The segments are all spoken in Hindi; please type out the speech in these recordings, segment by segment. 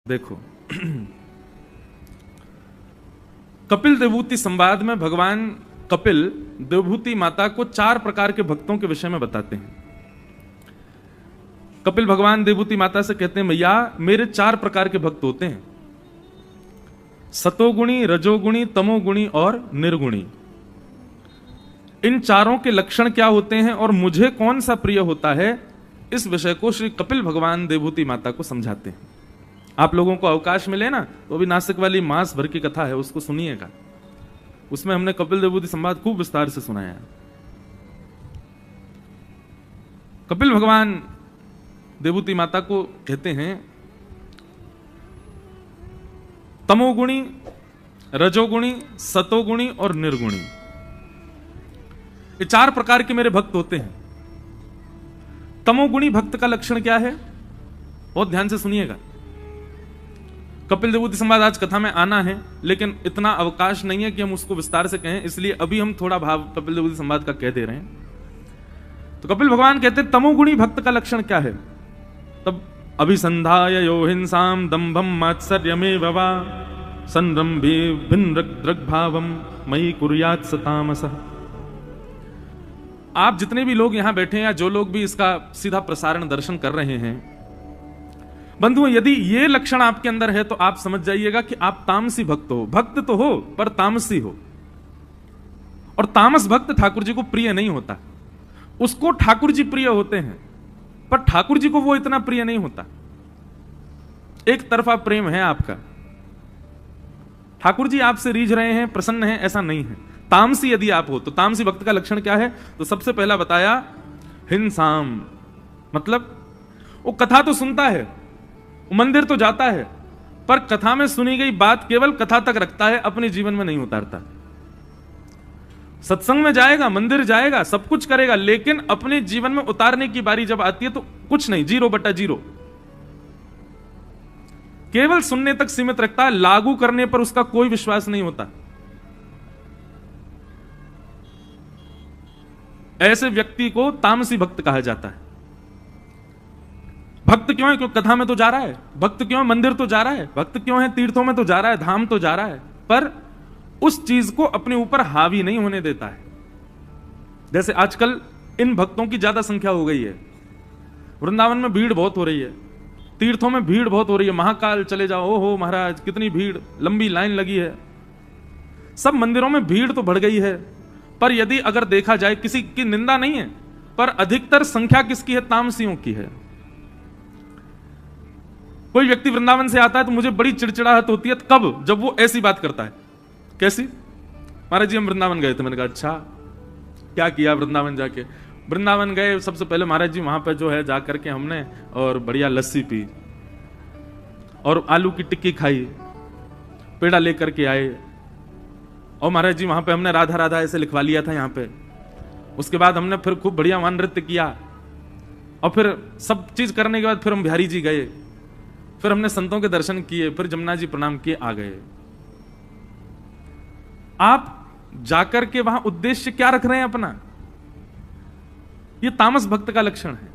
देखो, कपिल देवभूति संवाद में भगवान कपिल देवभूति माता को 4 प्रकार के भक्तों के विषय में बताते हैं। कपिल भगवान देवभूति माता से कहते हैं, मैया मेरे 4 प्रकार के भक्त होते हैं, सतोगुणी, रजोगुणी, तमोगुणी और निर्गुणी। इन चारों के लक्षण क्या होते हैं और मुझे कौन सा प्रिय होता है, इस विषय को श्री कपिल भगवान देवभूति माता को समझाते हैं। आप लोगों को अवकाश मिले ना, तो अभी नासिक वाली मास भर की कथा है, उसको सुनिएगा। उसमें हमने कपिल देवभूति संवाद खूब विस्तार से सुनाया है। कपिल भगवान देवभूति माता को कहते हैं, तमोगुणी, रजोगुणी, सतोगुणी और निर्गुणी, ये 4 प्रकार के मेरे भक्त होते हैं। तमोगुणी भक्त का लक्षण क्या है, बहुत ध्यान से सुनिएगा। कपिल देवभूति संवाद आज कथा में आना है, लेकिन इतना अवकाश नहीं है कि हम उसको विस्तार से कहें, इसलिए अभी हम थोड़ा भाव कपिल देवभूति संवाद का कह दे रहे हैं। तो कपिल भगवान कहते हैं तमोगुणी भक्त का लक्षण क्या है। तब अभिसंधाय यो हिंसाम दंभम मात्सर्यमेव वा संरंभे भिन्नदृग्भावम मयि कुर्यात् स तामसः। आप जितने भी लोग यहां बैठे हैं या जो लोग भी इसका सीधा प्रसारण दर्शन कर रहे हैं, बंधुओं, यदि ये लक्षण आपके अंदर है तो आप समझ जाइएगा कि आप तामसी भक्त हो। भक्त तो हो पर तामसी हो। और तामस भक्त ठाकुर जी को प्रिय नहीं होता। उसको ठाकुर जी प्रिय होते हैं, पर ठाकुर जी को वो इतना प्रिय नहीं होता। एक तरफा प्रेम है आपका, ठाकुर जी आपसे रीझ रहे हैं, प्रसन्न हैं, ऐसा नहीं है। तामसी यदि आप हो तो तामसी भक्त का लक्षण क्या है, तो सबसे पहला बताया हिंसाम, मतलब वो कथा तो सुनता है, मंदिर तो जाता है, पर कथा में सुनी गई बात केवल कथा तक रखता है, अपने जीवन में नहीं उतारता। सत्संग में जाएगा, मंदिर जाएगा, सब कुछ करेगा, लेकिन अपने जीवन में उतारने की बारी जब आती है तो कुछ नहीं, 0/0। केवल सुनने तक सीमित रखता है, लागू करने पर उसका कोई विश्वास नहीं होता। ऐसे व्यक्ति को तामसी भक्त कहा जाता है। भक्त क्यों है, क्योंकि कथा में तो जा रहा है। भक्त क्यों है, मंदिर तो जा रहा है। भक्त क्यों है, तीर्थों में तो जा रहा है, धाम तो जा रहा है, पर उस चीज को अपने ऊपर हावी नहीं होने देता है। जैसे आजकल इन भक्तों की ज्यादा संख्या हो गई है। वृंदावन में भीड़ बहुत हो रही है, तीर्थों में भीड़ बहुत हो रही है। महाकाल चले जाओ, ओहो महाराज कितनी भीड़, लंबी लाइन लगी है। सब मंदिरों में भीड़ तो बढ़ गई है, पर यदि अगर देखा जाए, किसी की निंदा नहीं है, पर अधिकतर संख्या किसकी है, तामसियों की है। कोई व्यक्ति वृंदावन से आता है तो मुझे बड़ी चिड़चिड़ाहट होती है। कब, जब वो ऐसी बात करता है। कैसी, महाराज जी हम वृंदावन गए थे। मैंने कहा अच्छा, क्या किया वृंदावन जाके। वृंदावन गए, सबसे पहले महाराज जी वहां पर जो है जा करके हमने और बढ़िया लस्सी पी और आलू की टिक्की खाई, पेड़ा लेकर के आए, और महाराज जी वहां पे हमने राधा राधा ऐसे लिखवा लिया था यहाँ पे। उसके बाद हमने फिर खूब बढ़िया वहां नृत्य किया, और फिर सब चीज करने के बाद फिर हम बिहारी जी गए, फिर हमने संतों के दर्शन किए, फिर जमुना जी प्रणाम किए, आ गए। आप जाकर के वहां उद्देश्य क्या रख रहे हैं अपना, ये तामस भक्त का लक्षण है।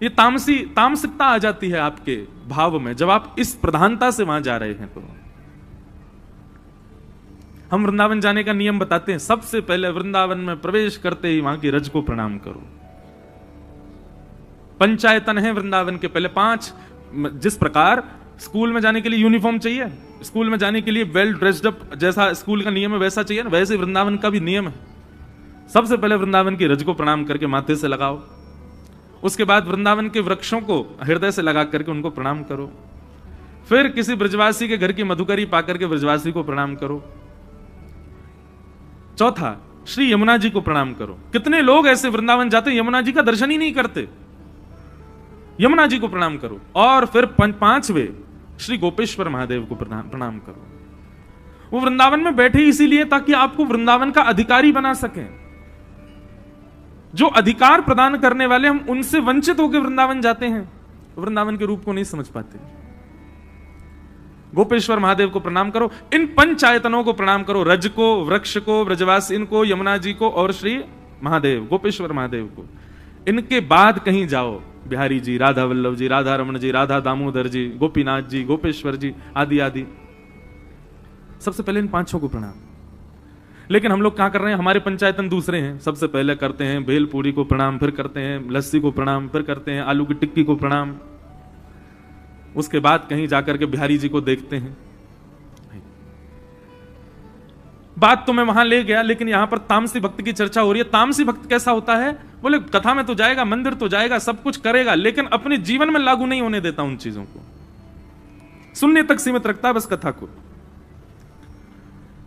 ये तामसिकता आ जाती है आपके भाव में जब आप इस प्रधानता से वहां जा रहे हैं। तो हम वृंदावन जाने का नियम बताते हैं। सबसे पहले वृंदावन में प्रवेश करते ही वहां की रज को प्रणाम करो। पंचायतन है वृंदावन के पहले 5। जिस प्रकार स्कूल में जाने के लिए यूनिफॉर्म चाहिए, स्कूल में जाने के लिए वेल ड्रेस्ड अप जैसा स्कूल का नियम है वैसा चाहिए ना, वैसे वृंदावन का भी नियम है। सबसे पहले वृंदावन की रज को प्रणाम करके माथे से लगाओ। उसके बाद वृंदावन के वृक्षों को हृदय से लगा करके उनको प्रणाम करो। फिर किसी ब्रजवासी के घर की मधुकरी पाकर के ब्रजवासी को प्रणाम करो। चौथा, श्री यमुना जी को प्रणाम करो। कितने लोग ऐसे वृंदावन जाते यमुना जी का दर्शन ही नहीं करते। यमुना जी को प्रणाम करो। और फिर 5वें श्री गोपेश्वर महादेव को प्रणाम करो। वो वृंदावन में बैठे इसीलिए ताकि आपको वृंदावन का अधिकारी बना सके। जो अधिकार प्रदान करने वाले, हम उनसे वंचित होकर वृंदावन जाते हैं, वृंदावन के रूप को नहीं समझ पाते। गोपेश्वर महादेव को प्रणाम करो। इन पंचायतनों को प्रणाम करो, रज को, वृक्ष को, ब्रजवासी को, यमुना जी को और श्री महादेव गोपेश्वर महादेव को। इनके बाद कहीं जाओ बिहारी जी, राधा वल्लभ जी, राधा रमण जी, राधा दामोदर जी, गोपीनाथ जी, गोपेश्वर जी, आदि आदि। सबसे पहले इन पांचों को प्रणाम। लेकिन हम लोग क्या कर रहे हैं, हमारे पंचायतन दूसरे हैं। सबसे पहले करते हैं भेलपूरी को प्रणाम, फिर करते हैं लस्सी को प्रणाम, फिर करते हैं आलू की टिक्की को प्रणाम, उसके बाद कहीं जाकर के बिहारी जी को देखते हैं। बात तो मैं वहां ले गया, लेकिन यहां पर तामसी भक्त की चर्चा हो रही है। तामसी भक्त कैसा होता है? बोले कथा में तो जाएगा, मंदिर तो जाएगा, सब कुछ करेगा, लेकिन अपने जीवन में लागू नहीं होने देता उन चीजों को, सुनने तक सीमित रखता है बस कथा को।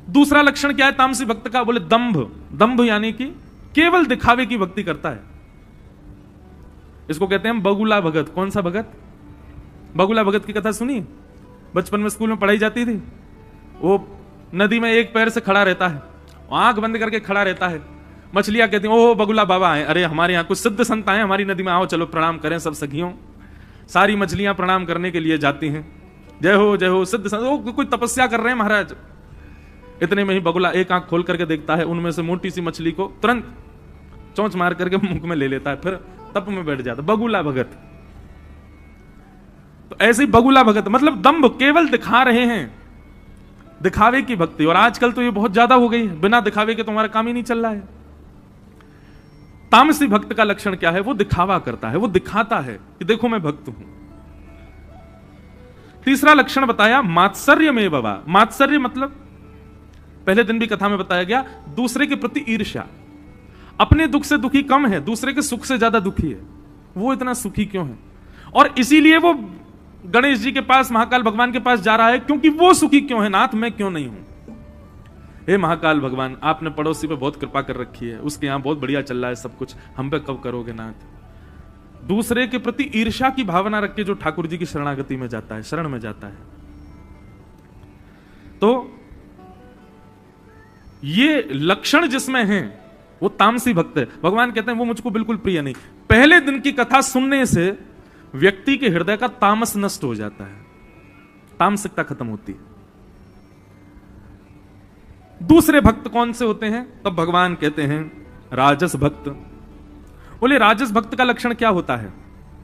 दूसरा लक्षण क्या है तामसी भक्त का? बोले दंभ। दंभ यानी कि केवल दिखावे की भक्ति करता है। इसको कहते हैं बगुला भगत। कौन सा भगत? बगुला भगत की कथा सुनी? बचपन में स्कूल में पढ़ाई जाती थी। वो नदी में एक पैर से खड़ा रहता है, आंख बंद करके खड़ा रहता है। मछलियां कहती हैं ओह बगुला बाबा आए, अरे हमारे यहाँ कुछ सिद्ध संत आए हमारी नदी में, आओ चलो प्रणाम करें सब सखियों। सारी मछलियां प्रणाम करने के लिए जाती हैं, जय हो सिद्ध संत। वो कोई तपस्या कर रहे हैं महाराज। इतने में ही बगुला एक आंख खोल करके देखता है, उनमें से मोटी सी मछली को तुरंत चोंच मार करके मुंह में ले लेता है, फिर तप में बैठ जाता। बगुला भगत। तो ऐसे ही बगुला भगत मतलब दंभ, केवल दिखा रहे हैं, दिखावे की भक्ति। और आजकल तो ये बहुत ज्यादा हो गई है, बिना दिखावे के तुम्हारा काम ही नहीं चल रहा है। तामसी भक्त का लक्षण क्या है? वो दिखावा करता है, वो दिखाता है कि देखो मैं भक्त हूं। तीसरा लक्षण बताया मात्सर्य में बाबा। मात्सर्य मतलब पहले दिन भी कथा में बताया गया, दूसरे के प्रति ईर्ष्या। अपने दुख से दुखी कम है, दूसरे के सुख से ज्यादा दुखी है। वो इतना सुखी क्यों है? और इसीलिए वो गणेश जी के पास, महाकाल भगवान के पास जा रहा है, क्योंकि वो सुखी क्यों है नाथ, मैं क्यों नहीं हूं। हे महाकाल भगवान, आपने पड़ोसी पे बहुत कृपा कर रखी है, उसके यहां बहुत बढ़िया चल रहा है सब कुछ, हम पे कब करोगे नाथ। दूसरे के प्रति ईर्ष्या की भावना रख के जो ठाकुर जी की शरणागति में जाता है, शरण में जाता है, तो ये लक्षण जिसमें है वो तामसी भक्त है। भगवान कहते हैं वो मुझको बिल्कुल प्रिय नहीं। पहले दिन की कथा सुनने से व्यक्ति के हृदय का तामस नष्ट हो जाता है, तामसिकता खत्म होती है। दूसरे भक्त कौन से होते हैं? तब भगवान कहते हैं राजस भक्त। बोले राजस भक्त का लक्षण क्या होता है?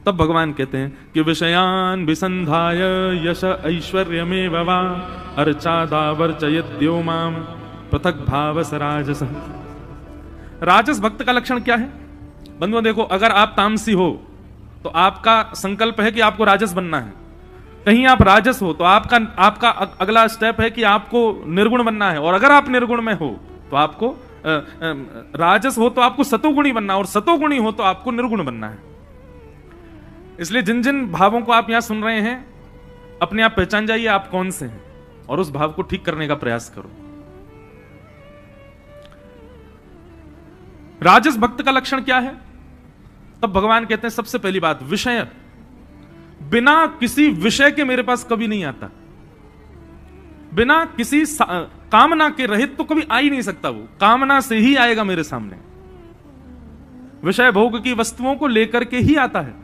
तब भगवान कहते हैं कि विषयान विसंधाय यश ऐश्वर्य में वा अर्चादावर्चयत्यो माम पृथक भावस राजस। राजस भक्त का लक्षण क्या है? बंधुओं देखो, अगर आप तामसी हो तो आपका संकल्प है कि आपको राजस बनना है। कहीं आप राजस हो तो आपका अगला स्टेप है कि आपको निर्गुण बनना है। और अगर आप निर्गुण में हो तो आपको राजस हो तो आपको सतोगुणी बनना है, और सतोगुणी हो तो आपको निर्गुण बनना है। इसलिए जिन जिन भावों को आप यहां सुन रहे हैं, अपने आप पहचान जाइए आप कौन से हैं, और उस भाव को ठीक करने का प्रयास करो। राजस भक्त का लक्षण क्या है? तब भगवान कहते हैं सबसे पहली बात विषय। बिना किसी विषय के मेरे पास कभी नहीं आता, बिना किसी कामना के रहित तो कभी आ ही नहीं सकता। वो कामना से ही आएगा मेरे सामने, विषय भोग की वस्तुओं को लेकर के ही आता है।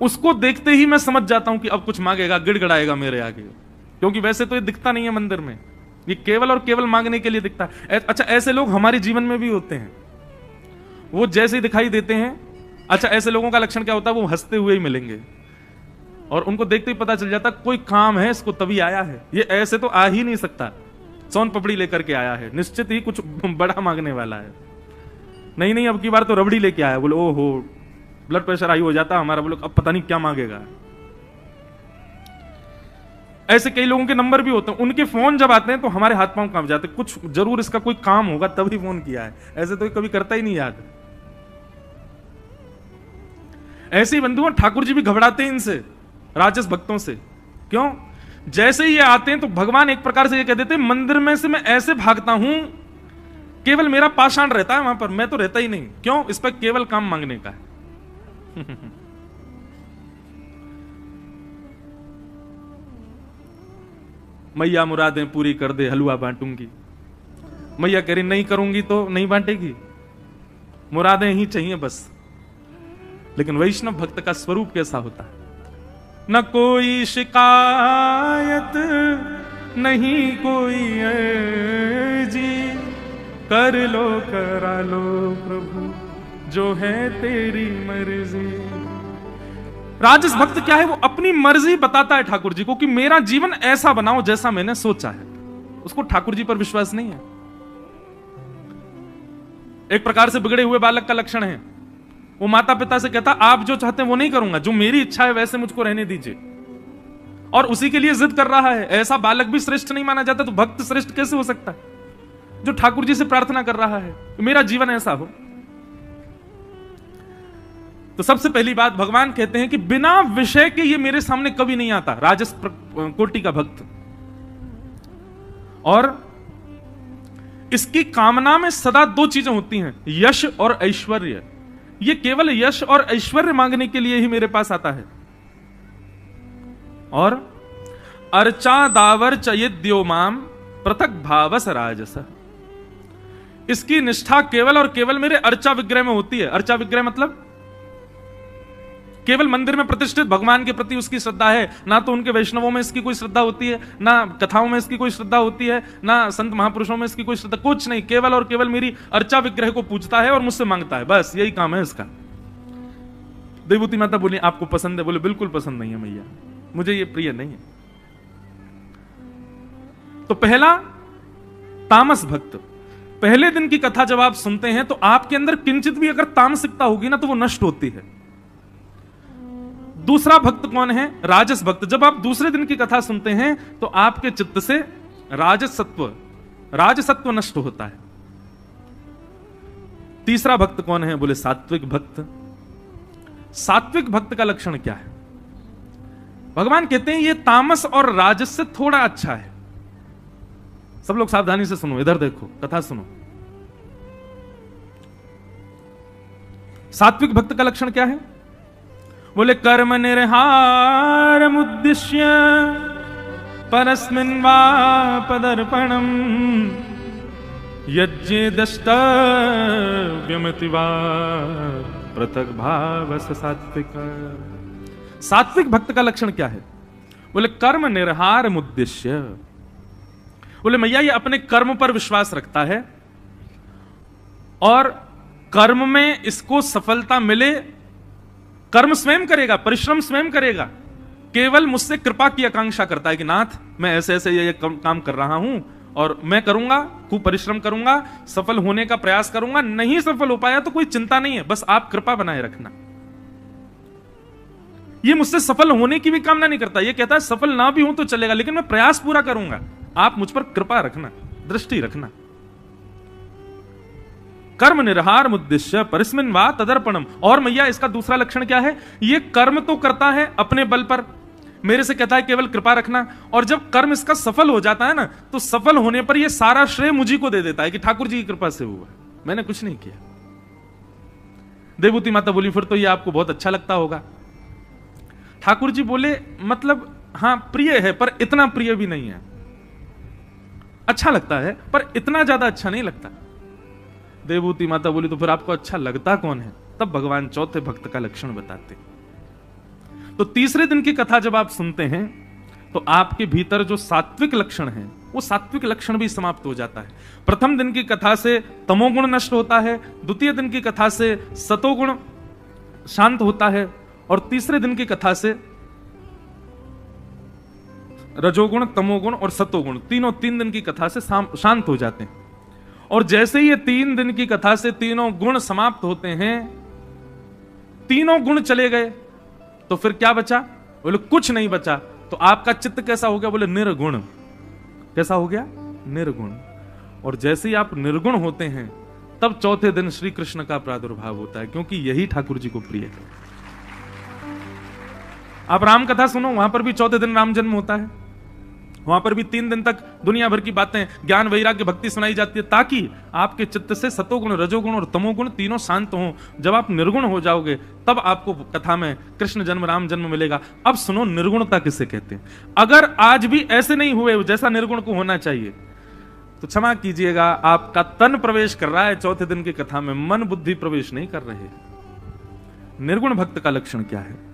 उसको देखते ही मैं समझ जाता हूं कि अब कुछ मांगेगा, गिड़गिड़ाएगा मेरे आगे, क्योंकि वैसे तो ये दिखता नहीं है मंदिर में, ये केवल और केवल मांगने के लिए दिखता है। अच्छा, ऐसे लोग हमारे जीवन में भी होते हैं, वो जैसे ही दिखाई देते हैं। अच्छा, ऐसे लोगों का लक्षण क्या होता है? वो हंसते हुए ही मिलेंगे, और उनको देखते ही पता चल जाता कोई काम है इसको, तभी आया है। ये ऐसे तो आ ही नहीं सकता, सोन पपड़ी लेकर के आया है, निश्चित ही कुछ बड़ा मांगने वाला है। नहीं, अब की बार तो रबड़ी लेके आया। बोले ओहो, ब्लड प्रेशर हाई हो जाता हमारा। बोले अब पता नहीं क्या मांगेगा। ऐसे कई लोगों के नंबर भी होते हैं, उनके फोन जब आते हैं तो हमारे हाथ पांव कांप जाते, कुछ जरूर इसका कोई काम होगा तभी फोन किया है, ऐसे तो कभी करता ही नहीं याद। ऐसे ही बंधुओं ठाकुर जी भी घबराते हैं इनसे, राजस भक्तों से। क्यों? जैसे ही ये आते हैं तो भगवान एक प्रकार से ये कह देते हैं मंदिर में से मैं ऐसे भागता हूं, केवल मेरा पाषाण रहता है वहां पर, मैं तो रहता ही नहीं। क्यों? इस पर केवल काम मांगने का है। मैया मुरादें पूरी कर दे, हलवा बांटूंगी। मैया कह रही नहीं करूंगी तो नहीं बांटेगी, मुरादें ही चाहिए बस। लेकिन वैष्णव भक्त का स्वरूप कैसा होता है? न कोई शिकायत नहीं कोई अर्जी, कर लो करा लो प्रभु जो है तेरी मर्जी। राजस भक्त क्या है? वो अपनी मर्जी बताता है ठाकुर जी को कि मेरा जीवन ऐसा बनाओ जैसा मैंने सोचा है। उसको ठाकुर जी पर विश्वास नहीं है। एक प्रकार से बिगड़े हुए बालक का लक्षण है। वो माता पिता से कहता, आप जो चाहते हैं वो नहीं करूंगा, जो मेरी इच्छा है वैसे मुझको रहने दीजिए, और उसी के लिए जिद कर रहा है। ऐसा बालक भी श्रेष्ठ नहीं माना जाता, तो भक्त श्रेष्ठ कैसे हो सकता है? जो ठाकुर जी से प्रार्थना कर रहा है मेरा जीवन ऐसा हो। तो सबसे पहली बात, भगवान कहते हैं कि बिना विषय के ये मेरे सामने कभी नहीं आता, राजस कोटि का भक्त। और इसकी कामना में सदा दो चीजें होती हैं, यश और ऐश्वर्य। ये केवल यश और ऐश्वर्य मांगने के लिए ही मेरे पास आता है। और अर्चा दावर चयद्यो माम पृथक भावस राजस। इसकी निष्ठा केवल और केवल मेरे अर्चा विग्रह में होती है। अर्चा विग्रह मतलब केवल मंदिर में प्रतिष्ठित भगवान के प्रति उसकी श्रद्धा है, ना तो उनके वैष्णवों में इसकी कोई श्रद्धा होती है, ना कथाओं में इसकी कोई श्रद्धा होती है, ना संत महापुरुषों में इसकी कोई श्रद्धा, कुछ नहीं। केवल और केवल मेरी अर्चा विग्रह को पूजता है और मुझसे मांगता है, बस यही काम है इसका। देवभूति माता बोली, आपको पसंद है? बोले बिल्कुल पसंद नहीं है मैया, मुझे ये प्रिय नहीं है। तो पहला तामस भक्त, पहले दिन की कथा जब आप सुनते हैं तो आपके अंदर किंचित भी अगर तामसिकता होगी ना तो वो नष्ट होती है। दूसरा भक्त कौन है? राजस भक्त। जब आप दूसरे दिन की कथा सुनते हैं तो आपके चित्त से राजसत्व नष्ट होता है। तीसरा भक्त कौन है? बोले सात्विक भक्त। सात्विक भक्त का लक्षण क्या है? भगवान कहते हैं ये तामस और राजस से थोड़ा अच्छा है। सब लोग सावधानी से सुनो, इधर देखो, कथा सुनो। सात्विक भक्त का लक्षण क्या है? बोले कर्म निर्हार मुद्दिश्य परस्मिन् वा पदर्पणम यज्ञे दष्टव्यमिति वा पृथक भावस सात्विक। सात्विक भक्त का लक्षण क्या है? बोले कर्म निर्हार मुद्दिश्य। बोले मैया ये अपने कर्म पर विश्वास रखता है और कर्म में इसको सफलता मिले, कर्म स्वयं करेगा, परिश्रम स्वयं करेगा, केवल मुझसे कृपा की आकांक्षा करता है कि नाथ मैं ऐसे ऐसे ये काम कर रहा हूं और मैं करूंगा, खूब परिश्रम करूंगा, सफल होने का प्रयास करूंगा, नहीं सफल हो पाया तो कोई चिंता नहीं है, बस आप कृपा बनाए रखना। ये मुझसे सफल होने की भी कामना नहीं करता, ये कहता है सफल ना भी हूं तो चलेगा लेकिन मैं प्रयास पूरा करूंगा, आप मुझ पर कृपा रखना, दृष्टि रखना। कर्म निर्हार मुद्दिश्य परिस्मिन् वा तदर्पणम। और मैया इसका दूसरा लक्षण क्या है? ये कर्म तो करता है अपने बल पर, मेरे से कहता है केवल कृपा रखना, और जब कर्म इसका सफल हो जाता है ना तो सफल होने पर ये सारा श्रेय मुझी को दे देता है कि ठाकुर जी की कृपा से हुआ, मैंने कुछ नहीं किया। देवभूति माता बोली फिर तो ये आपको बहुत अच्छा लगता होगा। ठाकुर जी बोले मतलब हां प्रिय है पर इतना प्रिय भी नहीं है, अच्छा लगता है पर इतना ज्यादा अच्छा नहीं लगता। देवभूति माता बोली तो फिर आपको अच्छा लगता कौन है? तब भगवान चौथे भक्त का लक्षण बताते। तो तीसरे दिन की कथा जब आप सुनते हैं तो आपके भीतर जो सात्विक लक्षण है वो सात्विक लक्षण भी समाप्त हो जाता है। प्रथम दिन की कथा से तमोगुण नष्ट होता है, द्वितीय दिन की कथा से सतोगुण शांत होता है, और तीसरे दिन की कथा से रजोगुण, तमोगुण और सतोगुण तीनों 3 दिन की कथा से शांत हो जाते हैं। और जैसे ये 3 दिन की कथा से तीनों गुण समाप्त होते हैं, तीनों गुण चले गए, तो फिर क्या बचा? बोले कुछ नहीं बचा। तो आपका चित्त कैसा हो गया? बोले निर्गुण। कैसा हो गया? निर्गुण। और जैसे ही आप निर्गुण होते हैं तब चौथे दिन श्री कृष्ण का प्रादुर्भाव होता है, क्योंकि यही ठाकुर जी को प्रिय है। आप राम कथा सुनो, वहां पर भी चौथे दिन राम जन्म होता है, वहां पर भी 3 दिन तक दुनिया भर की बातें, ज्ञान वैराग्य भक्ति सुनाई जाती है, ताकि आपके चित्त से सतोगुण, रजोगुण और तमोगुण तीनों शांत हों। जब आप निर्गुण हो जाओगे तब आपको कथा में कृष्ण जन्म, राम जन्म मिलेगा। अब सुनो निर्गुणता किसे कहते हैं। अगर आज भी ऐसे नहीं हुए जैसा निर्गुण को होना चाहिए तो क्षमा कीजिएगा, आपका तन प्रवेश कर रहा है चौथे दिन की कथा में, मन बुद्धि प्रवेश नहीं कर रहे। निर्गुण भक्त का लक्षण क्या है?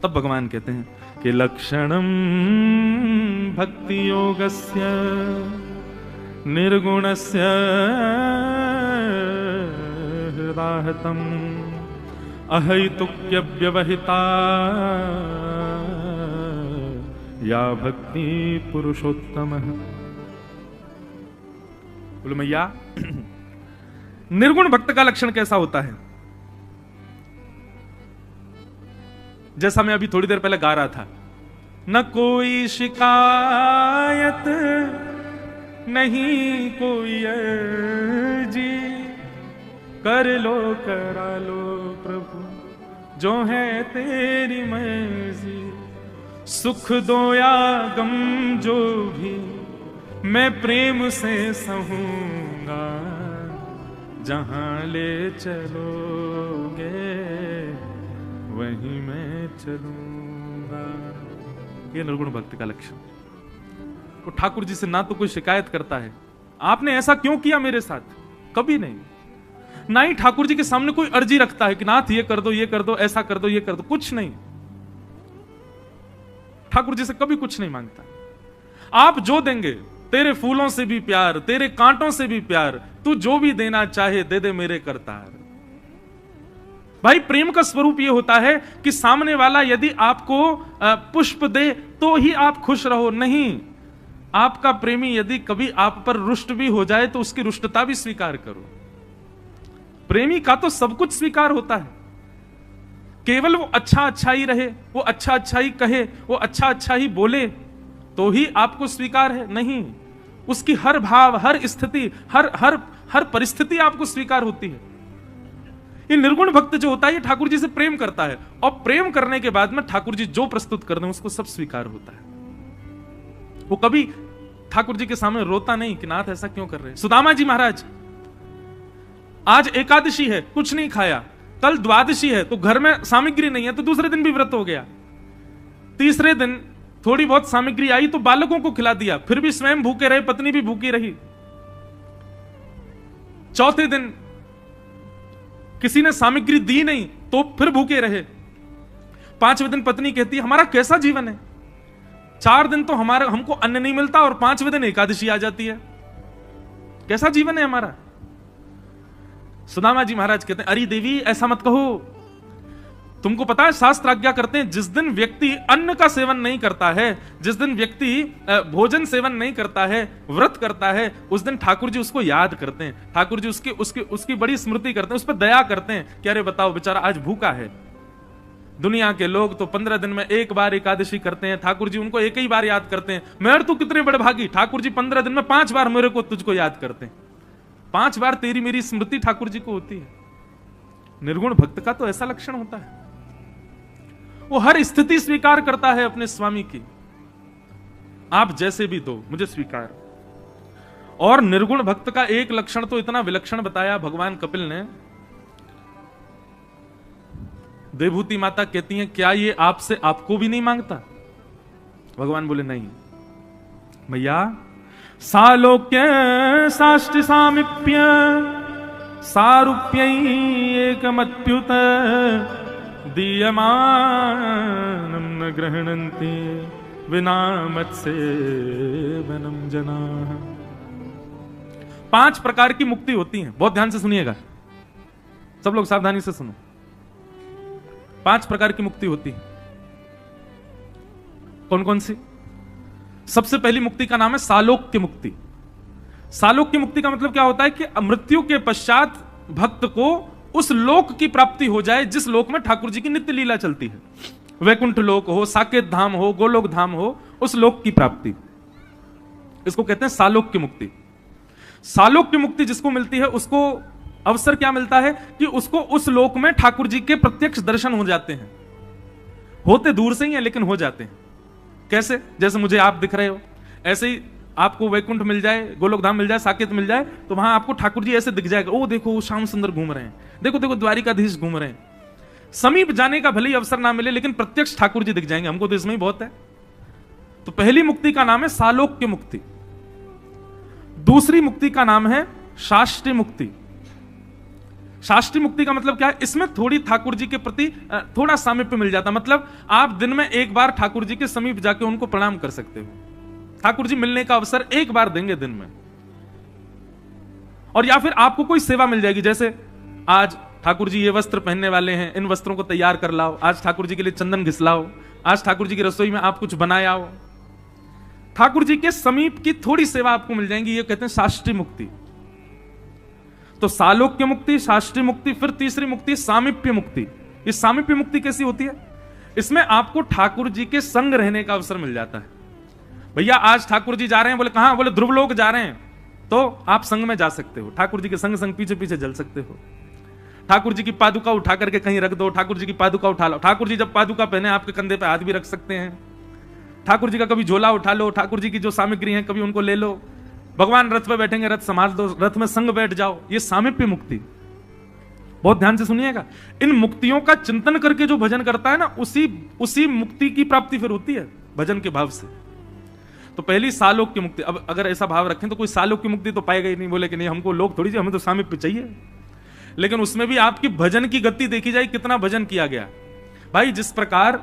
तब भगवान कहते हैं कि लक्षणम भक्ति योगस्य निर्गुणस्य हृदाहतम अहैतुक्यव्यवहिता या भक्ति पुरुषोत्तम। बोलो मैया, निर्गुण भक्त का लक्षण कैसा होता है? जैसा मैं अभी थोड़ी देर पहले गा रहा था, न कोई शिकायत नहीं कोई अर्जी, कर लो करा लो प्रभु जो है तेरी मर्जी, सुख दो या गम जो भी मैं प्रेम से सहूंगा, जहां ले चलोगे वहीं मैं चलूंगा। ये निर्गुण भक्ति का लक्षण। वो ठाकुर जी से ना तो कोई शिकायत करता है, आपने ऐसा क्यों किया मेरे साथ, कभी नहीं। ना ही ठाकुर जी के सामने कोई अर्जी रखता है कि नाथ ये कर दो, ये कर दो, ऐसा कर दो, ये कर दो, कुछ नहीं। ठाकुर जी से कभी कुछ नहीं मांगता। आप जो देंगे, तेरे फूलों से भी प्यार, तेरे कांटों से भी प्यार, तू जो भी देना चाहे दे दे मेरे करतार। भाई प्रेम का स्वरूप यह होता है कि सामने वाला यदि आपको पुष्प दे तो ही आप खुश रहो, नहीं। आपका प्रेमी यदि कभी आप पर रुष्ट भी हो जाए तो उसकी रुष्टता भी स्वीकार करो। प्रेमी का तो सब कुछ स्वीकार होता है, केवल वो अच्छा अच्छा ही रहे, वो अच्छा अच्छा ही कहे, वो अच्छा अच्छा ही बोले तो ही आपको स्वीकार है, नहीं। उसकी हर भाव, हर स्थिति, हर हर हर परिस्थिति आपको स्वीकार होती है। ये निर्गुण भक्त जो होता है ये ठाकुर जी से प्रेम करता है, और प्रेम करने के बाद में ठाकुर जी जो प्रस्तुत कर दें उसको सब स्वीकार होता है। वो कभी ठाकुर जी के सामने रोता नहीं कि नाथ ऐसा क्यों कर रहे हैं। सुदामा जी महाराज, आज एकादशी है, कुछ नहीं खाया, कल द्वादशी है तो घर में सामग्री नहीं है तो दूसरे दिन भी व्रत हो गया, तीसरे दिन थोड़ी बहुत सामग्री आई तो बालकों को खिला दिया, फिर भी स्वयं भूखे रहे, पत्नी भी भूखी रही। चौथे दिन किसी ने सामग्री दी नहीं तो फिर भूखे रहे। पांचवें दिन पत्नी कहती है हमारा कैसा जीवन है, 4 दिन तो हमको अन्न नहीं मिलता और 5वें दिन एकादशी आ जाती है, कैसा जीवन है हमारा। सुदामा जी महाराज कहते हैं अरे देवी ऐसा मत कहो, तुमको पता है शास्त्र आज्ञा करते हैं जिस दिन व्यक्ति अन्न का सेवन नहीं करता है, जिस दिन व्यक्ति भोजन सेवन नहीं करता है, व्रत करता है, उस दिन ठाकुर जी उसको याद करते हैं, ठाकुर जी उसकी बड़ी स्मृति करते हैं, उस पर दया करते हैं कि अरे बताओ बेचारा आज भूखा है। दुनिया के लोग तो 15 दिन में एक बार एकादशी करते हैं, ठाकुर जी उनको एक ही बार याद करते हैं। मेरे तू कितने बड़े भागी, ठाकुर जी 15 दिन में 5 बार मेरे को तुझको याद करते हैं, 5 बार तेरी मेरी स्मृति ठाकुर जी को होती है। निर्गुण भक्त का तो ऐसा लक्षण होता है, वो हर स्थिति स्वीकार करता है अपने स्वामी की, आप जैसे भी दो मुझे स्वीकार। और निर्गुण भक्त का एक लक्षण तो इतना विलक्षण बताया भगवान कपिल ने। देवभूति माता कहती हैं क्या ये आपसे आपको भी नहीं मांगता? भगवान बोले नहीं मैया, सालोक्य साष्टि सामिप्य सारूप्य एकमत्युत दीयमानं न गृह्णन्ति विना मत्सेवनं जनाः। 5 प्रकार की मुक्ति होती है, बहुत ध्यान से सुनिएगा, सब लोग सावधानी से सुनो। 5 प्रकार की मुक्ति होती है। कौन कौन सी? सबसे पहली मुक्ति का नाम है सालोक्य मुक्ति। सालोक्य मुक्ति का मतलब क्या होता है कि मृत्यु के पश्चात भक्त को उस लोक की प्राप्ति हो जाए जिस लोक में ठाकुर जी की नित्य लीला चलती है। वैकुंठ लोक हो, साकेत धाम हो, गोलोक धाम हो, उस लोक की प्राप्ति, इसको कहते हैं सालोक्य मुक्ति। सालोक्य मुक्ति जिसको मिलती है उसको अवसर क्या मिलता है कि उसको उस लोक में ठाकुर जी के प्रत्यक्ष दर्शन हो जाते हैं। होते दूर से ही है लेकिन हो जाते हैं। कैसे? जैसे मुझे आप दिख रहे हो, ऐसे ही आपको वैकुंठ मिल जाए, गोलोक धाम मिल जाए, साकेत मिल जाए, तो वहां आपको ठाकुर जी ऐसे दिख जाएगा, ओ देखो वो श्याम सुंदर घूम रहे हैं, देखो देखो द्वारिकाधीश घूम रहे हैं। समीप जाने का भले ही अवसर ना मिले लेकिन प्रत्यक्ष ठाकुर जी दिख जाएंगे, हमको तो इसमें ही बहुत है। तो पहली मुक्ति का नाम है सालोक्य मुक्ति। दूसरी मुक्ति का नाम है शास्त्रीय मुक्ति। शास्त्रीय मुक्ति का मतलब क्या है? इसमें थोड़ी ठाकुर जी के प्रति थोड़ा सामीप्य मिल जाता, मतलब आप दिन में एक बार ठाकुर जी के समीप जाके उनको प्रणाम कर सकते हो। ठाकुर जी मिलने का अवसर एक बार देंगे दिन में। और या फिर आपको कोई सेवा मिल जाएगी, जैसे आज ठाकुर जी ये वस्त्र पहनने वाले हैं, इन वस्त्रों को तैयार कर लाओ, आज ठाकुर जी के लिए चंदन घिसलाओ, आज ठाकुर जी की रसोई में आप कुछ बनाए आओ। ठाकुर जी के समीप की थोड़ी सेवा आपको मिल जाएंगी, ये कहते हैं शास्त्रीय मुक्ति। तो सालोक्य मुक्ति, शास्त्रीय मुक्ति, फिर तीसरी मुक्ति सामीप्य मुक्ति। ये सामीप्य मुक्ति कैसी होती है? इसमें आपको ठाकुर जी के संग रहने का अवसर मिल जाता है। भैया आज ठाकुर जी जा रहे हैं, बोले कहां? बोले ध्रुवलोक जा रहे हैं, तो आप संग में जा सकते हो, ठाकुर जी के संग संग पीछे पीछे चल सकते हो। ठाकुर जी की पादुका उठा करके कहीं रख दो, ठाकुर जी की पादुका उठा लो, ठाकुर जी जब पादुका पहने आपके कंधे पे हाथ भी रख सकते हैं। ठाकुर जी का कभी झोला उठा लो, ठाकुर जी की जो सामग्री है कभी उनको ले लो। भगवान रथ पे बैठेंगे, रथ संभाल दो, रथ में संग बैठ जाओ। ये सामीप्य मुक्ति। बहुत ध्यान से सुनिएगा, इन मुक्तियों का चिंतन करके जो भजन करता है ना, उसी मुक्ति की प्राप्ति फिर होती है भजन के भाव से। तो पहली सालोक्य मुक्ति। अब अगर ऐसा भाव रखें तो कोई सालोक्य मुक्ति तो पाएगा ही नहीं, बोले कि नहीं हमको लोग थोड़ी चाहिए, हमें तो सामीप्य चाहिए। लेकिन उसमें भी आपकी भजन की गति देखी जाए, कितना भजन किया गया भाई। जिस प्रकार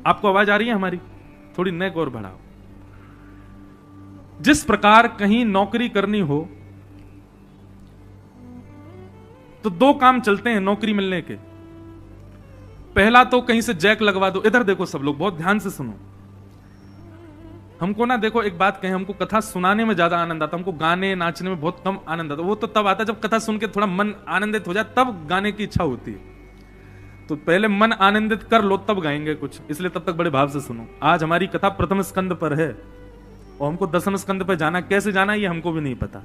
आपको आवाज आ रही है हमारी, थोड़ी नेक और बढ़ाओ। जिस प्रकार कहीं नौकरी करनी हो तो दो काम चलते हैं नौकरी मिलने के। पहला तो कहीं से जैक लगवा दो। इधर देखो सब लोग, बहुत ध्यान से सुनो। हमको ना देखो एक बात कहें, हमको कथा सुनाने में ज्यादा आनंद आता, हमको गाने नाचने में बहुत कम आनंद आता। वो तो तब आता जब कथा सुन के थोड़ा मन आनंदित हो जाए, तब गाने की इच्छा होती है। तो पहले मन आनंदित कर लो तब गाएंगे कुछ, इसलिए तब तक बड़े भाव से सुनो। आज हमारी कथा प्रथम स्कंद पर है और हमको दसम स्कंद पर जाना, कैसे जाना ये हमको भी नहीं पता,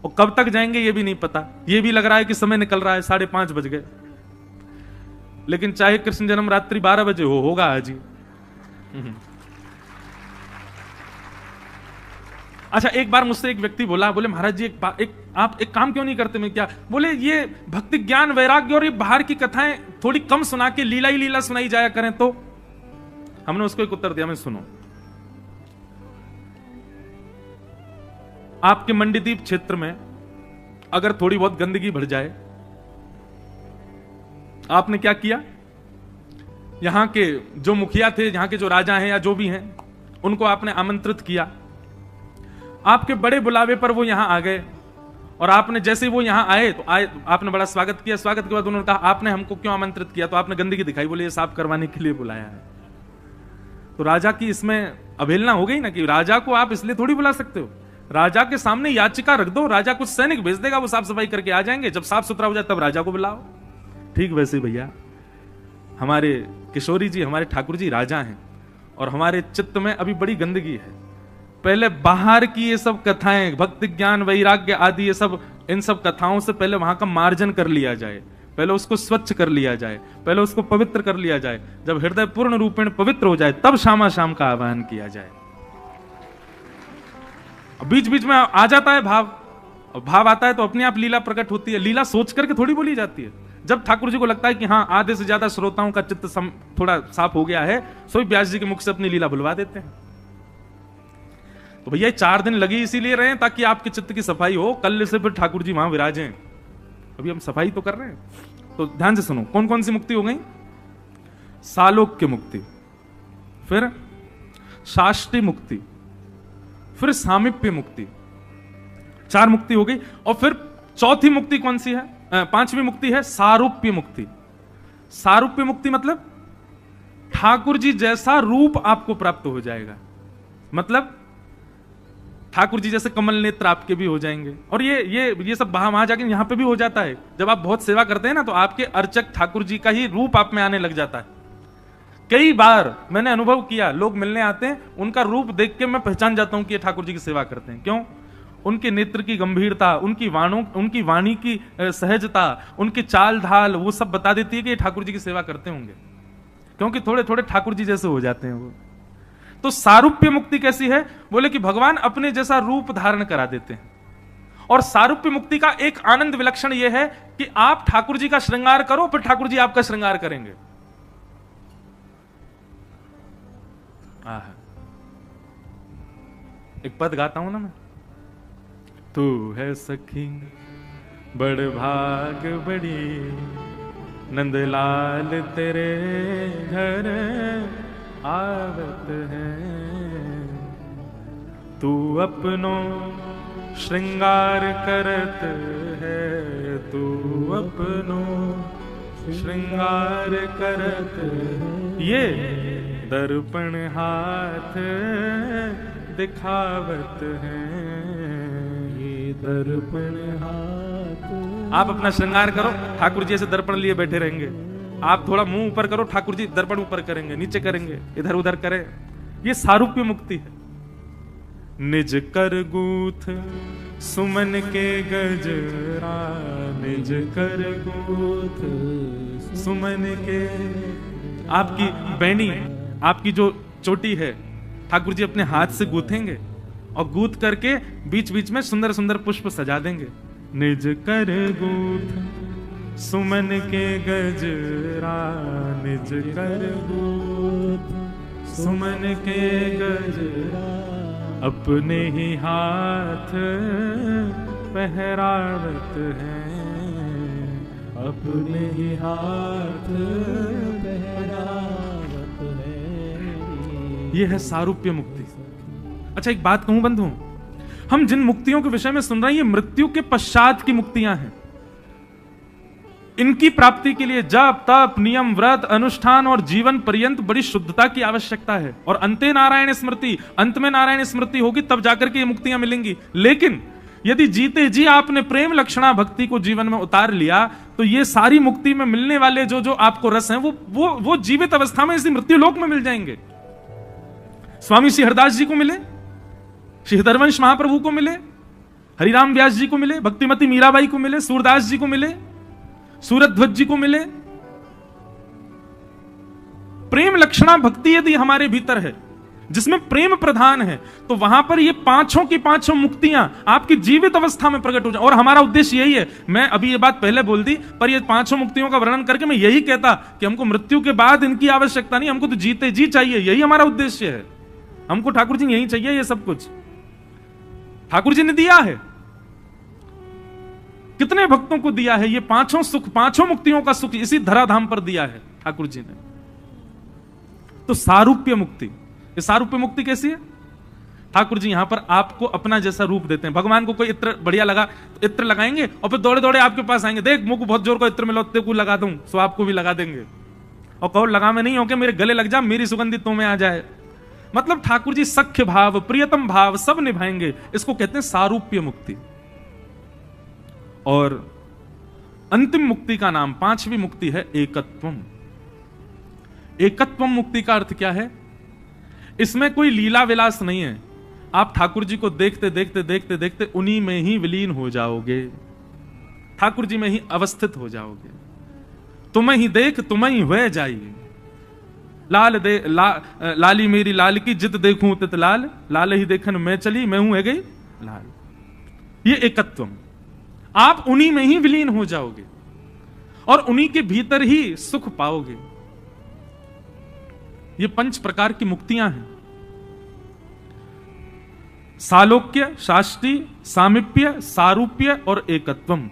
और कब तक जाएंगे ये भी नहीं पता। ये भी लग रहा है कि समय निकल रहा है, 5:30 बज गए। लेकिन चाहे कृष्ण जन्म रात्रि 12 बजे होगा आज ही। अच्छा, एक बार मुझसे एक व्यक्ति बोला, बोले महाराज जी आप एक काम क्यों नहीं करते? मैं क्या? बोले ये भक्ति ज्ञान वैराग्य और ये बाहर की कथाएं थोड़ी कम सुना के लीला ही लीला सुनाई जाया करें तो। हमने उसको एक उत्तर दिया, मैं सुनो। आपके मंडीदीप क्षेत्र में अगर थोड़ी बहुत गंदगी भर जाए, आपने क्या किया? यहां के जो मुखिया थे, यहां के जो राजा हैं या जो भी हैं, उनको आपने आमंत्रित किया। आपके बड़े बुलावे पर वो यहां आ गए और आपने जैसे ही वो यहां आए तो आपने बड़ा स्वागत किया। स्वागत के बाद उन्होंने कहा आपने हमको क्यों आमंत्रित किया? तो आपने गंदगी दिखाई, बोले ये साफ करवाने के लिए बुलाया है। तो राजा की इसमें अवहेलना हो गई ना, कि राजा को आप इसलिए थोड़ी बुला सकते हो। राजा के सामने याचिका रख दो, राजा कुछ सैनिक भेज देगा, वो साफ सफाई करके आ जाएंगे। जब साफ सुथरा हो जाए तब राजा को बुलाओ। ठीक वैसे भैया हमारे किशोरी जी, हमारे ठाकुर जी राजा हैं और हमारे चित्त में अभी बड़ी गंदगी है। पहले बाहर की ये सब कथाएं, भक्ति ज्ञान वैराग्य आदि, ये सब, इन सब कथाओं से पहले वहां का मार्जन कर लिया जाए, पहले उसको स्वच्छ कर लिया जाए, पहले उसको पवित्र कर लिया जाए। जब हृदय पूर्ण रूपेण पवित्र हो जाए तब श्यामा शाम का आह्वान किया जाए। बीच बीच में आ जाता है भाव, भाव आता है तो अपने आप लीला प्रकट होती है। लीला सोच करके थोड़ी बोली जाती है। जब ठाकुर जी को लगता है कि हाँ आधे से ज्यादा श्रोताओं का चित्त थोड़ा साफ हो गया है, सोई व्यास जी के मुख से अपनी लीला बुलवा देते हैं। तो भैया 4 दिन लगे इसीलिए रहे ताकि आपके चित्त की सफाई हो, कल से फिर ठाकुर जी वहां विराजें। अभी हम सफाई तो कर रहे हैं। तो ध्यान से सुनो, कौन कौन सी मुक्ति हो गई? सालोक्य मुक्ति, फिर शास्त्रीय मुक्ति, फिर सामीप्य मुक्ति। 4 मुक्ति हो गई। और फिर चौथी मुक्ति कौन सी है? 5वीं मुक्ति है सारूप्य मुक्ति। सारूप्य मुक्ति मतलब ठाकुर जी जैसा रूप आपको प्राप्त हो जाएगा। मतलब ठाकुर जी जैसे कमल नेत्र आपके भी हो जाएंगे। और ये सब वहां जाके यहां पे भी हो जाता है। जब आप बहुत सेवा करते हैं ना, तो आपके अर्चक ठाकुर जी का ही रूप आप में आने लग जाता है। कई बार मैंने अनुभव किया, लोग मिलने आते हैं, उनका रूप देख के मैं पहचान जाता हूं कि ये ठाकुर जी की सेवा करते हैं। क्यों? उनके नेत्र की गंभीरता, उनकी वाणी की सहजता, उनकी चाल ढाल, वो सब बता देती है कि ये ठाकुर जी की सेवा करते होंगे, क्योंकि थोड़े थोड़े ठाकुर जी जैसे हो जाते हैं वो। तो सारूप्य मुक्ति कैसी है? बोले कि भगवान अपने जैसा रूप धारण करा देते हैं। और सारूप्य मुक्ति का एक आनंद विलक्षण यह है कि आप ठाकुर जी का श्रृंगार करो, फिर ठाकुर जी आपका श्रृंगार करेंगे। एक पद गाता हूं ना मैं, तू है सखी बड़ भाग बड़ी, नंदलाल तेरे घर आवत है, तू अपनों श्रृंगार करत है तू अपनो, श्रृंगार करत ये दर्पण हाथ दिखावत है, ये दर्पण हाथ। आप अपना श्रृंगार करो, ठाकुर जी ऐसे दर्पण लिए बैठे रहेंगे। आप थोड़ा मुंह ऊपर करो, ठाकुर जी दर्पण ऊपर करेंगे, नीचे करेंगे, इधर उधर करें। ये सारूप्य मुक्ति है। निज कर गूथ सुमन के गजरा, निज कर गूथ सुमन के। आपकी बैनी, आपकी जो चोटी है, ठाकुर जी अपने हाथ से गूथेंगे और गूथ करके बीच बीच में सुंदर सुंदर पुष्प सजा देंगे। निज कर गूथ सुमन के गजरा, निज कर गूथ सुमन के गजरा, अपने ही हाथ पहरावत है, अपने ही हाथ पहरावत है। यह है सारूप्य मुक्ति। अच्छा एक बात कहूं बंधु, हम जिन मुक्तियों के विषय में सुन रहे हैं ये मृत्यु के पश्चात की मुक्तियां हैं। इनकी प्राप्ति के लिए जप तप नियम व्रत अनुष्ठान और जीवन पर्यंत बड़ी शुद्धता की आवश्यकता है। और अंते नारायण स्मृति, अंत में नारायण स्मृति होगी तब जाकर के ये मुक्तियां मिलेंगी। लेकिन यदि जीते जी आपने प्रेम लक्षणा भक्ति को जीवन में उतार लिया तो ये सारी मुक्ति में मिलने वाले जो जो आपको रस हैं वो जीवित अवस्था में इसी मृत्यु लोक में मिल जाएंगे। स्वामी श्री हरदास जी को मिले, श्री हरवंश महाप्रभु को मिले, हरिराम व्यास जी को मिले, भक्तिमती मीराबाई को मिले, सूरदास जी को मिले, सूरध्वज जी को मिले। प्रेम लक्षणा भक्ति यदि हमारे भीतर है जिसमें प्रेम प्रधान है तो वहां पर ये पांचों की पांचों मुक्तियां आपकी जीवित अवस्था में प्रकट हो जाए। और हमारा उद्देश्य यही है। मैं अभी ये बात पहले बोल दी, पर ये पांचों मुक्तियों का वर्णन करके मैं यही कहता कि हमको मृत्यु के बाद इनकी आवश्यकता नहीं, हमको तो जीते जी चाहिए। यही हमारा उद्देश्य है। हमको ठाकुर जी यही चाहिए। ये सब कुछ ठाकुर जी ने दिया है। कितने भक्तों को दिया है ये पांचों सुख, पांचों मुक्तियों का सुख इसी धराधाम पर दिया है ठाकुर जी ने। तो सारूप्य मुक्ति, ये सारूप्य मुक्ति कैसी है? ठाकुर जी यहां पर आपको अपना जैसा रूप देते हैं। भगवान को कोई इत्र बढ़िया लगा तो इत्र लगाएंगे और फिर दौड़े दौड़े आपके पास आएंगे, देख मुझको बहुत जोर का इत्र मिला, तेरे को लगा दूं, सो आपको भी लगा देंगे। और कहो लगा में नहीं हो के मेरे गले लग जा, मेरी सुगंधी तुम्हें आ जाए। मतलब ठाकुर जी सख्य भाव प्रियतम भाव सब निभाएंगे। इसको कहते हैं सारूप्य मुक्ति। और अंतिम मुक्ति का नाम, पांचवी मुक्ति है एकत्वम। एकत्वम मुक्ति का अर्थ क्या है? इसमें कोई लीला विलास नहीं है। आप ठाकुर जी को देखते देखते देखते देखते उन्हीं में ही विलीन हो जाओगे, ठाकुर जी में ही अवस्थित हो जाओगे। तुम्हें ही देख तुम्हें ही हुए जाइए। लाल दे लाली मेरी लाल की जित देखूं तित लाल, लाल ही देखन मैं चली मैं हूं है गई लाल। ये एकत्वम, आप उन्हीं में ही विलीन हो जाओगे और उन्हीं के भीतर ही सुख पाओगे। ये 5 प्रकार की मुक्तियां हैं। सालोक्य, शाष्टी, सामीप्य, सारूप्य और एकत्वम।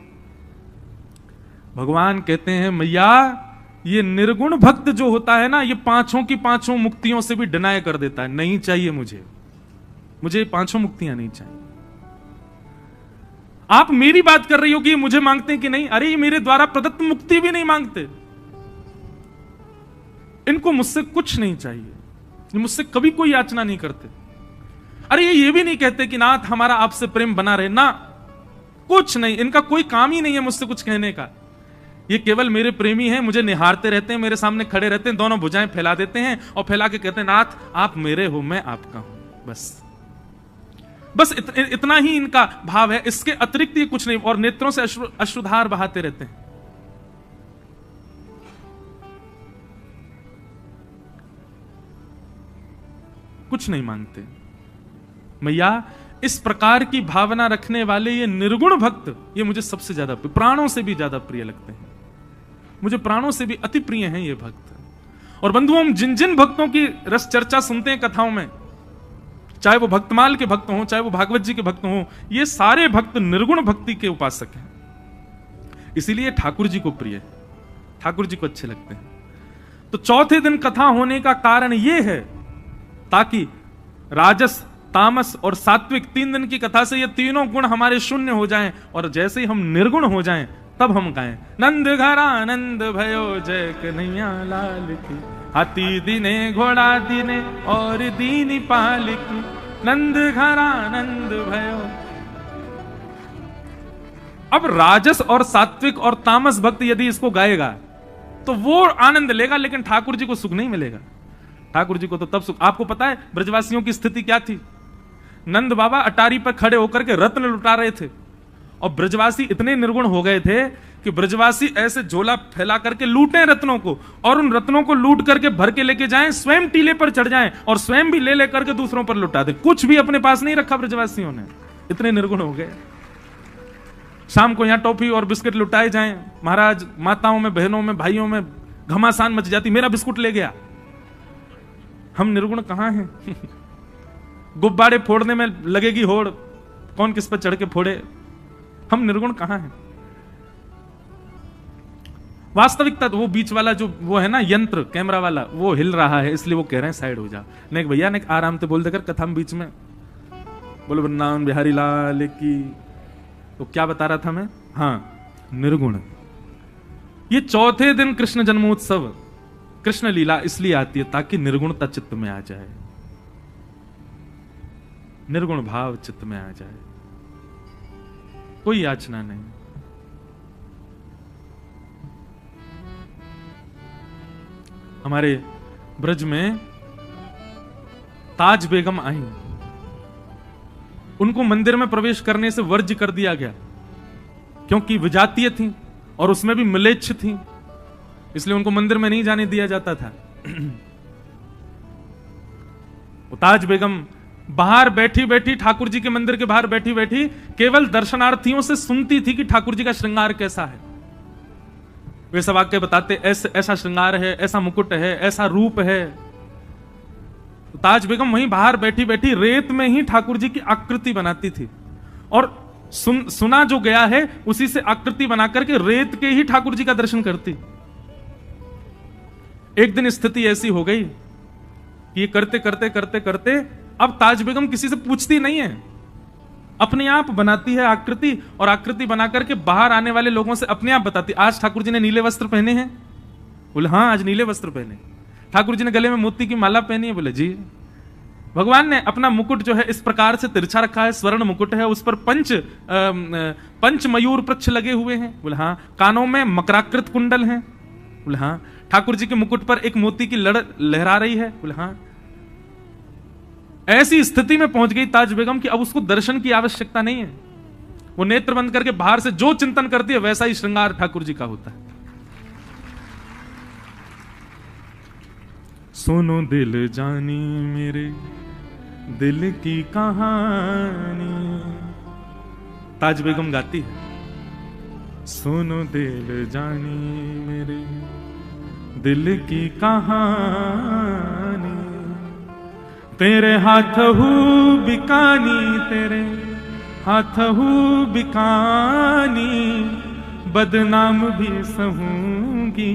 भगवान कहते हैं मैया ये निर्गुण भक्त जो होता है ना, ये पांचों की पांचों मुक्तियों से भी डिनाई कर देता है। नहीं चाहिए मुझे पांचों मुक्तियां नहीं चाहिए। आप मेरी बात कर रही हो कि मुझे मांगते हैं कि नहीं? अरे ये मेरे द्वारा प्रदत्त मुक्ति भी नहीं मांगते। इनको मुझसे कुछ नहीं चाहिए, ये मुझसे कभी कोई याचना नहीं करते। अरे ये भी नहीं कहते कि नाथ हमारा आपसे प्रेम बना रहे ना, कुछ नहीं। इनका कोई काम ही नहीं है मुझसे कुछ कहने का। ये केवल मेरे प्रेमी हैं, मुझे निहारते रहते हैं, मेरे सामने खड़े रहते हैं, दोनों भुजाएं फैला देते हैं और फैला के कहते हैं नाथ आप मेरे हो मैं आपका हूं। बस इतना ही इनका भाव है। इसके अतिरिक्त ये कुछ नहीं। और नेत्रों से अश्रुधार बहाते रहते हैं। कुछ नहीं मांगते। मैया इस प्रकार की भावना रखने वाले ये निर्गुण भक्त, ये मुझे सबसे ज्यादा, प्राणों से भी ज्यादा प्रिय लगते हैं। मुझे प्राणों से भी अति प्रिय हैं ये भक्त। और बंधुओं, हम जिन जिन भक्तों की रस चर्चा सुनते हैं कथाओं में, चाहे वो भक्तमाल के भक्त हों, चाहे वो भागवत जी के भक्त हों, ये सारे भक्त निर्गुण भक्ति के उपासक हैं। इसीलिए ठाकुर जी को प्रिय है, ठाकुर जी को अच्छे लगते हैं। तो चौथे दिन कथा होने का कारण यह है ताकि राजस तामस और सात्विक, 3 दिन की कथा से ये तीनों गुण हमारे शून्य हो जाएं और जैसे ही हम निर्गुण हो जाएं तब हम गाएं नंद घर आनंद भयो जय कन्हैया लाल की, हाथी दीने घोड़ा दीने और दीनी पालिकी, नंद घर आनंद भयो। अब राजस और सात्विक और तामस भक्त यदि इसको गाएगा तो वो आनंद लेगा, लेकिन ठाकुर जी को सुख नहीं मिलेगा। ठाकुर जी को तो तब सुख। आपको पता है ब्रजवासियों की स्थिति क्या थी? नंद बाबा अटारी पर खड़े होकर के रत्न लुटा रहे थे और ब्रजवासी इतने निर्गुण हो गए थे कि ब्रजवासी ऐसे झोला फैला करके लूटें रत्नों को और उन रत्नों को लूट करके भर के लेके जाएं, स्वयं टीले पर चढ़ जाएं और स्वयं भी ले लेकर के दूसरों पर लुटा दे। कुछ भी अपने पास नहीं रखा ब्रजवासियों ने, इतने निर्गुण हो गए। शाम को यहां टॉफी और बिस्किट लुटाए जाएं, महाराज माताओं में, बहनों में, भाइयों में घमासान मच जाती, मेरा बिस्कुट ले गया। हम निर्गुण कहां हैं? गुब्बारे फोड़ने में लगेगी होड़, कौन किस पर चढ़ के फोड़े। हम निर्गुण कहां हैं? वास्तविकता तो वो बीच वाला जो वो है ना यंत्र कैमरा वाला, वो हिल रहा है, इसलिए वो कह रहे हैं साइड हो जा। नेक भैया ने आराम से बोल देकर कथा में बीच में बोलो वृंदावन बिहारी लाल की। तो क्या बता रहा था मैं? हाँ, निर्गुण। ये चौथे दिन कृष्ण जन्मोत्सव, कृष्ण लीला इसलिए आती है ताकि निर्गुणता चित्त में आ जाए, निर्गुण भाव चित्त में आ जाए, कोई याचना नहीं। हमारे ब्रज में ताज बेगम आई, उनको मंदिर में प्रवेश करने से वर्ज्य कर दिया गया क्योंकि विजातीय थी और उसमें भी म्लेच्छ थी, इसलिए उनको मंदिर में नहीं जाने दिया जाता था। ताज बेगम बाहर बैठी बैठी, ठाकुर जी के मंदिर के बाहर बैठी बैठी केवल दर्शनार्थियों से सुनती थी कि ठाकुर जी का श्रृंगार कैसा है। वे सब वाक्य बताते, ऐसा श्रृंगार है, ऐसा मुकुट है, ऐसा रूप है। तो ताज बेगम वहीं बाहर बैठी बैठी रेत में ही ठाकुर जी की आकृति बनाती थी और सुना जो गया है उसी से आकृति बनाकर के रेत के ही ठाकुर जी का दर्शन करती। एक दिन स्थिति ऐसी हो गई कि ये करते करते करते करते अब ताज बेगम किसी से पूछती नहीं है, अपने आप बनाती है आकृति और आकृति बनाकर के बाहर आने वाले लोगों से अपने आप बताती। आज ठाकुर जी ने नीले वस्त्र पहने हैं? बोले हाँ, आज नीले वस्त्र पहने। ठाकुर जी ने गले में मोती की माला पहनी है? बोले जी। भगवान ने अपना मुकुट जो है इस प्रकार से तिरछा रखा है, स्वर्ण मुकुट है, उस पर पंच मयूर पृच्छ लगे हुए हैं? बोले हाँ। कानों में मकराकृत कुंडल हैं? बोले हाँ। ठाकुर जी के मुकुट पर एक मोती की लड़ लहरा रही है? बोले हाँ। ऐसी स्थिति में पहुंच गई ताज बेगम कि अब उसको दर्शन की आवश्यकता नहीं है, वो नेत्र बंद करके बाहर से जो चिंतन करती है वैसा ही श्रृंगार ठाकुर जी का होता है। सुनो दिल जानी मेरे दिल की कहानी, ताज बेगम गाती है। सुनो दिल जानी मेरे दिल की कहानी, तेरे हाथ हूँ बिकानी, तेरे हाथ हूँ बिकानी, बदनाम भी सहूंगी,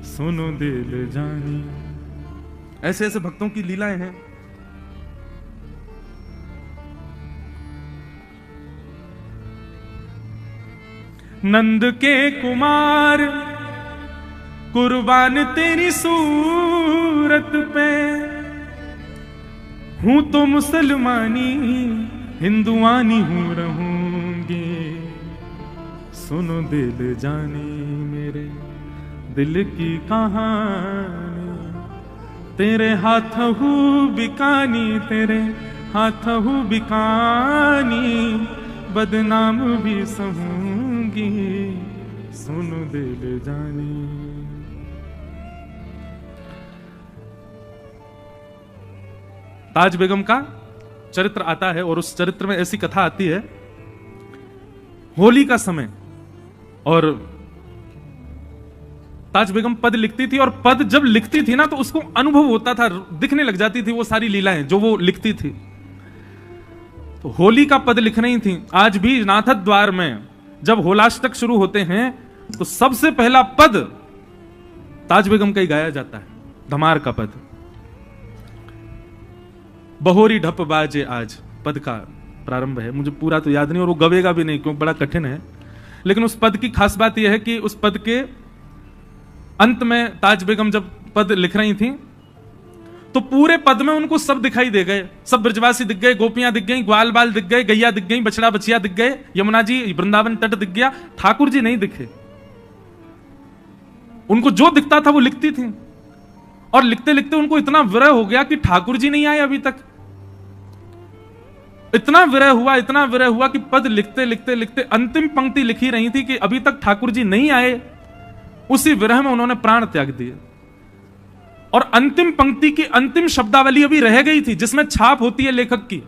सुनो दिल जानी। ऐसे ऐसे भक्तों की लीलाएं हैं। नंद के कुमार कुर्बान तेरी सूरत पे, हूं तो मुसलमानी हिंदुआनी हूं रहूंगी, सुनो दिल जानी मेरे दिल की कहानी, तेरे हाथ हूँ बिकानी, तेरे हाथ हूँ बिकानी, बदनाम भी सहूंगी, सुनो दिल जानी। ताज बेगम का चरित्र आता है और उस चरित्र में ऐसी कथा आती है, होली का समय, और ताज बेगम पद लिखती थी और पद जब लिखती थी ना तो उसको अनुभव होता था, दिखने लग जाती थी वो सारी लीलाएं जो वो लिखती थी। तो होली का पद लिख रही थी। आज भी नाथ द्वार में जब होलाष्टक शुरू होते हैं तो सबसे पहला पद ताज बेगम का ही गाया जाता है, धमार का पद। बहोरी ढप बाजे आज पद का प्रारंभ है। मुझे पूरा तो याद नहीं और वो गवेगा भी नहीं क्योंकि बड़ा कठिन है, लेकिन उस पद की खास बात यह है कि उस पद के अंत में ताज बेगम जब पद लिख रही थी तो पूरे पद में उनको सब दिखाई दे गए, सब ब्रजवासी दिख गए, गोपियां दिख गई, ग्वाल बाल दिख गए, गैया दिख गई, बछड़ा बछिया दिख गए, यमुना जी वृंदावन तट दिख गया, ठाकुर जी नहीं दिखे। उनको जो दिखता था वो लिखती थी और लिखते लिखते उनको इतना विरह हो गया कि ठाकुर जी नहीं आए अभी तक। इतना विरह हुआ कि पद लिखते लिखते लिखते अंतिम पंक्ति लिखी रही थी कि अभी तक ठाकुर जी नहीं आए। उसी विरह में उन्होंने प्राण त्याग दिए और अंतिम पंक्ति की अंतिम शब्दावली अभी रह गई थी जिसमें छाप होती है लेखक की।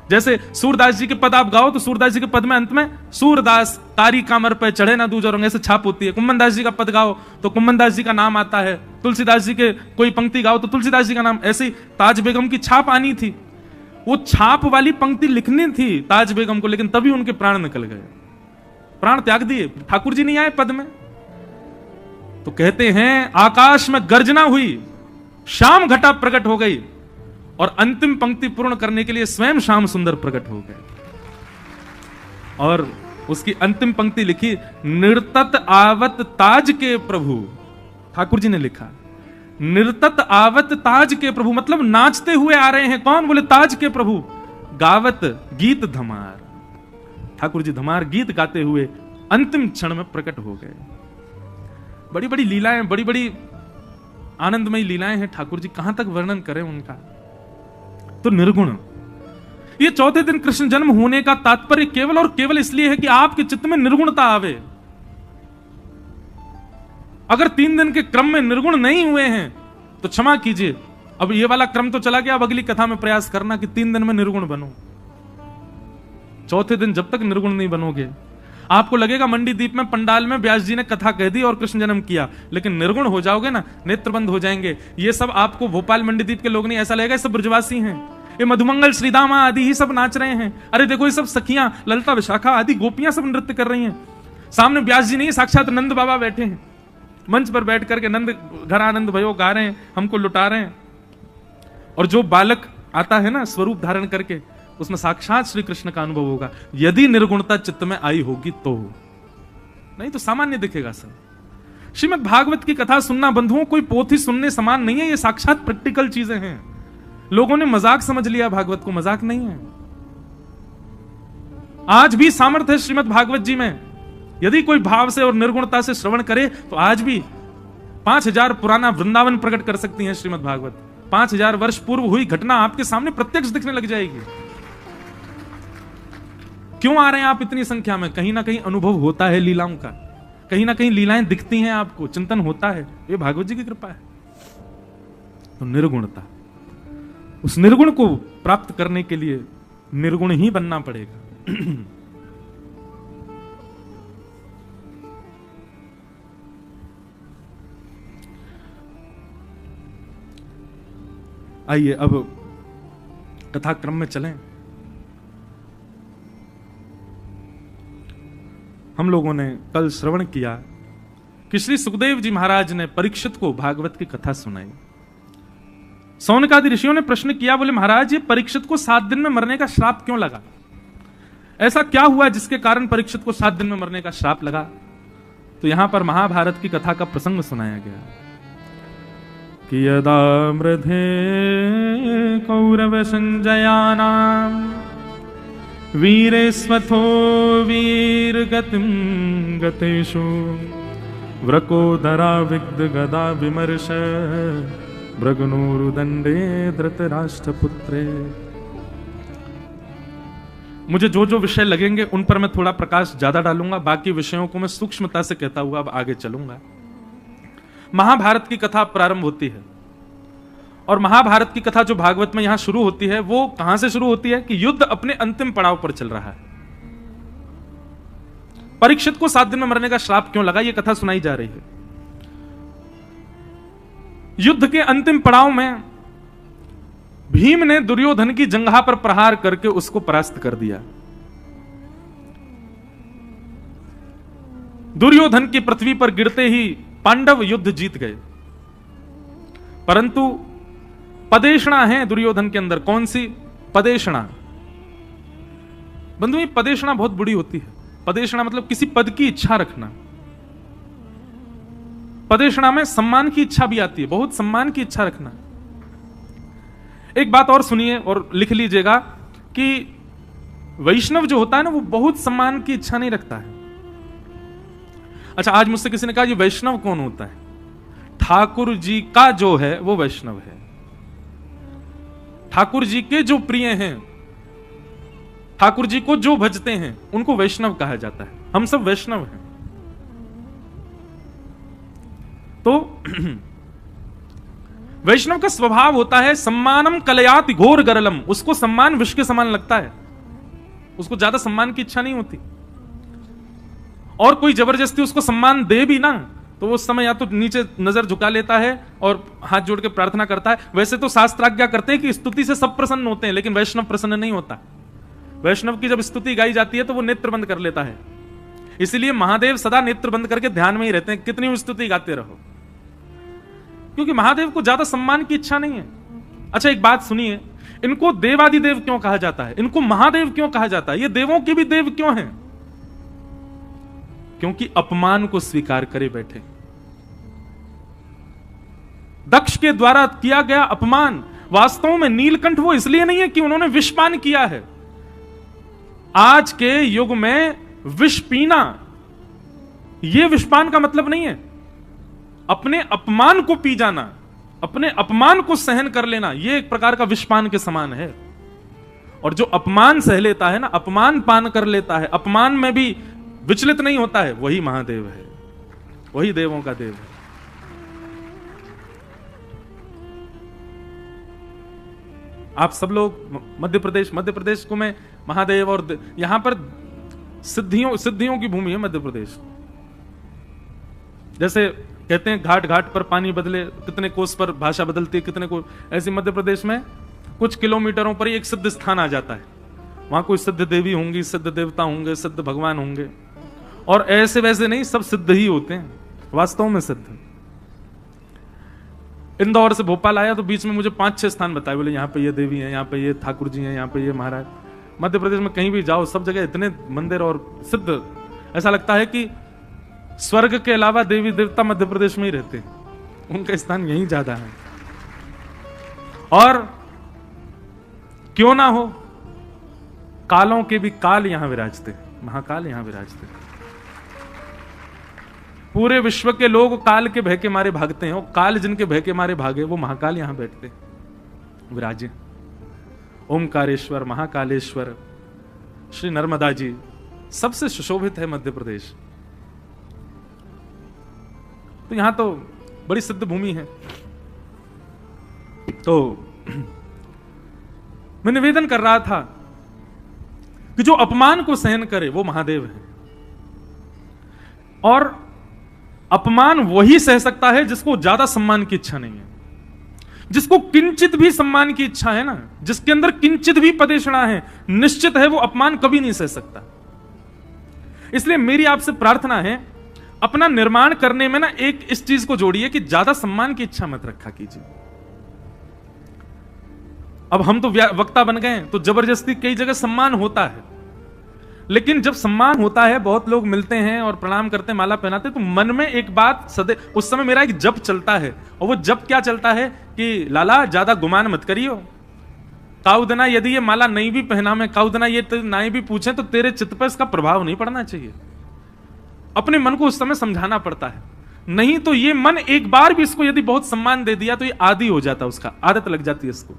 जैसे सूरदास जी के पद आप गाओ तो सूरदास जी के पद में अंत में सूरदास तारी कामर पे चढ़े ना दूज और ऐसे छाप होती है। कुम्मन दास जी का पद गाओ तो कुम्मन दास जी का नाम आता है, तुलसीदास जी के कोई पंक्ति गाओ तो तुलसीदास जी का नाम। ऐसी ताज बेगम की छाप आनी थी, वो छाप वाली पंक्ति लिखनी थी ताज बेगम को, लेकिन तभी उनके प्राण निकल गए, प्राण त्याग दिए, ठाकुर जी नहीं आए पद में। तो कहते हैं आकाश में गर्जना हुई, श्याम घटा प्रकट हो गई और अंतिम पंक्ति पूर्ण करने के लिए स्वयं श्याम सुंदर प्रकट हो गए और उसकी अंतिम पंक्ति लिखी, निर्तत आवत ताज के प्रभु। ठाकुर जी ने लिखा निर्तत आवत ताज के प्रभु, मतलब नाचते हुए आ रहे हैं। कौन? बोले ताज के प्रभु। गावत गीत धमार, ठाकुर जी धमार गीत गाते हुए अंतिम क्षण में प्रकट हो गए। बड़ी बड़ी लीलाएं, बड़ी बड़ी आनंदमयी लीलाएं हैं ठाकुर जी, कहां तक वर्णन करें उनका। तो निर्गुण, ये चौथे दिन कृष्ण जन्म होने का तात्पर्य केवल और केवल इसलिए है कि आपके चित्त में निर्गुणता आवे। अगर 3 दिन के क्रम में निर्गुण नहीं हुए हैं तो क्षमा कीजिए, अब ये वाला क्रम तो चला गया, अब अगली कथा में प्रयास करना कि 3 दिन में निर्गुण बनो। चौथे दिन जब तक निर्गुण नहीं बनोगे, आपको लगेगा मंडी द्वीप में पंडाल में व्यास जी ने कथा कह दी और कृष्ण जन्म किया, लेकिन निर्गुण हो जाओगे ना, नेत्र बंद हो जाएंगे। ये सब आपको भोपाल मंडी द्वीप के लोग नहीं, ऐसा लगेगा ये सब ब्रजवासी हैं, ये मधुमंगल श्रीदामा आदि ही सब नाच रहे हैं। अरे देखो ये सब सखियां ललता विशाखा आदि गोपियां सब नृत्य कर रही हैं, सामने व्यास जी नहीं साक्षात नंद बाबा बैठे हैं, मंच पर बैठ करके नंद घर आनंद भयो गा रहे हैं, हमको लुटा रहे हैं। और जो बालक आता है ना स्वरूप धारण करके, उसमें साक्षात श्री कृष्ण का अनुभव होगा, यदि निर्गुणता चित्त में आई होगी तो, नहीं तो सामान्य दिखेगा सब। श्रीमद् भागवत की कथा सुनना बंधुओं कोई पोथी सुनने समान नहीं है, ये साक्षात प्रैक्टिकल चीजें हैं। लोगों ने मजाक समझ लिया भागवत को, मजाक नहीं है। आज भी सामर्थ्य है श्रीमद् भागवत जी में, यदि कोई भाव से और निर्गुणता से श्रवण करे तो आज भी 5000 पुराना वृंदावन प्रकट कर सकती है श्रीमद् भागवत। 5000 वर्ष पूर्व हुई घटना आपके सामने प्रत्यक्ष दिखने लग जाएगी। क्यों आ रहे हैं आप इतनी संख्या में? कहीं ना कहीं अनुभव होता है लीलाओं का, कहीं ना कहीं लीलाएं दिखती हैं आपको, चिंतन होता है, ये भागवत जी की कृपा है। तो निर्गुणता, उस निर्गुण को प्राप्त करने के लिए निर्गुण ही बनना पड़ेगा। आइए अब कथाक्रम में चलें। हम लोगों ने कल श्रवण किया कि श्री सुखदेव जी महाराज ने परीक्षित को भागवत की कथा सुनाई। सौनकादि ऋषियों ने प्रश्न किया, बोले महाराज ये परीक्षित को 7 दिन में मरने का श्राप क्यों लगा? ऐसा क्या हुआ जिसके कारण परीक्षित को 7 दिन में मरने का श्राप लगा? तो यहां पर महाभारत की कथा का प्रसंग सुनाया गया कि यदा मृधे कौरव संजयानाम वीरे स्वथो वीर गतिम गतेषु व्रकोदरा विग्ध गदा विमर्श भृगनोरुदंडे धृतराष्ट्रपुत्रे। मुझे जो जो विषय लगेंगे उन पर मैं थोड़ा प्रकाश ज्यादा डालूंगा, बाकी विषयों को मैं सूक्ष्मता से कहता हुआ अब आगे चलूंगा। महाभारत की कथा प्रारंभ होती है और महाभारत की कथा जो भागवत में यहां शुरू होती है वो कहां से शुरू होती है कि युद्ध अपने अंतिम पड़ाव पर चल रहा है। परीक्षित को 7 दिन में मरने का श्राप क्यों लगा, यह कथा सुनाई जा रही है। युद्ध के अंतिम पड़ाव में भीम ने दुर्योधन की जंघा पर प्रहार करके उसको परास्त कर दिया। दुर्योधन की पृथ्वी पर गिरते ही पांडव युद्ध जीत गए, परंतु पदेषणा है दुर्योधन के अंदर। कौन सी? पदेषणा। बंधु, ये पदेषणा बहुत बुरी होती है। पदेषणा मतलब किसी पद की इच्छा रखना। पदेषणा में सम्मान की इच्छा भी आती है, बहुत सम्मान की इच्छा रखना। एक बात और सुनिए और लिख लीजिएगा कि वैष्णव जो होता है ना, वो बहुत सम्मान की इच्छा नहीं रखता है। अच्छा, आज मुझसे किसी ने कहा ये वैष्णव कौन होता है? ठाकुर जी का जो है वो वैष्णव है। ठाकुर जी के जो प्रिय हैं, ठाकुर जी को जो भजते हैं, उनको वैष्णव कहा जाता है। हम सब वैष्णव हैं। तो वैष्णव का स्वभाव होता है सम्मानम कलयात घोर गरलम। उसको सम्मान विष के समान लगता है, उसको ज्यादा सम्मान की इच्छा नहीं होती। और कोई जबरदस्ती उसको सम्मान दे भी ना, तो वो उस समय या तो नीचे नजर झुका लेता है और हाथ जोड़ के प्रार्थना करता है। वैसे तो शास्त्राज्ञा करते हैं कि स्तुति से सब प्रसन्न होते हैं, लेकिन वैष्णव प्रसन्न नहीं होता। वैष्णव की जब स्तुति गाई जाती है तो वो नेत्र बंद कर लेता है। इसलिए महादेव सदा नेत्र बंद करके ध्यान में ही रहते हैं, कितनी स्तुति गाते रहो, क्योंकि महादेव को ज्यादा सम्मान की इच्छा नहीं है। अच्छा, एक बात सुनिए, इनको देवादिदेव क्यों कहा जाता है? इनको महादेव क्यों कहा जाता है? ये देवों के भी देव क्यों हैं? क्योंकि अपमान को स्वीकार करे बैठे। दक्ष के द्वारा किया गया अपमान वास्तव में नीलकंठ वो इसलिए नहीं है कि उन्होंने विषपान किया है। आज के युग में विष पीना, यह विषपान का मतलब नहीं है। अपने अपमान को पी जाना, अपने अपमान को सहन कर लेना, यह एक प्रकार का विषपान के समान है। और जो अपमान सह लेता है ना, अपमान पान कर लेता है, अपमान में भी विचलित नहीं होता है, वही महादेव है, वही देवों का देव है। आप सब लोग मध्य प्रदेश को मैं महादेव और यहां पर सिद्धियों की भूमि है मध्य प्रदेश। जैसे कहते हैं घाट घाट पर पानी बदले, कितने कोस पर भाषा बदलती है, कितने को ऐसे मध्य प्रदेश में कुछ किलोमीटरों पर ही एक सिद्ध स्थान आ जाता है। वहां कोई सिद्ध देवी होंगी, सिद्ध देवता होंगे, सिद्ध भगवान होंगे, और ऐसे वैसे नहीं, सब सिद्ध ही होते हैं, वास्तव में सिद्ध। इंदौर से भोपाल आया तो बीच में मुझे 5-6 स्थान बताए, बोले यहाँ पे ये देवी है, यहाँ पे ये ठाकुर जी हैं, यहाँ पे ये महाराज। मध्य प्रदेश में कहीं भी जाओ, सब जगह इतने मंदिर और सिद्ध, ऐसा लगता है कि स्वर्ग के अलावा देवी देवता मध्य प्रदेश में ही रहते हैं, उनका स्थान यहीं ज्यादा है। और क्यों ना हो, कालों के भी काल यहां विराजते, महाकाल यहां विराजते। पूरे विश्व के लोग काल के भय के मारे भागते हैं, और काल जिनके भय के मारे भागे वो महाकाल यहां बैठते विराजे। ओमकारेश्वर, महाकालेश्वर, श्री नर्मदा जी, सबसे सुशोभित है मध्य प्रदेश। तो यहां तो बड़ी सिद्ध भूमि है। तो मैं निवेदन कर रहा था कि जो अपमान को सहन करे वो महादेव है, और अपमान वही सह सकता है जिसको ज्यादा सम्मान की इच्छा नहीं है। जिसको किंचित भी सम्मान की इच्छा है ना, जिसके अंदर किंचित भी पदेषणा है, निश्चित है वो अपमान कभी नहीं सह सकता। इसलिए मेरी आपसे प्रार्थना है, अपना निर्माण करने में ना एक इस चीज को जोड़िए कि ज्यादा सम्मान की इच्छा मत रखा कीजिए। अब हम तो वक्ता बन गए, तो जबरदस्ती कई जगह सम्मान होता है, लेकिन जब सम्मान होता है, बहुत लोग मिलते हैं और प्रणाम करते हैं, माला पहनाते हैं, तो मन में एक बात सदैव, उस समय मेरा एक जप चलता है, और वो जप क्या चलता है कि लाला ज्यादा गुमान मत करियो, काउदना यदि ये माला नहीं भी पहना में, काउदना ये नहीं भी पूछे तो तेरे चित्त पर इसका प्रभाव नहीं पड़ना चाहिए। अपने मन को उस समय समझाना पड़ता है, नहीं तो ये मन एक बार भी इसको यदि बहुत सम्मान दे दिया तो ये आदी हो जाता है, उसका आदत लग जाती है इसको।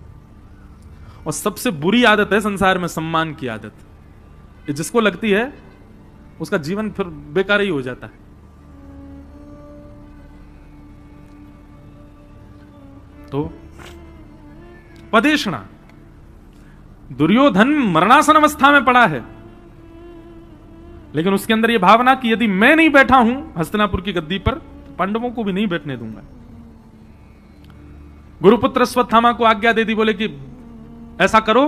और सबसे बुरी आदत है संसार में सम्मान की आदत, ये जिसको लगती है उसका जीवन फिर बेकार ही हो जाता है। तो पदेषणा, दुर्योधन मरणासन अवस्था में पड़ा है, लेकिन उसके अंदर यह भावना कि यदि मैं नहीं बैठा हूं हस्तिनापुर की गद्दी पर, पांडवों को भी नहीं बैठने दूंगा। गुरुपुत्र अश्वत्थामा को आज्ञा दे दी, बोले कि ऐसा करो,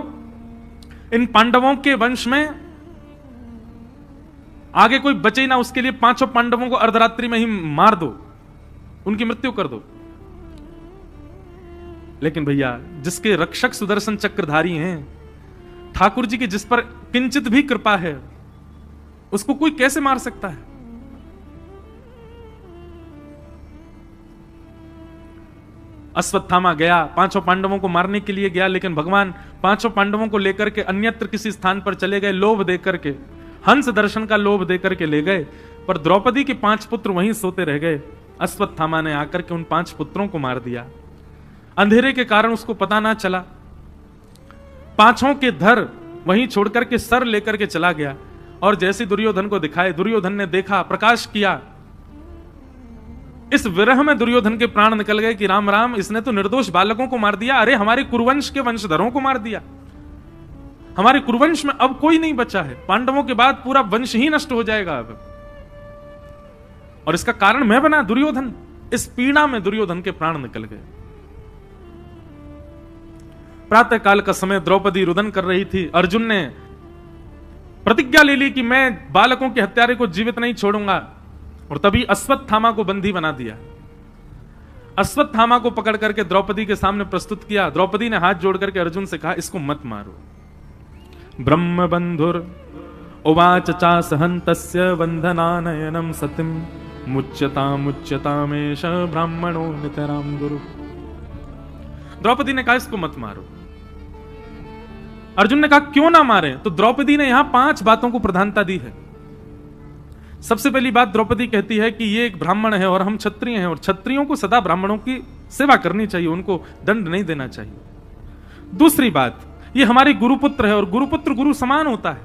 इन पांडवों के वंश में आगे कोई बचे ही ना, उसके लिए 5 पांडवों को अर्धरात्रि में ही मार दो, उनकी मृत्यु कर दो। लेकिन भैया जिसके रक्षक सुदर्शन चक्रधारी हैं, ठाकुर जी की जिस पर किंचित भी कृपा है, उसको कोई कैसे मार सकता है? अश्वत्थामा गया, पांचों पांडवों को मारने के लिए गया, लेकिन भगवान पांचों पांडवों को लेकर के अन्यत्र किसी स्थान पर चले गए, लोभ देकर के, हंस दर्शन का लोभ देकर के ले गए, पर द्रौपदी के 5 पुत्र वहीं सोते रह गए। अश्वत्थामा ने आकर के उन 5 पुत्रों को मार दिया। अंधेरे के कारण उसको पता ना चला, पांचों के धर वहीं छोड़कर के सर लेकर के चला गया, और जैसे दुर्योधन को दिखाए, दुर्योधन ने देखा, प्रकाश किया। इस विरह में दुर्योधन के प्राण निकल गए कि राम राम, इसने तो निर्दोष बालकों को मार दिया। अरे हमारे कुरुवंश के वंशधरों को मार दिया, हमारे कुरुवंश में अब कोई नहीं बचा है, पांडवों के बाद पूरा वंश ही नष्ट हो जाएगा अब। और इसका कारण मैं बना, दुर्योधन। इस पीड़ा में दुर्योधन के प्राण निकल गए। प्रातः काल का समय, द्रौपदी रुदन कर रही थी। अर्जुन ने प्रतिज्ञा ले ली कि मैं बालकों के हत्यारे को जीवित नहीं छोड़ूंगा, और तभी अश्वत्थामा को बंदी बना दिया। अश्वत्थामा को पकड़ करके द्रौपदी के सामने प्रस्तुत किया। द्रौपदी ने हाथ जोड़ करके अर्जुन से कहा, इसको मत मारो। ब्रह्म बंधुर उवाच चासहन्तस्य वंदनानयनम सतिम मुच्यतामेष ब्राह्मणो नितराम गुरु। द्रौपदी ने कहा इसको मत मारो। अर्जुन ने कहा क्यों ना मारे? तो द्रौपदी ने यहां 5 बातों को प्रधानता दी है। सबसे पहली बात द्रौपदी कहती है कि ये एक ब्राह्मण है और हम क्षत्रिय हैं, और क्षत्रियों को सदा ब्राह्मणों की सेवा करनी चाहिए, उनको दंड नहीं देना चाहिए। दूसरी बात, ये हमारे गुरुपुत्र है और गुरुपुत्र गुरु समान होता है।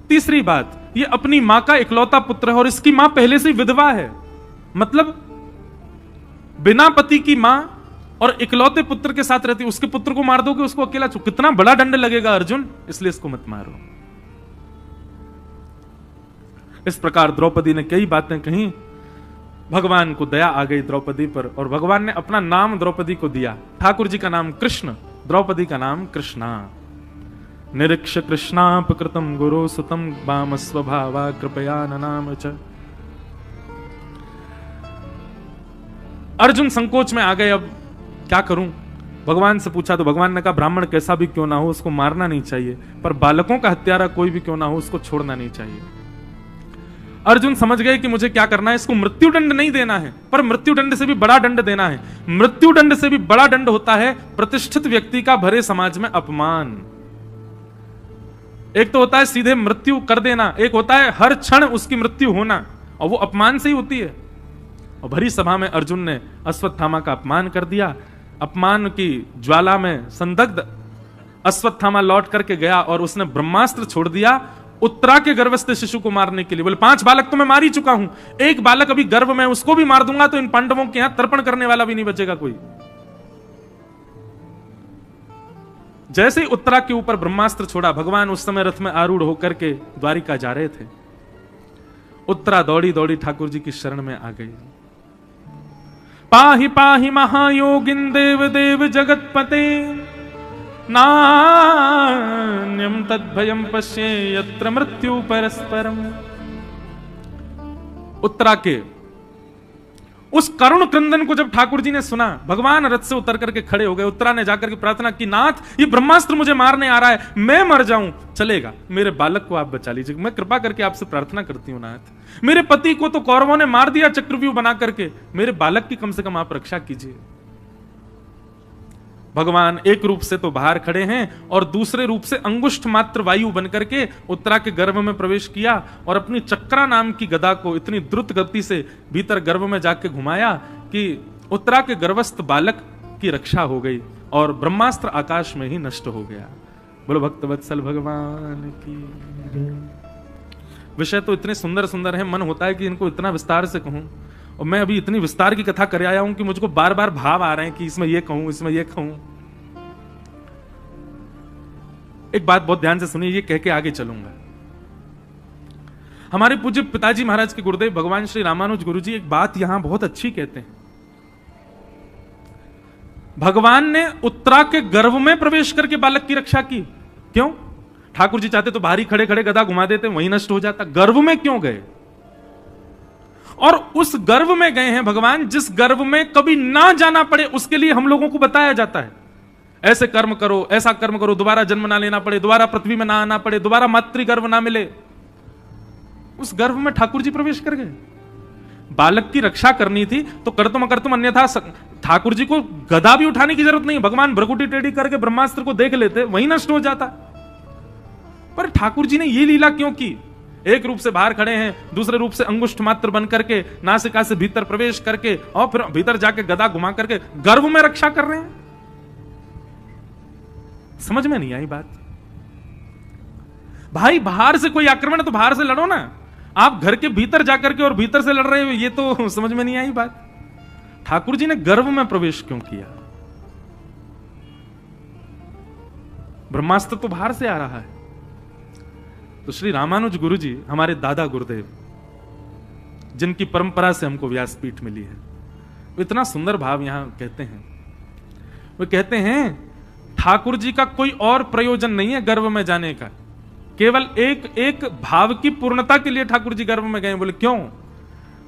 तीसरी बात, ये अपनी मां का इकलौता पुत्र है और इसकी मां पहले से विधवा है, मतलब बिना पति की मां और इकलौते पुत्र के साथ रहती, उसके पुत्र को मार दोगे, उसको अकेला छू, कितना बड़ा दंड लगेगा अर्जुन, इसलिए इसको मत मारो। इस प्रकार द्रौपदी ने कई बातें कही। भगवान को दया आ गई द्रौपदी पर, और भगवान ने अपना नाम द्रौपदी को दिया। ठाकुर जी का नाम कृष्ण, द्रौपदी का नाम कृष्णा। निरीक्ष कृष्णापकृतम गुरु सुतम वाम स्वभावा कृपया ननाम च। अर्जुन संकोच में आ गए, अब क्या करूं? भगवान से पूछा तो भगवान ने कहा ब्राह्मण कैसा भी क्यों ना हो उसको मारना नहीं चाहिए, पर बालकों का हत्यारा कोई भी क्यों ना हो उसको छोड़ना नहीं चाहिए। अर्जुन समझ गए कि मुझे क्या करना है, इसको मृत्युदंड नहीं देना है, पर मृत्युदंड से भी बड़ा दंड देना है। मृत्युदंड से भी बड़ा दंड होता है प्रतिष्ठित व्यक्ति का भरे समाज में अपमान। एक तो होता है सीधे मृत्यु कर देना, एक होता है हर क्षण उसकी मृत्यु होना, और वो अपमान से ही होती है। और भरी सभा में अर्जुन ने अश्वत्थामा का अपमान कर दिया। अपमान की ज्वाला में संदग्ध अश्वत्थामा लौट करके गया और उसने ब्रह्मास्त्र छोड़ दिया उत्तरा के गर्भस्थ शिशु को मारने के लिए। बोले 5 बालक तो मैं मार ही चुका हूं, एक बालक अभी गर्भ में, उसको भी मार दूंगा तो इन पांडवों के यहां तर्पण करने वाला भी नहीं बचेगा कोई। जैसे ही उत्तरा के ऊपर ब्रह्मास्त्र छोड़ा, भगवान उस समय रथ में आरूढ़ होकर के द्वारिका जा रहे थे। उत्तरा दौड़ी दौड़ी ठाकुर जी की शरण में आ गई। पाहि पाहि महायोगिन देव देव जगतपते नान्यम तद्भयम पश्ये यत्र मृत्यु परस्परम। उत्तरा के उस करुण क्रंदन को जब ठाकुर जी ने सुना, भगवान रथ से उतर करके खड़े हो गए। उत्तरा ने जाकर के प्रार्थना की, नाथ ये ब्रह्मास्त्र मुझे मारने आ रहा है, मैं मर जाऊं चलेगा, मेरे बालक को आप बचा लीजिए, मैं कृपा करके आपसे प्रार्थना करती हूं नाथ। मेरे पति को तो कौरवों ने मार दिया चक्रव्यूह बना करके, मेरे बालक की कम से कम आप रक्षा कीजिए। भगवान एक रूप से तो बाहर खड़े हैं और दूसरे रूप से अंगुष्ठ मात्र वायु बनकर के उत्तरा के गर्भ में प्रवेश किया और अपनी चक्रा नाम की गदा को इतनी द्रुत गति से भीतर गर्भ में जाके घुमाया कि उत्तरा के गर्भस्थ बालक की रक्षा हो गई और ब्रह्मास्त्र आकाश में ही नष्ट हो गया। बोलो भक्तवत्सल भगवान की। विषय तो इतने सुंदर सुंदर है, मन होता है कि इनको इतना विस्तार से कहूं, और मैं अभी इतनी विस्तार की कथा कर आया हूं कि मुझको बार बार भाव आ रहे हैं कि इसमें ये कहूं, इसमें ये कहूं। एक बात बहुत ध्यान से सुनिए, ये कह के आगे चलूंगा। हमारे पूज्य पिताजी महाराज के गुरुदेव भगवान श्री रामानुज गुरु जी एक बात यहां बहुत अच्छी कहते हैं। भगवान ने उत्तरा के गर्भ में प्रवेश करके बालक की रक्षा की। क्यों? ठाकुर जी चाहते तो बाहरी खड़े खड़े गदा घुमा देते, वहीं नष्ट हो जाता। गर्भ में क्यों गए? और उस गर्व में गए हैं भगवान जिस गर्व में कभी ना जाना पड़े, उसके लिए हम लोगों को बताया जाता है ऐसे कर्म करो, ऐसा कर्म करो, दोबारा जन्म ना लेना पड़े, दोबारा पृथ्वी में ना आना पड़े, दोबारा मातृ गर्व ना मिले। उस गर्व में ठाकुर जी प्रवेश कर गए। बालक की रक्षा करनी थी तो कर्तुम अकर्तुम अन्यथा, ठाकुर जी को गदा भी उठाने की जरूरत नहीं, भगवान भ्रकुटी टेढ़ी करके ब्रह्मास्त्र को देख लेते, वही नष्ट हो जाता। पर ठाकुर जी ने यह लीला क्यों की? एक रूप से बाहर खड़े हैं, दूसरे रूप से अंगुष्ठ मात्र बन करके नासिका से भीतर प्रवेश करके और फिर भीतर जाके गदा घुमा करके गर्व में रक्षा कर रहे हैं। समझ में नहीं आई बात। भाई बाहर से कोई आक्रमण है तो बाहर से लड़ो ना, आप घर के भीतर जाकर के और भीतर से लड़ रहे हो, ये तो समझ में नहीं आई बात। ठाकुर जी ने गर्भ में प्रवेश क्यों किया? ब्रह्मास्त्र तो बाहर से आ रहा है। तो श्री रामानुज गुरु जी हमारे दादा गुरुदेव, जिनकी परंपरा से हमको व्यासपीठ मिली है, वो इतना सुंदर भाव यहां कहते हैं। वो कहते हैं ठाकुर जी का कोई और प्रयोजन नहीं है गर्भ में जाने का, केवल एक भाव की पूर्णता के लिए ठाकुर जी गर्भ में गए। बोले क्यों?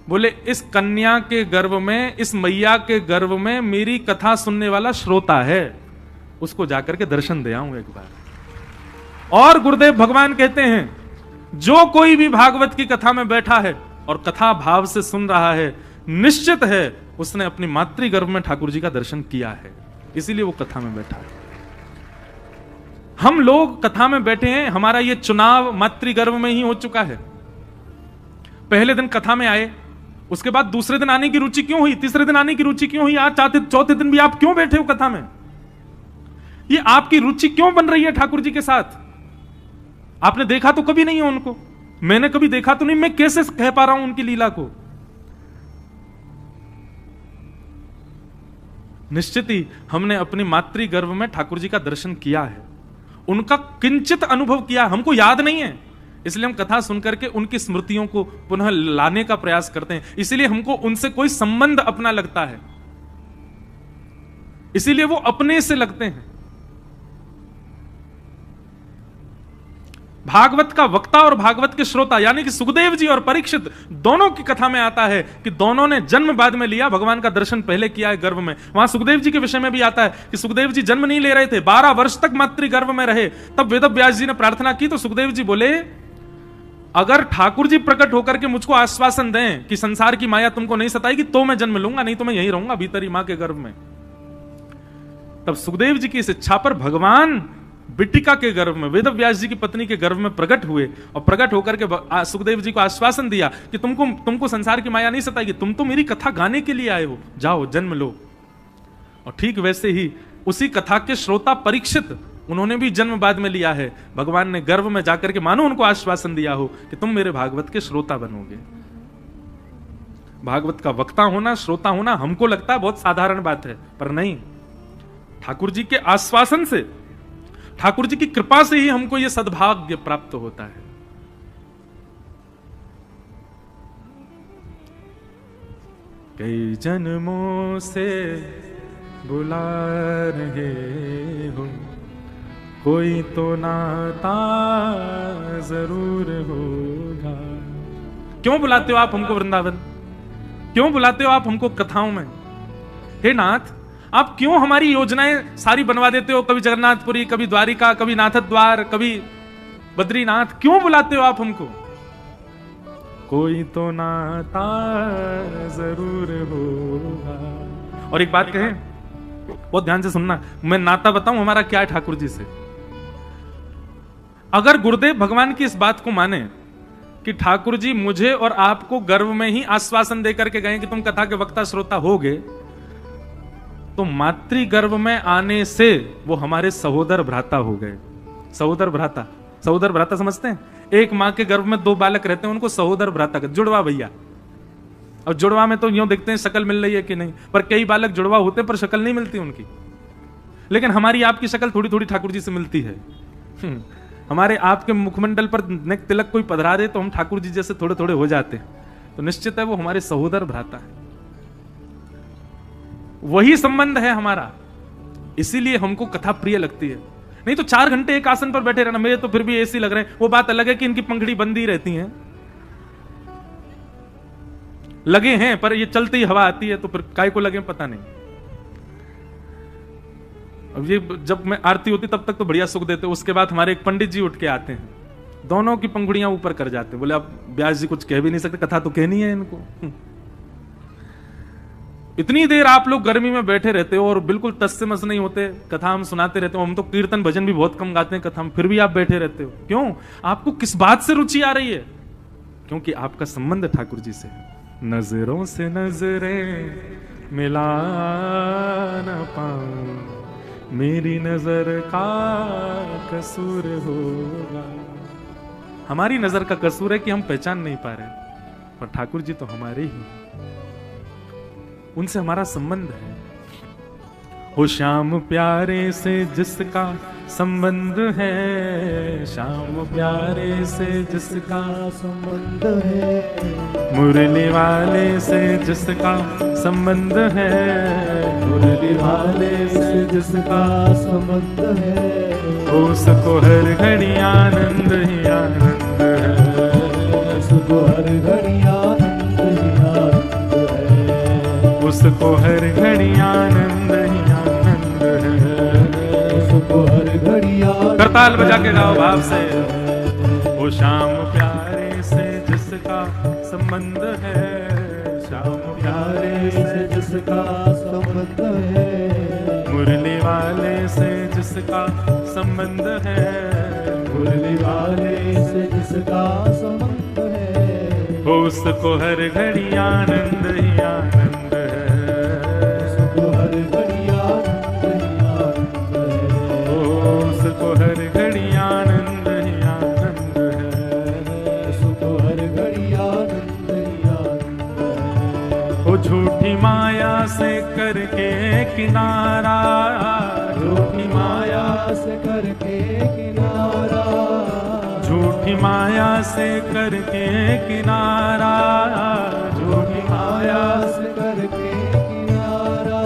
बोले इस कन्या के गर्भ में, इस मैया के गर्भ में मेरी कथा सुनने वाला श्रोता है, उसको जाकर के दर्शन दे आऊं एक बार। और गुरुदेव भगवान कहते हैं जो कोई भी भागवत की कथा में बैठा है और कथा भाव से सुन रहा है, निश्चित है उसने अपनी मातृ गर्भ में ठाकुर जी का दर्शन किया है, इसीलिए वो कथा में बैठा है। हम लोग कथा में बैठे हैं, हमारा ये चुनाव मातृ गर्भ में ही हो चुका है। पहले दिन कथा में आए, उसके बाद दूसरे दिन आने की रुचि क्यों हुई, तीसरे दिन आने की रुचि क्यों हुई, आज चौथे दिन भी आप क्यों बैठे हो कथा में? ये आपकी रुचि क्यों बन रही है ठाकुर जी के साथ? आपने देखा तो कभी नहीं है उनको, मैंने कभी देखा तो नहीं, मैं कैसे कह पा रहा हूं उनकी लीला को? निश्चित ही हमने अपनी मातृ गर्भ में ठाकुर जी का दर्शन किया है, उनका किंचित अनुभव किया, हमको याद नहीं है, इसलिए हम कथा सुनकर के उनकी स्मृतियों को पुनः लाने का प्रयास करते हैं। इसीलिए हमको उनसे कोई संबंध अपना लगता है, इसीलिए वो अपने से लगते हैं। भागवत का वक्ता और भागवत के श्रोता यानी कि सुखदेव जी और परीक्षित दोनों की कथा में आता है कि दोनों ने जन्म बाद में लिया, भगवान का दर्शन पहले किया है गर्भ में। वहां सुखदेव जी के विषय में भी आता है कि सुखदेव जी जन्म नहीं ले रहे थे, 12 वर्ष तक मातृ गर्भ में रहे। तब वेद व्यास जी ने प्रार्थना की तो सुखदेव जी बोले अगर ठाकुर जी प्रकट होकर के मुझको आश्वासन दें कि संसार की माया तुमको नहीं सताएगी तो मैं जन्म लूंगा, नहीं तो मैं यहीं रहूंगा भीतर ही मां के गर्भ में। तब सुखदेव जी की इस इच्छा पर भगवान बिटिका के गर्भ में, वेद व्यास जी की पत्नी के गर्भ में प्रकट हुए और प्रकट होकर के सुखदेव जी को आश्वासन दिया कि तुमको संसार की माया नहीं सताएगी, तुम तो मेरी कथा गाने के लिए आए हो, जाओ जन्म लो। और ठीक वैसे ही उसी कथा के श्रोता परीक्षित, उन्होंने भी जन्म बाद में लिया है। भगवान ने गर्भ में जाकर के मानो उनको आश्वासन दिया हो कि तुम मेरे भागवत के श्रोता बनोगे। भागवत का वक्ता होना, श्रोता होना हमको लगता है बहुत साधारण बात है, पर नहीं, ठाकुर जी के आश्वासन से, ठाकुर जी की कृपा से ही हमको यह सद्भाग्य प्राप्त होता है। कई जन्मों से बुला रहे हो, कोई तो नाता जरूर होगा। क्यों बुलाते हो आप हमको वृंदावन? क्यों बुलाते हो आप हमको कथाओं में? हे नाथ, आप क्यों हमारी योजनाएं सारी बनवा देते हो? कभी जगन्नाथपुरी, कभी द्वारिका, कभी नाथद्वार, कभी बद्रीनाथ, क्यों बुलाते हो आप हमको? कोई तो नाता जरूर होगा। और एक बात कहें, बहुत ध्यान से सुनना, मैं नाता बताऊं हमारा क्या है ठाकुर जी से। अगर गुरुदेव भगवान की इस बात को माने कि ठाकुर जी मुझे और आपको गर्भ में ही आश्वासन देकर के गए कि तुम कथा के वक्ता श्रोता होगे, तो मातृ गर्भ में आने से वो हमारे सहोदर भ्राता हो गए। सहोदर भ्राता, सहोदर भ्राता समझते हैं? एक मां के गर्भ में 2 बालक रहते हैं, उनको सहोदर भ्राता, जुड़वा भैया। और जुड़वा में तो यूं देखते हैं शक्ल मिल रही है कि नहीं, पर कई बालक जुड़वा होते पर शक्ल नहीं मिलती उनकी। लेकिन हमारी आपकी शक्ल थोड़ी थोड़ी ठाकुर जी से मिलती है। हमारे आपके मुखमंडल पर नेक तिलक कोई पधरा दे तो हम ठाकुर जी जैसे थोड़े थोड़े हो जाते हैं, तो निश्चित है वो हमारे सहोदर भ्राता है। वही संबंध है हमारा, इसीलिए हमको कथा प्रिय लगती है। नहीं तो 4 घंटे एक आसन पर बैठे रहना, मेरे तो फिर भी ऐसी लग रहे हैं। वो बात अलग है कि इनकी पंखड़ी बंदी रहती है, लगे हैं, पर ये चलती ही हवा आती है, तो फिर काय को लगे पता नहीं। अब ये जब मैं आरती होती तब तक तो बढ़िया सुख देते, उसके बाद हमारे एक पंडित जी उठ के आते हैं, दोनों की पंखुड़ियां ऊपर कर जाते, बोले अब व्यास जी कुछ कह भी नहीं सकते, कथा तो कहनी है इनको। इतनी देर आप लोग गर्मी में बैठे रहते हो और बिल्कुल टस से मस नहीं होते, कथा हम सुनाते रहते हो, हम तो कीर्तन भजन भी बहुत कम गाते हैं कथा में, फिर भी आप बैठे रहते हो। क्यों? आपको किस बात से रुचि आ रही है? क्योंकि आपका संबंध ठाकुर जी से है। नजरों से नजरें मिला न पाऊं, मेरी नजर का कसूर होगा। हमारी नजर का कसूर है कि हम पहचान नहीं पा रहे, पर ठाकुर जी तो हमारे ही, उनसे हमारा संबंध है। हो श्याम प्यारे से जिसका संबंध है, श्याम प्यारे से जिसका संबंध है, मुरली वाले से जिसका संबंध है, मुरली वाले से जिसका संबंध है, उसको हर घड़ी आनंद ही आनंद है, उसको हर घड़ी आनंद ही आनंद है, उसको हर घड़ी आनंद ही आनंद है, उसको हर घड़ी आनंद। करताल बजा के गाओ भाव से। वो श्याम प्यारे से जिसका संबंध है, श्याम प्यारे से जिसका संबंध है, मुरली वाले से जिसका संबंध है, मुरली वाले से जिसका संबंध है, उसको हर घड़ी आनंद ही आनंद है, उसको हर घड़ी आनंद ही आनंद है, उसको हर घड़ी आनंद ही आनंद है, उसको हर घड़ी आनंद ही आनंद है। वो झूठी माया से करके किनारा, झूठी माया से करके किनारा, झूठी माया से करके किनारा, झूठी माया से करके किनारा,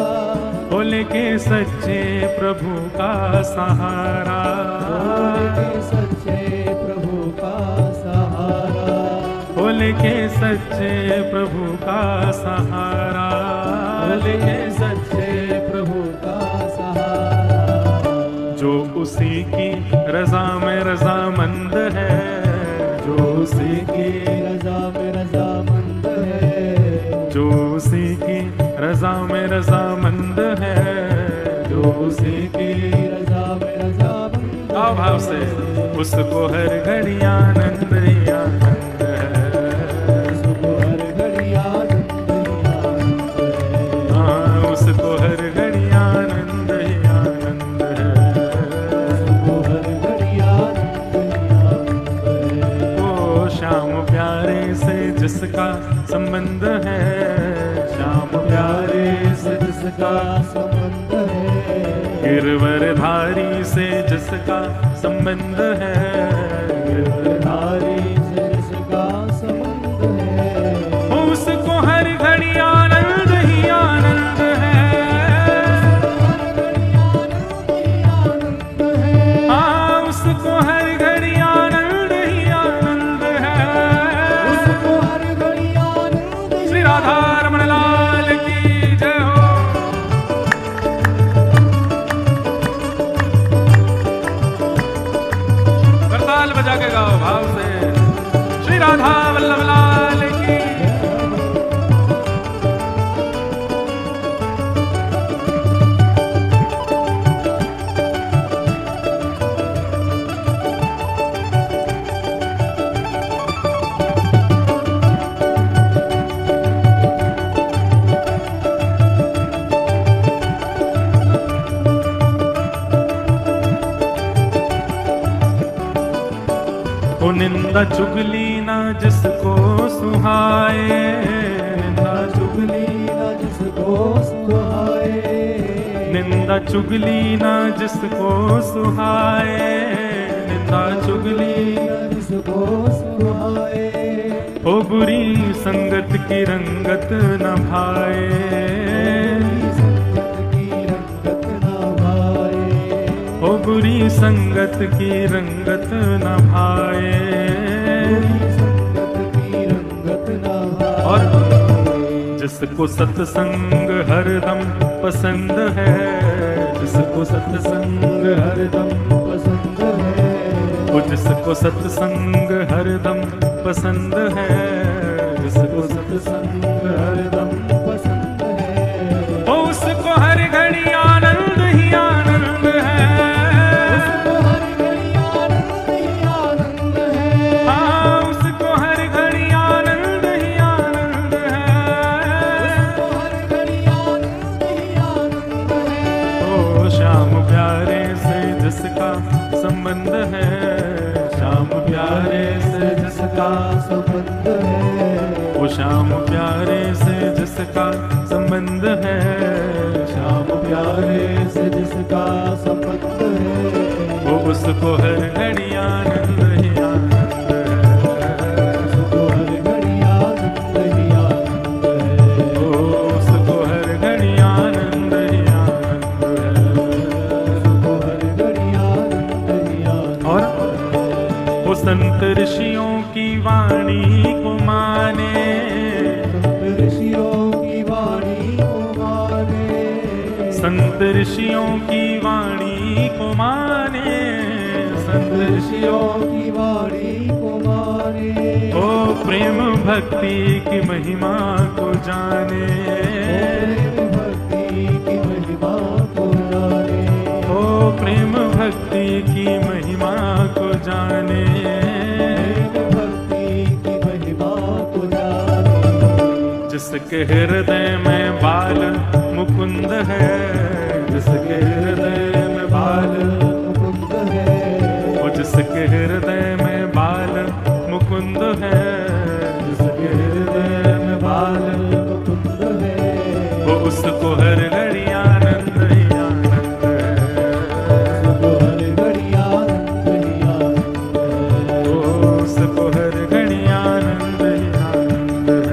बोले के सच्चे प्रभु का सहारा, बोले के सच्चे प्रभु का सहारा, बोले के सच्चे प्रभु का सहारा, बोले के सच्चे प्रभु का सहारा, जो उसी की रजा में रजामंद है, जो उसी की रजा में रजामंद है, जो उसी की रजा में रजामंद है, जो उसी की रजा में रजामंद। आओ भाव से। उसको हर घड़ी आनंद ही आनंद है, उसको हर घड़ी आनंद ही आनंद है, हाँ उसको हर घड़ी आनंद ही आनंद है, उसको हर घड़ी आनंद ही आनंद है। वो श्याम प्यारे से जिसका संबंध है, श्याम प्यारे से जिसका संबंध है, गिरवरधारी से जिसका संबंध है, गिरवरधारी से जिसका संबंध है, उसको हर घड़ी आनंद ही आनंद है, हाँ उसको हर घड़ी आनंद ही आनंद है, उसको हर घड़ी आनंद। श्री राधा रमण लाल की जय हो। करताल बजा के गाओ भाव से। श्री राधा वल्लभ लाल की। निंदा चुगली ना जिसको सुहाए, निंदा चुगली ना जिसको सुहाए, निंदा चुगली ना जिसको सुहाए, निंदा चुगली ना जिसको सुहाए, ओ बुरी संगत की रंगत न भाए, ओ बुरी संगत की रंगत न भाए, और जिसको सत्संग हरदम पसंद है, जिसको सत्संग हरदम पसंद है, वो जिसको सत्संग हरदम पसंद है, जिसको सत्संग हरदम पसंद है, वो उसको हर घड़ी आनंद ही आनंद है, उसको हर घड़ी आनंद ही आनंद है, हाँ उसको हर घड़ी आनंद ही आनंद है, उसको हर घड़ी आनंद ही आनंद है, ओ श्याम प्यारे से जिसका संबंध है, श्याम प्यारे से जिसका संबंध है, वो श्याम प्यारे से जिसका संबंध है, श्याम प्यारे से जिसका संबंध है, वो उसको हर घड़ी आनंद ही आनंद है, उसको हर घड़ी आनंद ही आनंद है, वो उसको हर घड़ी आनंद ही आनंद है, उसको हर घड़ी आनंद ही आनंद। और वो संत ऋषियों की वाणी को माने, ऋषियों की वाणी को माने, संत ऋषियों की वाणी को माने, संत ऋषियों की वाणी को माने, ओ प्रेम भक्ति की महिमा को जाने, प्रेम भक्ति की महिमा को जाने, ओ प्रेम भक्ति की महिमा को जाने, जिसके हृदय में बाल मुकुंद है, जिसके हृदय में बाल मुकुंद है, वो जिसके हृदय में बाल मुकुंद है, जिसके हृदय में बाल मुकुंद है, वो उसको हर घड़ी आनंद ही आनंद है, उसको हर घड़ी आनंद ही आनंद है, वो उसको हर घड़ी आनंद ही आनंद है,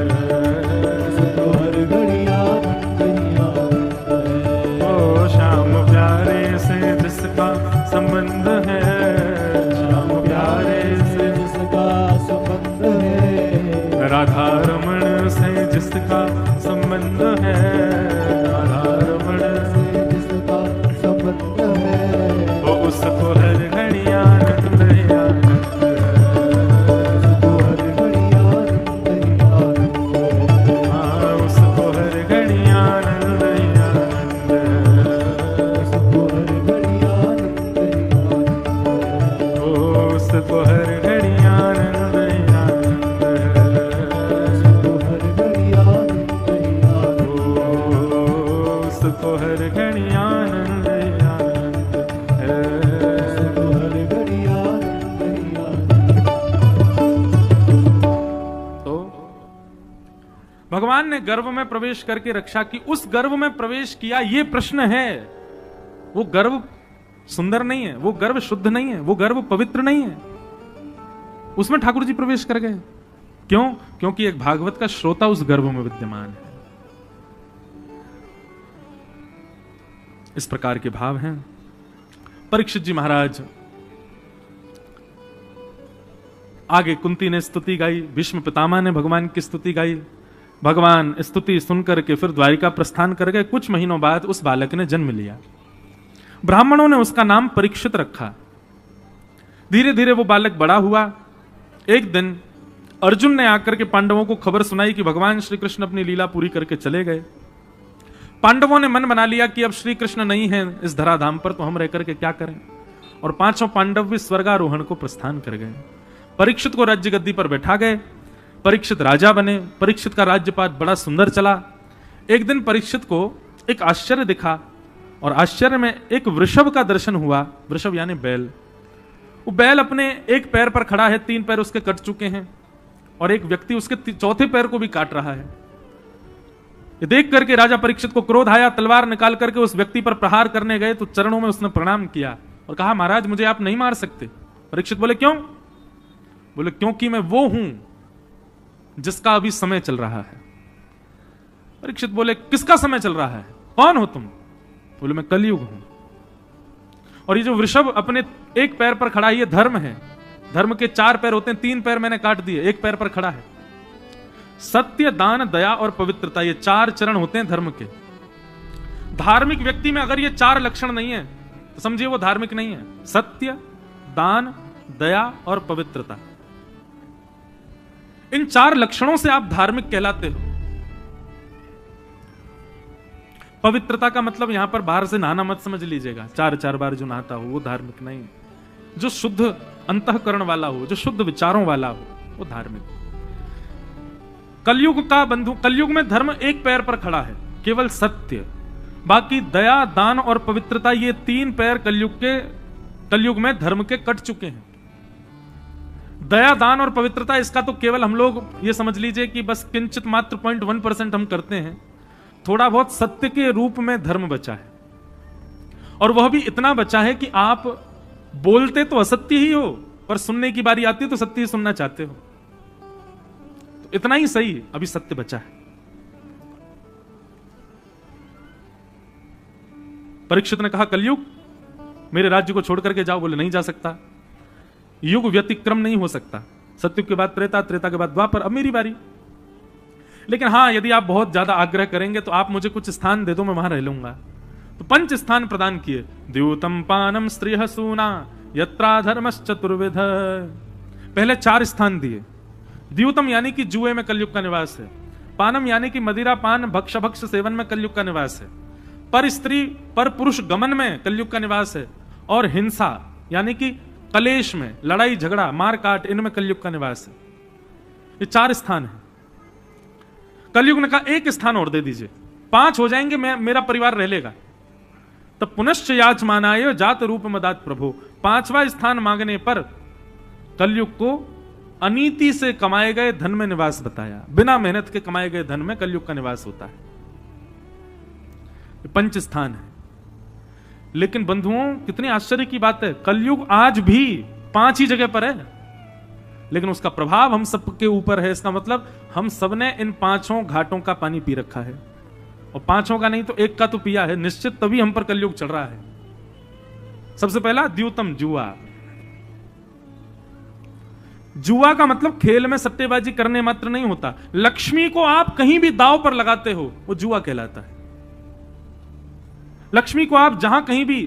संबंध है, श्याम प्यारे से जिसका संबंध है, राधा रमण से जिसका संबंध है, राधा रमण से जिसका संबंध है, वो उसको हर घड़ी आनंद ही आनंद है, उसको हर घड़ी आनंद ही आनंद है, हाँ उसको हर घड़ी आनंद ही आनंद है, उसको हर घड़ी उसको हर घड़ी आनंद ही आनंद है, उसको हर घड़ी आनंद ही आनंद है, उसको हर घड़ी आनंद ही आनंद है, उसको हर घड़ी आनंद ही आनंद। तो भगवान ने गर्भ में प्रवेश करके रक्षा की, उस गर्भ में प्रवेश किया, ये प्रश्न है। वो गर्भ सुंदर नहीं है, वो गर्भ शुद्ध नहीं है, वो गर्भ पवित्र नहीं है, उसमें ठाकुर जी प्रवेश कर गए। क्यों? क्योंकि एक भागवत का श्रोता उस गर्भ में विद्यमान है। इस प्रकार के भाव हैं। परीक्षित जी महाराज आगे कुंती ने स्तुति गाई, भीष्म पितामह ने भगवान की स्तुति गाई, भगवान स्तुति सुनकर के फिर द्वारिका प्रस्थान कर गए। कुछ महीनों बाद उस बालक ने जन्म लिया। ब्राह्मणों ने उसका नाम परीक्षित रखा। धीरे धीरे वो बालक बड़ा हुआ। एक दिन अर्जुन ने आकर के पांडवों को खबर सुनाई कि भगवान श्री कृष्ण अपनी लीला पूरी करके चले गए। पांडवों ने मन बना लिया कि अब श्री कृष्ण नहीं है इस धराधाम पर, तो हम रह करके क्या करें। और पांचों पांडव भी स्वर्गारोहण को प्रस्थान कर गए। परीक्षित को राज्य गद्दी पर बैठा गए। परीक्षित राजा बने। परीक्षित का राज्यपात बड़ा सुंदर चला। एक दिन परीक्षित को एक आश्चर्य दिखा और आश्चर्य में एक वृषभ का दर्शन हुआ। वृषभ यानी बैल। वो बैल अपने एक पैर पर खड़ा है, 3 पैर उसके कट चुके हैं और एक व्यक्ति उसके चौथे पैर को भी काट रहा है। ये देख करके राजा परीक्षित को क्रोध आया। तलवार निकाल करके उस व्यक्ति पर प्रहार करने गए तो चरणों में उसने प्रणाम किया और कहा, महाराज मुझे आप नहीं मार सकते। परीक्षित बोले, क्यों? बोले, क्योंकि मैं वो हूं जिसका अभी समय चल रहा है। परीक्षित बोले, किसका समय चल रहा है? कौन हो तुम? बोले, मैं कलयुग हूं। और ये जो वृषभ अपने एक पैर पर खड़ा है, ये धर्म है। धर्म के 4 पैर होते हैं, 3 पैर मैंने काट दिए, एक पैर पर खड़ा है। सत्य, दान, दया और पवित्रता, ये 4 चरण होते हैं धर्म के। धार्मिक व्यक्ति में अगर ये 4 लक्षण नहीं है तो समझिए वो धार्मिक नहीं है। सत्य, दान, दया और पवित्रता, इन 4 लक्षणों से आप धार्मिक कहलाते हो। पवित्रता का मतलब यहां पर बाहर से नहाना मत समझ लीजिएगा, 4 बार जो नहाता हो वो धार्मिक नहीं। जो शुद्ध अंतःकरण वाला हो, जो शुद्ध विचारों वाला हो, वो धार्मिक। कलयुग का बंधु, कलयुग में धर्म एक पैर पर खड़ा है, केवल सत्य। बाकी दया, दान और पवित्रता, ये 3 पैर कलयुग में धर्म के कट चुके हैं। दया, दान और पवित्रता, इसका तो केवल हम लोग ये समझ लीजिए कि बस किंचित मात्र 0.1% हम करते हैं। थोड़ा बहुत सत्य के रूप में धर्म बचा है, और वह भी इतना बचा है कि आप बोलते तो असत्य ही हो, पर सुनने की बारी आती है तो सत्य ही सुनना चाहते हो। तो इतना ही सही अभी सत्य बचा है। परीक्षित ने कहा, कलयुग मेरे राज्य को छोड़ करके जाओ। बोले नहीं जा सकता, युग व्यतिक्रम नहीं हो सकता। सत्युग के बाद त्रेता, त्रेता के बाद द्वापर, अब मेरी बारी। लेकिन हां, यदि आप बहुत ज्यादा आग्रह करेंगे तो आप मुझे कुछ स्थान दे दो, मैं वहां रह लूंगा। तो 5 स्थान प्रदान किए। द्यूतम पानम स्त्रिय सूना यत्रा धर्मश्चतुर्विध। पहले 4 स्थान दिए। द्यूतम यानी कि जुए में कलयुग का निवास है। पानम यानी कि मदिरा पान भक्ष सेवन में कलयुग का निवास है। पर स्त्री पर पुरुष गमन में कलयुग का निवास है। और हिंसा यानी कि कलेश में, लड़ाई झगड़ा मार काट, इनमें कलयुग का निवास है। ये 4 स्थान है। कलयुग ने कहा 1 स्थान और दे दीजिए, 5 हो जाएंगे, मेरा परिवार रह लेगा। तब पुनश्च याचमानाय जात रूप मदात प्रभु। 5वां स्थान मांगने पर कलयुग को अनीति से कमाए गए धन में निवास बताया। बिना मेहनत के कमाए गए धन में कलयुग का निवास होता है। 5 स्थान है। लेकिन बंधुओं, कितनी आश्चर्य की बात है, कलयुग आज भी 5 ही जगह पर है, लेकिन उसका प्रभाव हम सबके ऊपर है। इसका मतलब हम सबने इन 5 घाटों का पानी पी रखा है, और 5 का नहीं तो 1 का तो पिया है निश्चित, तभी हम पर कलयुग चल रहा है। सबसे पहला द्यूतम, जुआ। जुआ का मतलब खेल में सट्टेबाजी करने मात्र नहीं होता। लक्ष्मी को आप कहीं भी दांव पर लगाते हो, वो जुआ कहलाता है। लक्ष्मी को आप जहां कहीं भी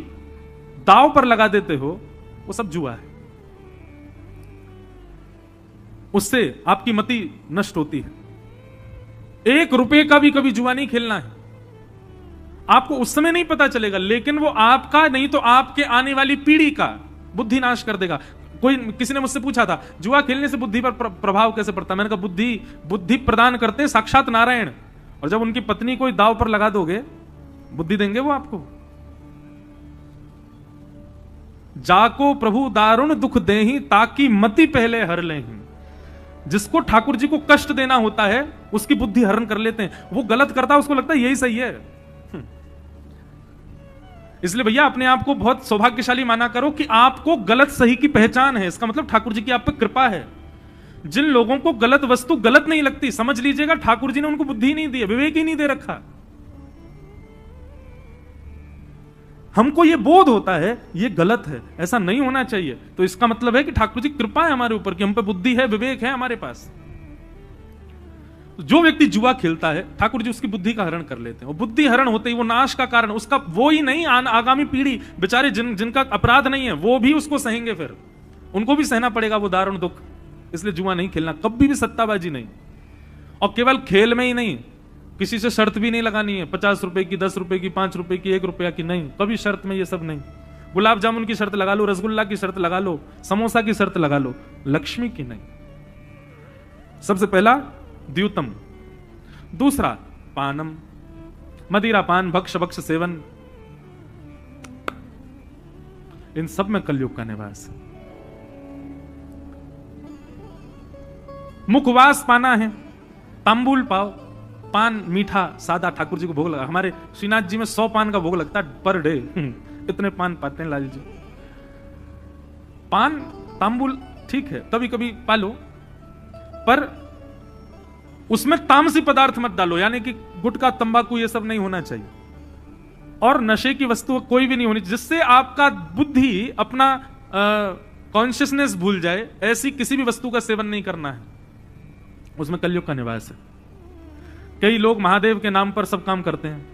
दांव पर लगा देते हो, वो सब जुआ है। उससे आपकी मति नष्ट होती है। 1 रुपए का भी कभी जुआ नहीं खेलना है। आपको उस समय नहीं पता चलेगा, लेकिन वो आपका नहीं तो आपके आने वाली पीढ़ी का बुद्धि नाश कर देगा। किसी ने मुझसे पूछा था, जुआ खेलने से बुद्धि पर प्रभाव कैसे पड़ता है? मैंने कहा, बुद्धि प्रदान करते हैं साक्षात नारायण, और जब उनकी पत्नी कोई दांव पर लगा दोगे, बुद्धि देंगे वो आपको। जाको प्रभु दारुण दुख देहि ताकि मति पहले हर लेहि। जिसको ठाकुर जी को कष्ट देना होता है, उसकी बुद्धि हरण कर लेते हैं। वो गलत करता है, उसको लगता है यही सही है। इसलिए भैया अपने आप को बहुत सौभाग्यशाली माना करो कि आपको गलत सही की पहचान है। इसका मतलब ठाकुर जी की आप पर कृपा है। जिन लोगों को गलत वस्तु गलत नहीं लगती, समझ लीजिएगा ठाकुर जी ने उनको बुद्धि नहीं दी है, विवेक ही नहीं दे रखा। हमको ये बोध होता है ये गलत है, ऐसा नहीं होना चाहिए, तो इसका मतलब है कि ठाकुर जी कृपा है हमारे ऊपर कि हम पे बुद्धि है, विवेक है हमारे पास। जो व्यक्ति जुआ खेलता है, ठाकुर जी उसकी बुद्धि का हरण कर लेते हैं, और बुद्धि हरण होते ही वो नाश का कारण उसका वो ही नहीं, आगामी पीढ़ी बेचारे जिनका अपराध नहीं है वो भी उसको सहेंगे, फिर उनको भी सहना पड़ेगा वो दारुण दुख। इसलिए जुआ नहीं खेलना, कभी भी सट्टाबाजी नहीं। और केवल खेल में ही नहीं, किसी से शर्त भी नहीं लगानी है, 50 रुपए की, 10 रुपए की, 5 रुपए की, 1 रुपया की, नहीं, कभी शर्त में ये सब नहीं। गुलाब जामुन की शर्त लगा लो, रसगुल्ला की शर्त लगा लो, समोसा की शर्त लगा लो, लक्ष्मी की नहीं। सबसे पहला द्यूतम। दूसरा पानम, मदिरा पान भक्ष सेवन, इन सब में कलयुग का निवास है। मुखवास पाना है, तांबुल पाओ, पान मीठा सादा ठाकुर जी को भोग लगा। हमारे श्रीनाथ जी में 100 पान का भोग लगता है पर डे। इतने पान पाते हैं लाल जी। पान तांबुल ठीक है, कभी कभी पालो, पर उसमें तामसी पदार्थ मत डालो, यानी कि गुटखा, तंबाकू, ये सब नहीं होना चाहिए। और नशे की वस्तु कोई भी नहीं होनी जिससे आपका बुद्धि अपना कॉन्शियसनेस भूल जाए, ऐसी किसी भी वस्तु का सेवन नहीं करना है। उसमें कलयुग का निवास है। कई लोग महादेव के नाम पर सब काम करते हैं,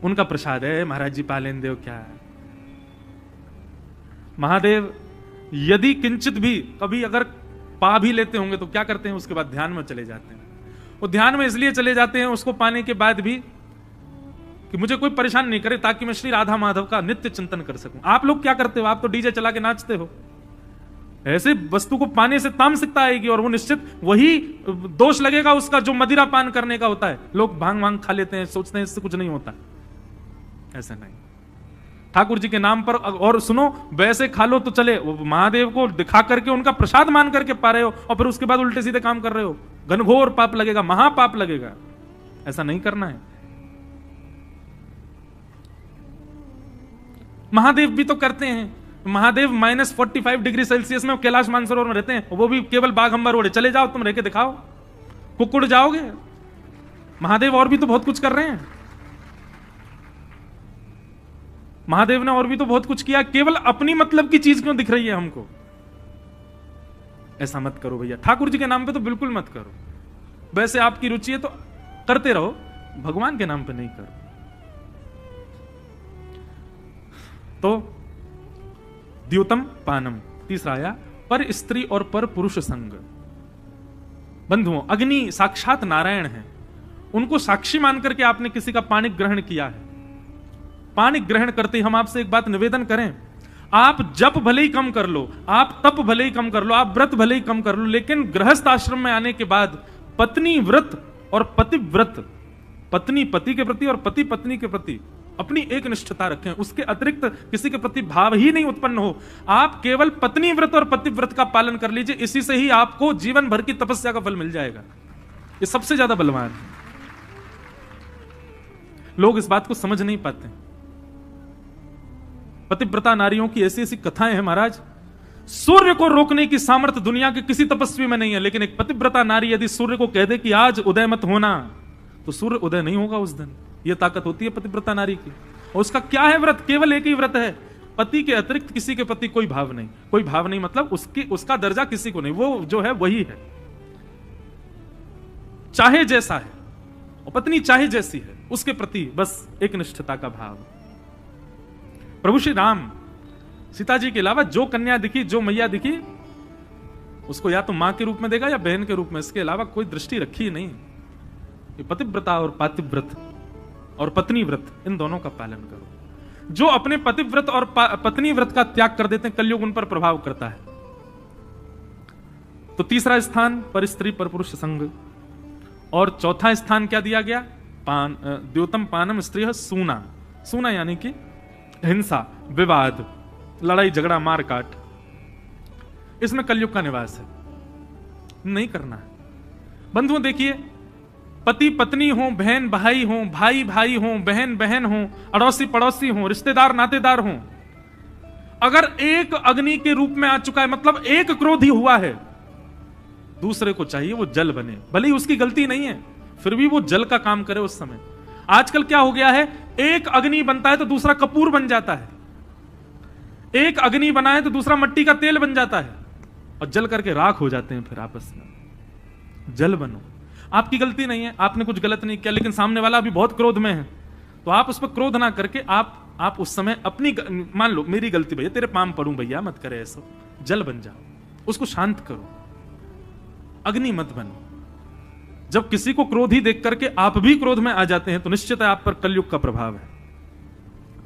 उनका प्रसाद है, महाराज जी पालेन देव क्या है। महादेव यदि किंचित भी कभी अगर पा भी लेते होंगे तो क्या करते हैं, उसके बाद ध्यान में चले जाते हैं। वो ध्यान में इसलिए चले जाते हैं उसको पाने के बाद भी कि मुझे कोई परेशान नहीं करे, ताकि मैं श्री राधा माधव का नित्य चिंतन कर सकूं। आप लोग क्या करते हो, आप तो डीजे चला के नाचते हो। ऐसे वस्तु को पाने से तामसिकता आएगी और वो निश्चित वही दोष लगेगा उसका जो मदिरा पान करने का होता है। लोग भांग भांग खा लेते हैं, सोचते हैं इससे कुछ नहीं होता, ऐसा नहीं। ठाकुर जी के नाम पर, और सुनो, वैसे खा लो तो चले, वो महादेव को दिखा करके उनका प्रसाद मान करके पा रहे हो और फिर उसके बाद उल्टे सीधे काम कर रहे हो, घनघोर पाप लगेगा, महापाप लगेगा। ऐसा नहीं करना है। महादेव भी तो करते हैं। महादेव -45 डिग्री सेल्सियस में कैलाश मानसरोवर में रहते हैं, वो भी केवल बाघंबर ओढ़े। चले जाओ, तुम रह के दिखाओ, कुकुड़ जाओगे। महादेव और भी तो बहुत कुछ कर रहे हैं। महादेव ने और भी तो बहुत कुछ किया, केवल अपनी मतलब की चीज क्यों दिख रही है हमको। ऐसा मत करो भैया, ठाकुर जी के नाम पे तो बिल्कुल मत करो। वैसे आपकी रुचि है तो करते रहो, भगवान के नाम पे नहीं करो। तो द्योतम पानम, तीसरा आया पर स्त्री और पर पुरुष संग। बंधुओं, अग्नि साक्षात नारायण है, उनको साक्षी मान करके आपने किसी का पानी ग्रहण किया है। पानी ग्रहण करते ही हम आपसे एक बात निवेदन करें, आप जप भले ही कम कर लो, आप तप भले ही कम कर लो, आप व्रत भले ही कम कर लो, लेकिन गृहस्थ आश्रम में आने के बाद पत्नी व्रत और पति व्रत, पत्नी पति के प्रति और पति पत्नी के प्रति अपनी एक निष्ठता रखें। उसके अतिरिक्त किसी के प्रति भाव ही नहीं उत्पन्न हो। आप केवल पत्नी व्रत और पति व्रत का पालन कर लीजिए, इसी से ही आपको जीवन भर की तपस्या का फल मिल जाएगा। ये सबसे ज्यादा बलवान है। लोग इस बात को समझ नहीं पाते। पतिव्रता नारियों की ऐसी ऐसी कथाएं हैं महाराज, सूर्य को रोकने की सामर्थ्य दुनिया के किसी तपस्वी में नहीं है, लेकिन एक पतिव्रता नारी यदि सूर्य को कह दे कि आज उदय मत होना, तो सूर्य उदय नहीं होगा उस दिन। यह ताकत होती है पतिव्रता नारी की। और उसका क्या है व्रत, केवल एक ही व्रत है, पति के अतिरिक्त किसी के प्रति कोई भाव नहीं। कोई भाव नहीं मतलब उसका दर्जा किसी को नहीं, वो जो है वही है, चाहे जैसा है, और पत्नी चाहे जैसी है, उसके प्रति बस एक निष्ठता का भाव। प्रभु श्री राम सीता जी के अलावा जो कन्या दिखी, जो मैया दिखी, उसको या तो मां के रूप में देगा या बहन के रूप में, इसके अलावा कोई दृष्टि रखी नहीं। ये पतिव्रता और पातिव्रत और पत्नी व्रत, इन दोनों का पालन करो। जो अपने पतिव्रत और पत्नी व्रत का त्याग कर देते हैं, कलयुग उन पर प्रभाव करता है। तो तीसरा स्थान पर स्त्री पर पुरुष संग, और चौथा स्थान क्या दिया गया, द्योतम पानम स्त्री सूना। सूना यानी कि हिंसा, विवाद, लड़ाई झगड़ा, मार काट, इसमें कलयुग का निवास है, नहीं करना है। बंधुओं देखिए, पति पत्नी हो, बहन भाई हो, भाई भाई हो, बहन बहन हो, अड़ोसी पड़ोसी हो, रिश्तेदार नातेदार हो, अगर एक अग्नि के रूप में आ चुका है, मतलब एक क्रोध ही हुआ है, दूसरे को चाहिए वो जल बने। भले ही उसकी गलती नहीं है, फिर भी वो जल का काम करे उस समय। आजकल क्या हो गया है, एक अग्नि बनता है तो दूसरा कपूर बन जाता है, एक अग्नि बनाए तो दूसरा मट्टी का तेल बन जाता है, और जल करके राख हो जाते हैं फिर आपस में। जल बनो, आपकी गलती नहीं है, आपने कुछ गलत नहीं किया, लेकिन सामने वाला अभी बहुत क्रोध में है, तो आप उस पर क्रोध ना करके आप उस समय अपनी, मान लो मेरी गलती भैया, तेरे पाम पड़ूं भैया, मत करे ऐसा, जल बन जाओ, उसको शांत करो, अग्नि मत बनो। जब किसी को क्रोध ही देख करके आप भी क्रोध में आ जाते हैं, तो निश्चित है आप पर कलयुग का प्रभाव है।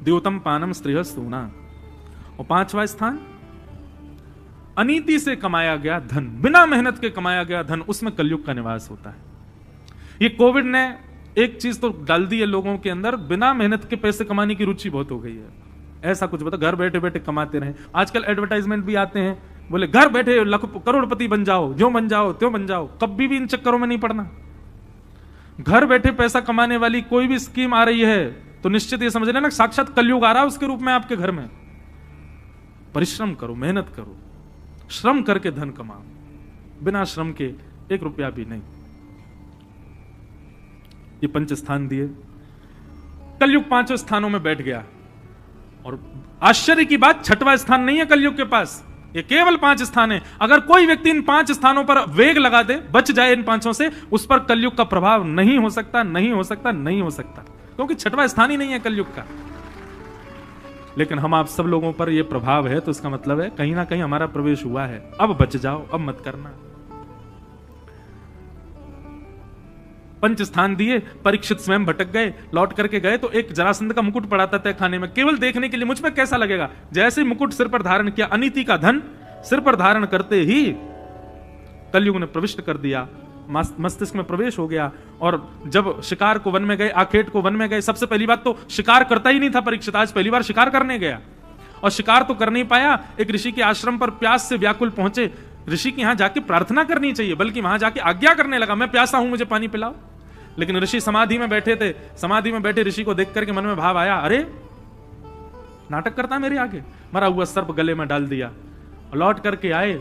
द्योतम पानम स्त्रिय सूना। और पांचवा स्थान, अनीति से कमाया गया धन, बिना मेहनत के कमाया गया धन, उसमें कलयुग का निवास होता है। ये कोविड ने एक चीज तो डाल दी है लोगों के अंदर, बिना मेहनत के पैसे कमाने की रुचि बहुत हो गई है। ऐसा कुछ बता, घर बैठे बैठे कमाते रहे। आजकल एडवर्टाइजमेंट भी आते हैं, बोले घर बैठे करोड़पति बन जाओ, जो बन जाओ त्यों बन जाओ। कभी भी इन चक्करों में नहीं पड़ना। घर बैठे पैसा कमाने वाली कोई भी स्कीम आ रही है तो निश्चित ये समझ लेना साक्षात कलयुग आ रहा है उसके रूप में आपके घर में। परिश्रम करो, मेहनत करो, श्रम करके धन कमाओ, बिना श्रम के 1 रुपया भी नहीं। ये 5 स्थान दिए, कलयुग 5 स्थानों में बैठ गया। और आश्चर्य की बात, 6वां स्थान नहीं है कलयुग के पास, ये केवल 5 स्थान है। अगर कोई व्यक्ति इन 5 स्थानों पर वेग लगा दे, बच जाए इन 5 से, उस पर कलयुग का प्रभाव नहीं हो सकता, नहीं हो सकता, नहीं हो सकता, क्योंकि 6वां स्थान ही नहीं है कलयुग का। लेकिन हम आप सब लोगों पर यह प्रभाव है, तो इसका मतलब है कहीं ना कहीं हमारा प्रवेश हुआ है। अब बच जाओ, अब मत करना। 5 स्थान दिए, परीक्षित स्वयं भटक गए, लौट करके गए तो एक जरासंध का मुकुट पड़ा था तय खाने में, केवल देखने के लिए मुझ पर कैसा लगेगा। जैसे मुकुट सिर पर धारण किया, अनीति का धन सिर पर धारण करते ही कलयुग ने प्रविष्ट कर दिया, मस्तिष्क में प्रवेश हो गया। और जब शिकार को वन में गए, आखेट को वन में गए, सबसे पहली बात तो शिकार करता ही नहीं था परीक्षित, आज पहली बार शिकार करने गया। और शिकार तो कर नहीं पाया, एक ऋषि के आश्रम पर प्यास से व्याकुल पहुंचे। ऋषि के यहां जाके प्रार्थना करनी चाहिए, बल्कि वहां जाके आज्ञा करने लगा, मैं प्यासा हूं, मुझे पानी पिलाओ। लेकिन ऋषि समाधि में बैठे थे, समाधि में बैठे ऋषि को देख करके मन में भाव आया, अरे नाटक करता है मेरे आगे, मरा हुआ सर्प गले में डाल दिया। लौट करके आए,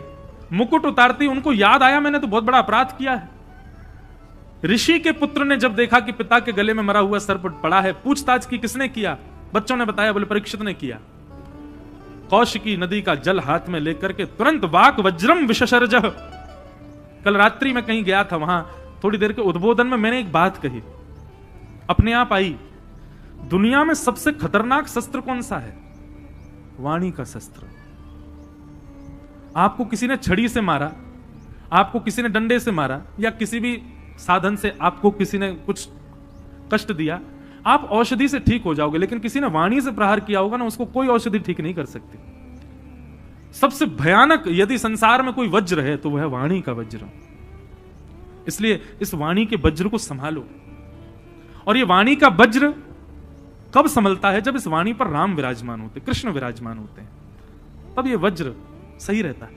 मुकुट उतारती उनको याद आया, मैंने तो बहुत बड़ा अपराध किया है। ऋषि के पुत्र ने जब देखा कि पिता के गले में मरा हुआ सर्प पड़ा है, पूछताछ की, किसने किया? बच्चों ने बताया, बोले परीक्षित ने किया। कौशिकी नदी का जल हाथ में लेकर के तुरंत वाक वज्रम विशसर्ज। कल रात्रि में कहीं गया था, वहां थोड़ी देर के उद्बोधन में मैंने एक बात कही, अपने आप आई। दुनिया में सबसे खतरनाक शस्त्र कौन सा है? वाणी का शस्त्र। आपको किसी ने छड़ी से मारा, आपको किसी ने डंडे से मारा, या किसी भी साधन से आपको किसी ने कुछ कष्ट दिया, आप औषधि से ठीक हो जाओगे। लेकिन किसी ने वाणी से प्रहार किया होगा ना, उसको कोई औषधि ठीक नहीं कर सकती। सबसे भयानक यदि संसार में कोई वज्र है तो वह है वाणी का वज्र। इसलिए इस वाणी के वज्र को संभालो। और ये वाणी का वज्र कब संभलता है? जब इस वाणी पर राम विराजमान होते, कृष्ण विराजमान होते हैं, तब ये वज्र सही रहता है।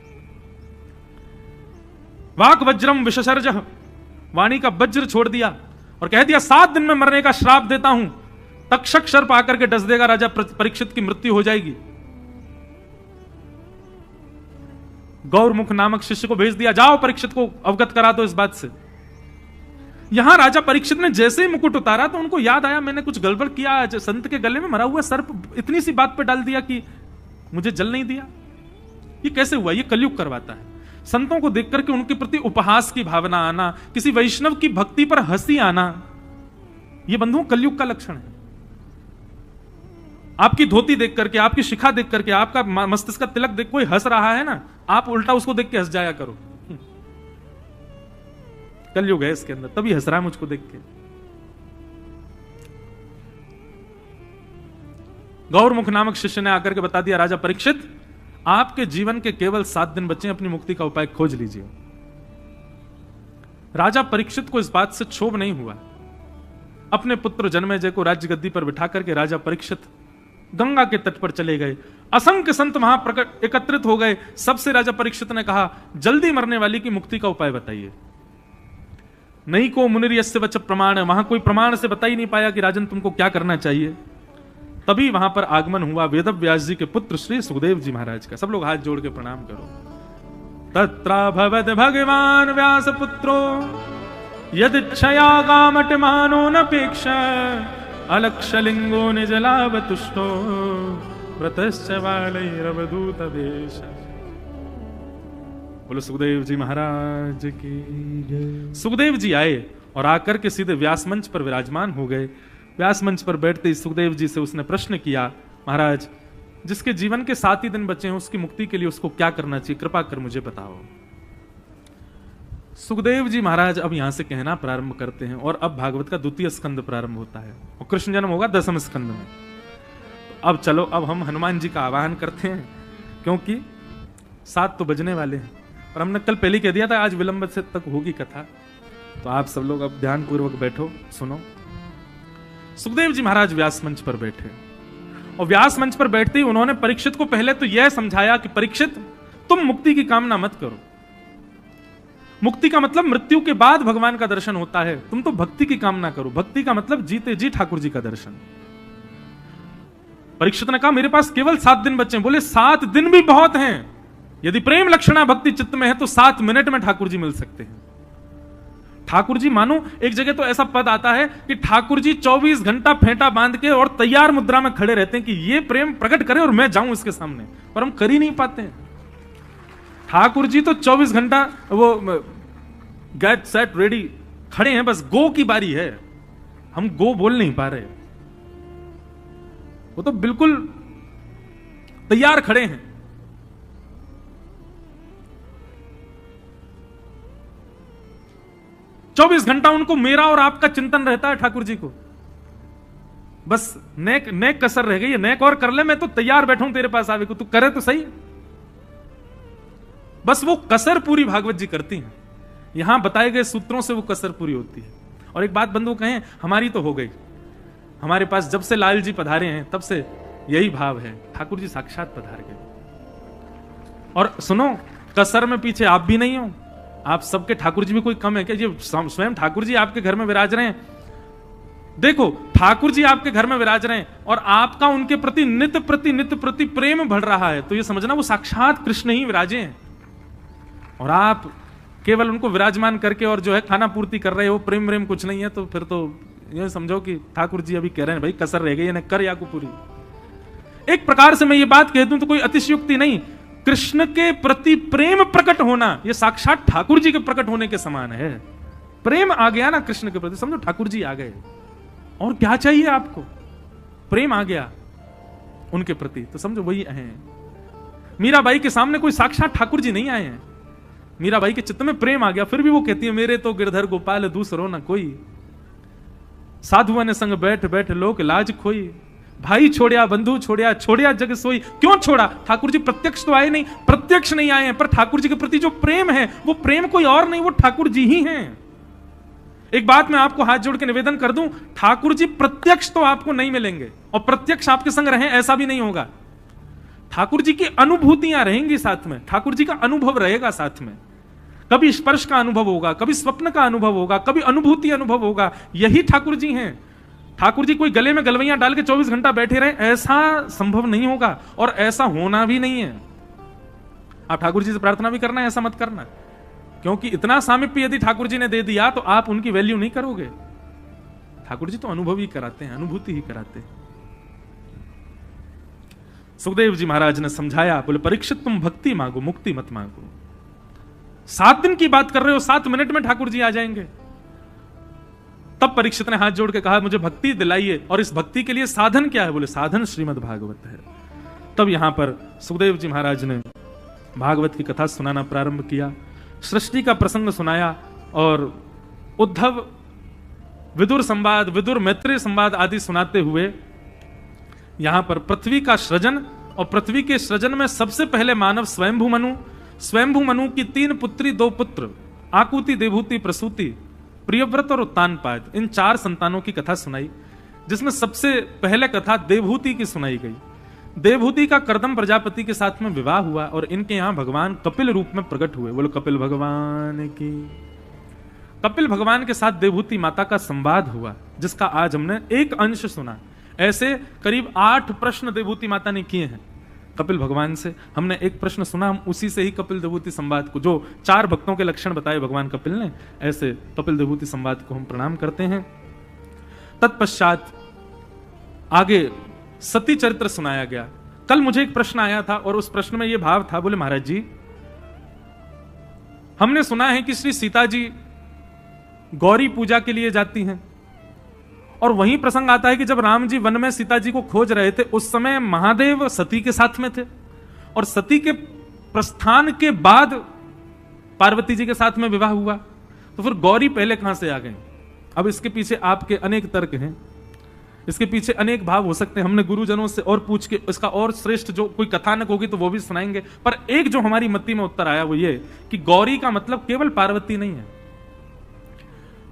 वाक वज्रम विशसर्ज, वाणी का वज्र छोड़ दिया और कह दिया 7 दिन में मरने का श्राप देता हूं। तक्षक सर्प आकर के डस देगा, राजा परीक्षित की मृत्यु हो जाएगी। गौरमुख नामक शिष्य को भेज दिया, जाओ परीक्षित को अवगत करा दो इस बात से। यहां राजा परीक्षित ने जैसे ही मुकुट उतारा तो उनको याद आया, मैंने कुछ गड़बड़ किया, संत के गले में मरा हुआ सर्प इतनी सी बात पे डाल दिया कि मुझे जल नहीं दिया। ये कैसे हुआ? ये कलयुग करवाता है। संतों को देख करके उनके प्रति उपहास की भावना आना, किसी वैष्णव की भक्ति पर हंसी आना, यह बंधुओं कलयुग का लक्षण है। आपकी धोती देख करके, आपकी शिखा देख करके, आपका मस्तिष्क का तिलक देख कोई हंस रहा है ना, आप उल्टा उसको देख के हंस जाया करो। कलयुग है इसके अंदर, तभी हंस रहा है मुझको देख के। गौरमुख नामक शिष्य ने आकर के बता दिया, राजा परीक्षित आपके जीवन के केवल 7 दिन बचे, अपनी मुक्ति का उपाय खोज लीजिए। राजा परीक्षित को इस बात से क्षोभ नहीं हुआ। अपने पुत्र जन्मेजय को राज्य गद्दी पर बिठा करके राजा परीक्षित गंगा के तट पर चले गए। असंख्य संत वहां एकत्रित हो गए। सबसे राजा परीक्षित ने कहा, जल्दी मरने वाली की मुक्ति का उपाय बताइए। नहीं को मुनिर यस्य वच प्रमाण, वहां कोई प्रमाण से बता ही नहीं पाया कि राजन तुमको क्या करना चाहिए। तभी वहां पर आगमन हुआ वेदव्यास जी के पुत्र श्री सुखदेव जी महाराज का। सब लोग हाथ जोड़ के प्रणाम करो। तत्राभवद भगवान व्यास पुत्रो यदिच्छया गामट मानो नपेक्ष अलक्षलिंगो निजलाभ तुष्टो व्रतश्च बालैरवधूत वेश। बोलो सुखदेव जी महाराज की। सुखदेव जी आए और आकर के सीधे व्यास मंच पर विराजमान हो गए। व्यास मंच पर बैठते ही सुखदेव जी से उसने प्रश्न किया, महाराज जिसके जीवन के 7 ही दिन बचे हैं उसकी मुक्ति के लिए उसको क्या करना चाहिए, कृपा कर मुझे बताओ। सुखदेव जी महाराज अब यहां से कहना प्रारंभ करते हैं और अब भागवत का 2वां स्कंद प्रारंभ होता है और कृष्ण जन्म होगा 10वें स्कंद में। अब चलो, अब हम हनुमान जी का आवाहन करते हैं, क्योंकि 7 तो बजने वाले हैं और हमने कल पहले कह दिया था आज विलंब से तक होगी कथा। तो आप सब लोग अब ध्यान पूर्वक बैठो, सुनो। सुखदेव जी महाराज व्यास मंच पर बैठे और व्यास मंच पर बैठते ही उन्होंने परीक्षित को पहले तो यह समझाया कि परीक्षित तुम मुक्ति की कामना मत करो। मुक्ति का मतलब मृत्यु के बाद भगवान का दर्शन होता है, तुम तो भक्ति की कामना करो। भक्ति का मतलब जीते जी ठाकुर जी का दर्शन। परीक्षित ने कहा मेरे पास केवल 7 दिन बचे हैं। बोले 7 दिन भी बहुत हैं। यदि प्रेम लक्षणा भक्ति चित्त में है तो 7 मिनट में ठाकुर जी मिल सकते हैं। ठाकुर जी मानो एक जगह तो ऐसा पद आता है कि ठाकुर जी 24 घंटा फेंटा बांध के और तैयार मुद्रा में खड़े रहते हैं कि ये प्रेम प्रकट करे और मैं जाऊं इसके सामने, पर हम कर ही नहीं पाते हैं। ठाकुर जी तो 24 घंटा वो गेट सेट रेडी खड़े हैं, बस गो की बारी है, हम गो बोल नहीं पा रहे। वो तो बिल्कुल तैयार खड़े हैं। चौबीस घंटा उनको मेरा और आपका चिंतन रहता है ठाकुर जी को। बस नेक नेक कसर रह गई है, नेक और कर ले, मैं तो तैयार बैठा हूं तेरे पास आवे को, तू करे तो सही। बस वो कसर पूरी भागवत जी करती हैं, यहां बताए गए सूत्रों से वो कसर पूरी होती है। और एक बात बंधु कहें, हमारी तो हो गई, हमारे पास जब से लाल जी पधारे हैं तब से यही भाव है, ठाकुर जी साक्षात पधार गए। और सुनो, कसर में पीछे आप भी नहीं हो, आप सबके ठाकुर जी भी कोई कम है क्या? ये स्वयं ठाकुर जी आपके घर में विराज रहे हैं। देखो, ठाकुर जी आपके घर में विराज रहे हैं और आपका उनके प्रति नित्य प्रति प्रेम बढ़ रहा है, तो ये समझना वो साक्षात कृष्ण ही विराजे हैं। और आप केवल उनको विराजमान करके और जो है खाना पूर्ति कर रहे हो, प्रेम प्रेम कुछ नहीं है, तो फिर तो ये समझो कि ठाकुर जी अभी कह रहे हैं भाई कसर रह गई है, कर या को पूरी। एक प्रकार से मैं ये बात कह दूं तो कोई अतिशयोक्ति नहीं, कृष्ण के प्रति प्रेम प्रकट होना ये साक्षात ठाकुर जी के प्रकट होने के समान है। प्रेम आ गया ना कृष्ण के प्रति, समझो ठाकुर जी आ गए, और क्या चाहिए आपको? प्रेम आ गया उनके प्रति, तो समझो वही है। मीराबाई के सामने कोई साक्षात ठाकुर जी नहीं आए हैं, मीराबाई के चित्त में प्रेम आ गया, फिर भी वो कहती है मेरे तो गिरधर गोपाल दूसरो ना कोई, साधुआ ने संग बैठ बैठ लोक लाज खोई, भाई छोड़िया बंधु छोड़िया छोड़िया जग सोई। क्यों छोड़ा? ठाकुर जी प्रत्यक्ष तो आए नहीं, प्रत्यक्ष नहीं आए हैं, पर ठाकुर जी के प्रति जो प्रेम है वो प्रेम कोई और नहीं, वो ठाकुर जी ही हैं। एक बात मैं आपको हाथ जोड़ के निवेदन कर दूं, ठाकुर जी प्रत्यक्ष तो आपको नहीं मिलेंगे और प्रत्यक्ष आपके संग रहें ऐसा भी नहीं होगा। ठाकुर जी की अनुभूतियां रहेंगी साथ में, ठाकुर जी का अनुभव रहेगा साथ में। कभी स्पर्श का अनुभव होगा, कभी स्वप्न का अनुभव होगा, कभी अनुभूति अनुभव होगा, यही ठाकुर जी हैं। ठाकुर जी कोई गले में गलवैयां डाल के 24 घंटा बैठे रहे ऐसा संभव नहीं होगा और ऐसा होना भी नहीं है। आप ठाकुर जी से प्रार्थना भी करना है, ऐसा मत करना, क्योंकि इतना सामीप्य यदि ठाकुर जी ने दे दिया तो आप उनकी वैल्यू नहीं करोगे। ठाकुर जी तो अनुभव ही कराते हैं, अनुभूति ही कराते हैं। सुखदेव जी महाराज ने समझाया, बोले परीक्षित तुम भक्ति मांगो, मुक्ति मत मांगो। 7 दिन की बात कर रहे हो, 7 मिनट में ठाकुर जी आ जाएंगे। तब परीक्षित ने हाथ जोड़ के कहा मुझे भक्ति दिलाइए, और इस भक्ति के लिए साधन क्या है? बोले साधन श्रीमद् भागवत है। तब यहां पर सुखदेव जी महाराज ने भागवत की कथा सुनाना प्रारंभ किया, सृष्टि का प्रसंग सुनाया, और उद्धव विदुर संवाद, विदुर मैत्रेय संवाद आदि सुनाते हुए यहां पर पृथ्वी का सृजन, और पृथ्वी के सृजन में सबसे पहले मानव स्वयंभू मनु, स्वयंभू मनु की 3 पुत्री 2 पुत्र, आकुति, देवहूति, प्रसूति, प्रियव्रत और उत्तानपाद, इन 4 संतानों की कथा सुनाई, जिसमें सबसे पहले कथा देवहूति की सुनाई गई। देवहूति का कर्दम प्रजापति के साथ में विवाह हुआ और इनके यहां भगवान कपिल रूप में प्रकट हुए। बोलो कपिल भगवान की। कपिल भगवान के साथ देवहूति माता का संवाद हुआ, जिसका आज हमने एक अंश सुना। ऐसे करीब 8 प्रश्न देवहूति माता ने किए हैं कपिल भगवान से। हमने एक प्रश्न सुना, हम उसी से ही कपिल देवहूति संवाद को, जो 4 भक्तों के लक्षण बताए भगवान कपिल ने, ऐसे कपिल देवहूति संवाद को हम प्रणाम करते हैं। तत्पश्चात आगे सती चरित्र सुनाया गया। कल मुझे एक प्रश्न आया था और उस प्रश्न में यह भाव था, बोले महाराज जी हमने सुना है कि श्री सीता जी गौरी पूजा के लिए जाती हैं, और वहीं प्रसंग आता है कि जब राम जी वन में सीता जी को खोज रहे थे उस समय महादेव सती के साथ में थे, और सती के प्रस्थान के बाद पार्वती जी के साथ में विवाह हुआ, तो फिर गौरी पहले कहां से आ गई? अब इसके पीछे आपके अनेक तर्क हैं, इसके पीछे अनेक भाव हो सकते हैं। हमने गुरुजनों से और पूछ के इसका और श्रेष्ठ जो कोई कथानक होगी तो वो भी सुनाएंगे, पर एक जो हमारी मति में उत्तर आया वो ये कि गौरी का मतलब केवल पार्वती नहीं है।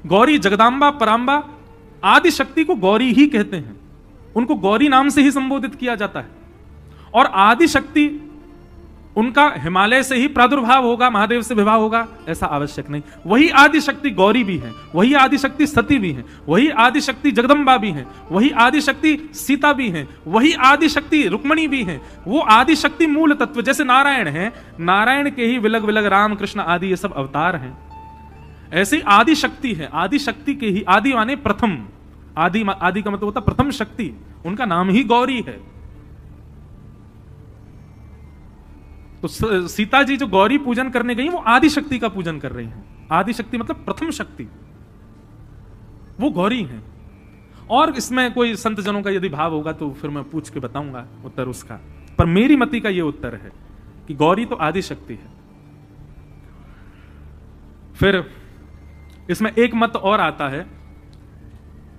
गौरी जगदांबा, परांबा, आदि शक्ति को गौरी ही कहते हैं, उनको गौरी नाम से ही संबोधित किया जाता है। और आदि शक्ति उनका हिमालय से ही प्रादुर्भाव होगा, महादेव से विवाह होगा ऐसा आवश्यक नहीं। वही आदि शक्ति गौरी भी है, वही आदि शक्ति सती भी है, वही आदि शक्ति जगदम्बा भी है, वही आदि शक्ति सीता भी है, वही आदि शक्ति रुक्मणी भी है। वो आदि शक्ति मूल तत्व, जैसे नारायण है, नारायण के ही विलग विलग राम कृष्ण आदि ये सब अवतार हैं, ऐसे ही आदि शक्ति है। आदि शक्ति के ही, आदि माने प्रथम, आदि आदि का मतलब होता प्रथम शक्ति, उनका नाम ही गौरी है। तो सीता जी जो गौरी पूजन करने गई वो आदि शक्ति का पूजन कर रही हैं। आदि शक्ति मतलब प्रथम शक्ति, वो गौरी हैं। और इसमें कोई संत जनों का यदि भाव होगा तो फिर मैं पूछ के बताऊंगा उत्तर उसका, पर मेरी मति का ये उत्तर है कि गौरी तो आदि शक्ति है। फिर इसमें एक मत और आता है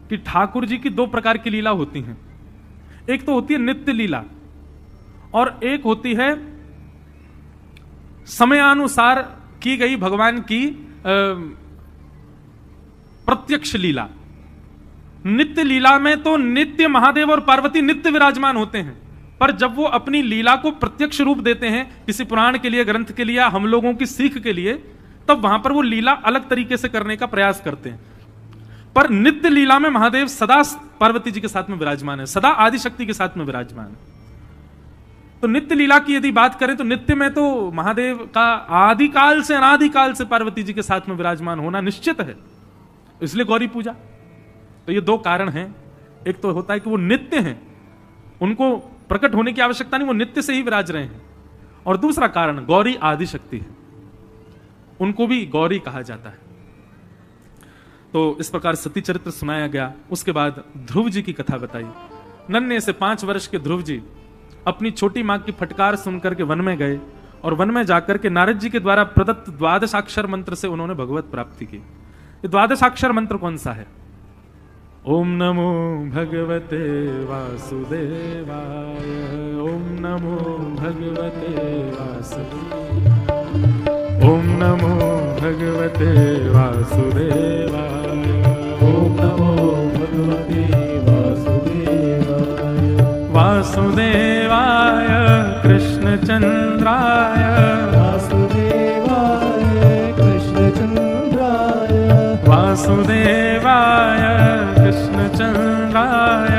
कि ठाकुर जी की दो प्रकार की लीला होती हैं। एक तो होती है नित्य लीला और एक होती है समयानुसार की गई भगवान की प्रत्यक्ष लीला। नित्य लीला में तो नित्य महादेव और पार्वती नित्य विराजमान होते हैं, पर जब वो अपनी लीला को प्रत्यक्ष रूप देते हैं किसी पुराण के लिए, ग्रंथ के लिए, हम लोगों की सीख के लिए, तब वहां पर वो लीला अलग तरीके से करने का प्रयास करते हैं। पर नित्य लीला में महादेव सदा पार्वती जी के साथ में विराजमान है, सदा आदिशक्ति के साथ में विराजमान है। तो नित्य लीला की यदि बात करें तो नित्य में तो महादेव का आदिकाल से अनादिकाल से पार्वती जी के साथ में विराजमान होना निश्चित है, इसलिए गौरी पूजा। तो ये दो कारण हैं। एक तो होता है कि वो नित्य हैं, उनको प्रकट होने की आवश्यकता नहीं, वो नित्य से ही विराज रहे हैं। और दूसरा कारण गौरी आदिशक्ति है, उनको भी गौरी कहा जाता है। तो इस प्रकार सती चरित्र सुनाया गया। उसके बाद ध्रुव जी की कथा बताई। नन्हे से 5 वर्ष के ध्रुव जी अपनी छोटी मां की फटकार सुनकर के वन में गए और वन में जाकर के नारद जी के द्वारा प्रदत्त द्वादशाक्षर मंत्र से उन्होंने भगवत प्राप्ति की। ये द्वादशाक्षर मंत्र कौन सा है? ओम नमो भगवते वासुदेवाय, ओम नमो भगवते वासुदेवाय, ओम नमो भगवते वासुदेवाय, ओम नमो भगवते वासुदेवाय, वासुदेवाय कृष्णचंद्राय, वासुदेवाय कृष्णचंद्राय, वासुदेवाय कृष्णचंद्राय,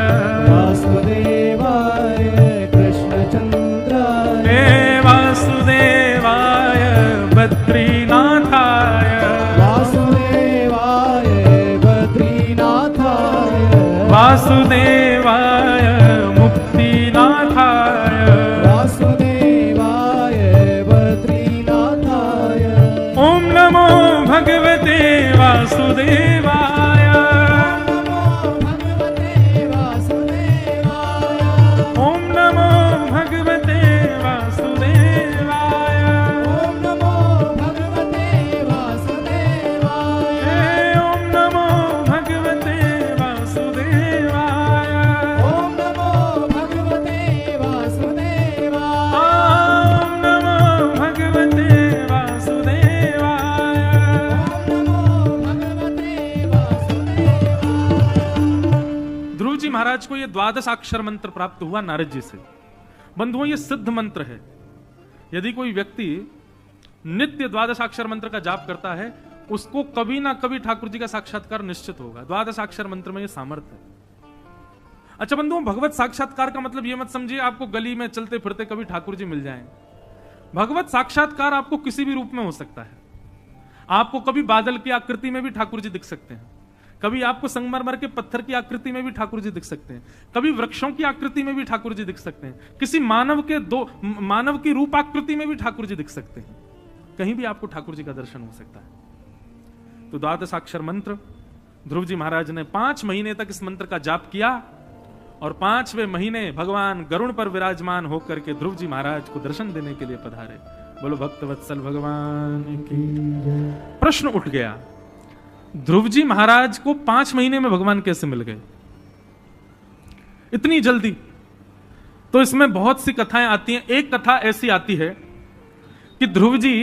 वासुदेवाय कृष्णचंद्राय, हे वासुदेवाय बद्रीनाथाय, वासुदेवाय बद्रीनाथाय, वासुदेवाय मुक्तिनाथाय, वासुदेवाय बद्रीनाथाय, ओम नमो भगवते वासुदेवाय, ओम नमो भगवते वासुदेवाय, ओम नमो भगवते वासुदेवाय, ओम नमो भगवते वासुदेवाय, ओम नमो भगवते वासुदेवाय, ओम नमो भगवते वासुदेवाय। ध्रुव जी महाराज को यह द्वादशाक्षर मंत्र प्राप्त हुआ नारद जी से। बंधुओं, यह सिद्ध मंत्र है। यदि कोई व्यक्ति नित्य द्वादशाक्षर मंत्र का जाप करता है, उसको कभी ना कभी ठाकुर जी का साक्षात्कार निश्चित होगा। द्वादशाक्षर मंत्र में यह सामर्थ्य है। अच्छा बंधुओं, भगवत साक्षात्कार का मतलब यह मत समझिए आपको गली में चलते फिरते कभी ठाकुर जी मिल जाएं। भगवत साक्षात्कार आपको किसी भी रूप में हो सकता है। आपको कभी बादल की आकृति में भी ठाकुर जी दिख सकते हैं, कभी आपको संगमरमर के पत्थर की आकृति में भी ठाकुर जी दिख सकते हैं, कभी वृक्षों की आकृति में भी ठाकुर जी दिख सकते हैं, किसी मानव की रूप आकृति में भी ठाकुर जी दिख सकते हैं। कहीं भी आपको ठाकुर जी का दर्शन हो सकता है। तो द्वादशाक्षर मंत्र ध्रुव जी महाराज ने 5 महीने तक इस मंत्र का जाप किया और 5वें महीने भगवान गरुड़ पर विराजमान होकर के ध्रुव जी महाराज को दर्शन देने के लिए पधारे। बोलो भक्तवत्सल भगवान की। प्रश्न उठ गया, ध्रुव जी महाराज को 5 महीने में भगवान कैसे मिल गए इतनी जल्दी? तो इसमें बहुत सी कथाएं आती हैं। एक कथा ऐसी आती है कि ध्रुव जी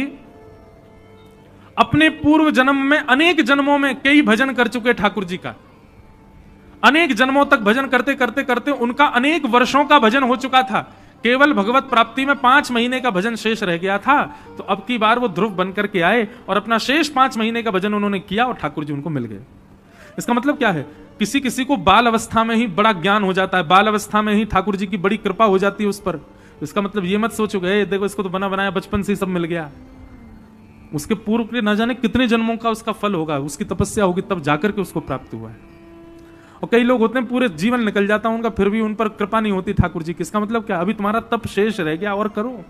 अपने पूर्व जन्म में अनेक जन्मों में कई भजन कर चुके ठाकुर जी का। अनेक जन्मों तक भजन करते करते करते उनका अनेक वर्षों का भजन हो चुका था। केवल भगवत प्राप्ति में 5 महीने का भजन शेष रह गया था। तो अब की बार वो ध्रुव बनकर के आए और अपना शेष 5 महीने का भजन उन्होंने किया और ठाकुर जी उनको मिल गए। इसका मतलब क्या है? किसी किसी को बाल अवस्था में ही बड़ा ज्ञान हो जाता है, बाल अवस्था में ही ठाकुर जी की बड़ी कृपा हो जाती है उस पर। इसका मतलब ये मत सोचो गए देखो इसको तो बना बनाया बचपन से ही सब मिल गया। उसके पूर्व के न जाने कितने जन्मों का उसका फल होगा, उसकी तपस्या होगी तब जाकर के उसको प्राप्त हुआ है। और कई लोग होते हैं पूरे जीवन निकल जाता है उनका, फिर भी उन पर कृपा नहीं होती ठाकुर जी की। इसका मतलब क्या? अभी तुम्हारा तप शेष रह गया और करो।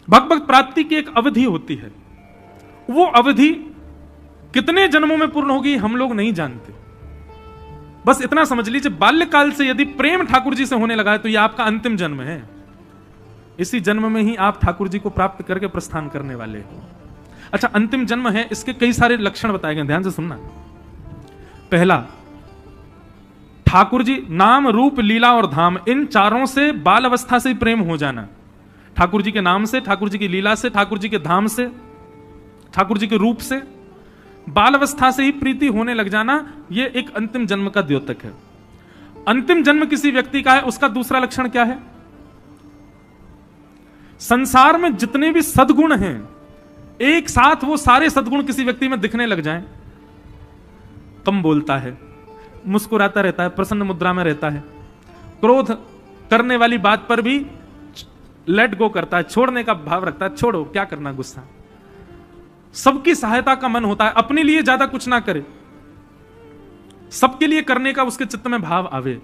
भगवत प्राप्ति की एक अवधि होती है, वो अवधि कितने जन्मों में पूर्ण होगी हम लोग नहीं जानते। बस इतना समझ लीजिए, बाल्यकाल से यदि प्रेम ठाकुर जी से होने लगा है तो यह आपका अंतिम जन्म है। इसी जन्म में ही आप ठाकुर जी को प्राप्त करके प्रस्थान करने वाले हो। अच्छा, अंतिम जन्म है, इसके कई सारे लक्षण बताए गए, ध्यान से सुनना। पहला, ठाकुर जी नाम रूप लीला और धाम, इन चारों से बाल अवस्था से ही प्रेम हो जाना। ठाकुर जी के नाम से, ठाकुर जी की लीला से, ठाकुर जी के धाम से, ठाकुर जी के रूप से, बाल अवस्था से ही प्रीति होने लग जाना, यह एक अंतिम जन्म का द्योतक है। अंतिम जन्म किसी व्यक्ति का है, उसका दूसरा लक्षण क्या है? संसार में जितने भी सद्गुण हैं, एक साथ वो सारे सद्गुण किसी व्यक्ति में दिखने लग जाएं। कम बोलता है, मुस्कुराता रहता है, प्रसन्न मुद्रा में रहता है, क्रोध करने वाली बात पर भी लेट गो करता है, छोड़ने का भाव रखता है, छोड़ो क्या करना गुस्सा, सबकी सहायता का मन होता है, अपने लिए ज्यादा कुछ ना करे, सबके लिए करने का उसके चित्त में भाव आवे।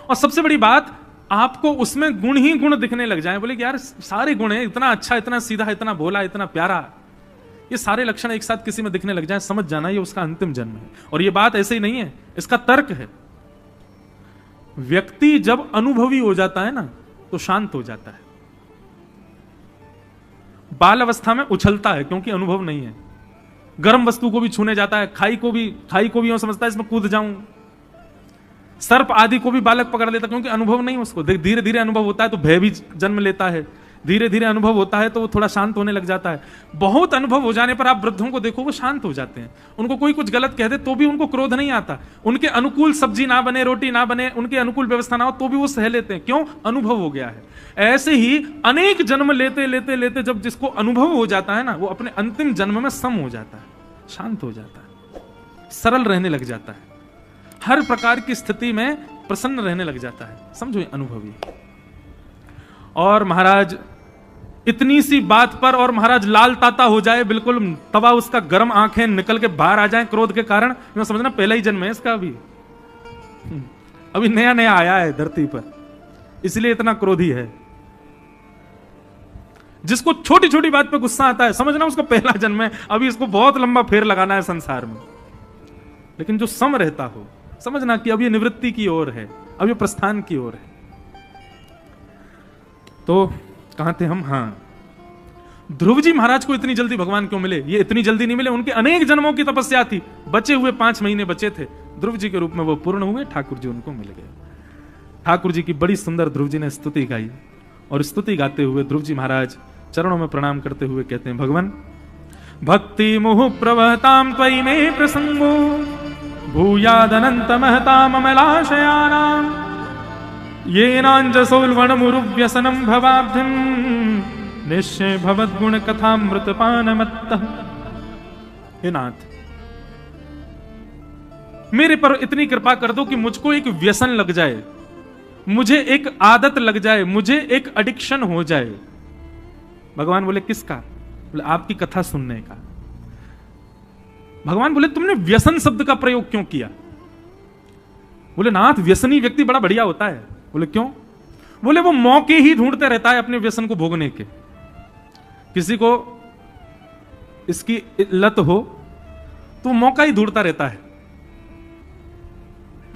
और सबसे बड़ी बात, आपको उसमें गुण ही गुण दिखने लग जाए, बोले कि यार सारे गुण हैं, इतना अच्छा, इतना सीधा, इतना भोला, इतना प्यारा, ये सारे लक्षण एक साथ किसी में दिखने लग जाए, समझ जाना ये उसका अंतिम जन्म है। और ये बात ऐसे ही नहीं है, इसका तर्क है। व्यक्ति जब अनुभवी हो जाता है ना तो शांत हो जाता है। बाल अवस्था में उछलता है क्योंकि अनुभव नहीं है, गर्म वस्तु को भी छूने जाता है, खाई को भी यूं समझता है इसमें कूद जाऊं, सर्प आदि को भी बालक पकड़ लेता क्योंकि अनुभव नहीं उसको। धीरे धीरे अनुभव होता है तो भय भी जन्म लेता है, धीरे धीरे अनुभव होता है तो वो थोड़ा शांत होने लग जाता है। बहुत अनुभव हो जाने पर आप वृद्धों को देखो, वो शांत हो जाते हैं, उनको कोई कुछ गलत कह दे तो भी उनको क्रोध नहीं आता, उनके अनुकूल सब्जी ना बने, रोटी ना बने, उनके अनुकूल व्यवस्था ना हो तो भी वो सह लेते हैं। क्यों? अनुभव हो गया है। ऐसे ही अनेक जन्म लेते लेते लेते जब जिसको अनुभव हो जाता है ना, वो अपने अंतिम जन्म में सम हो जाता है, शांत हो जाता है, सरल रहने लग जाता है, हर प्रकार की स्थिति में प्रसन्न रहने लग जाता है। समझो, अनुभवी। और महाराज इतनी सी बात पर और महाराज लाल ताता हो जाए, बिल्कुल तवा उसका गर्म, आंखें निकल के बाहर आ जाएं क्रोध के कारण, मैं समझना पहला ही जन्म है इसका, अभी नया नया आया है धरती पर, इसलिए इतना क्रोधी है। जिसको छोटी छोटी बात पे गुस्सा आता है, समझना उसका पहला जन्म है, अभी इसको बहुत लंबा फेर लगाना है संसार में। लेकिन जो सम रहता हो, समझना कि अब ये निवृत्ति की ओर है, अब ये प्रस्थान की ओर है। तो कहां थे हम? हाँ, ध्रुव जी महाराज को इतनी जल्दी भगवान क्यों मिले? ये इतनी जल्दी नहीं मिले, उनके अनेक जन्मों की तपस्या थी, बचे हुए 5 महीने बचे थे, ध्रुव जी के रूप में वो पूर्ण हुए, ठाकुर जी उनको मिल गए। ठाकुर जी की बड़ी सुंदर ध्रुव जी ने स्तुति गाई, और स्तुति गाते हुए ध्रुव जी महाराज चरणों में प्रणाम करते हुए कहते हैं, भगवान भक्ति मुहु प्रवहताम त्वयि मे प्रसंगो भूयादनंत महताम अमलाशयानाम येनांजसोल्वणमुरुव्यसनं भवाब्धिं निश्चय भवद्गुण कथामृतपानमत्तः। हे नाथ, मेरे पर इतनी कृपा कर दो कि मुझको एक व्यसन लग जाए, मुझे एक आदत लग जाए, मुझे एक एडिक्शन हो जाए। भगवान बोले किसका? बोले आपकी कथा सुनने का। भगवान बोले तुमने व्यसन शब्द का प्रयोग क्यों किया? बोले नाथ, व्यसनी व्यक्ति बड़ा बढ़िया होता है। बोले क्यों? बोले वो मौके ही ढूंढते रहता है अपने व्यसन को भोगने के। किसी को इसकी लत हो तो मौका ही ढूंढता रहता है,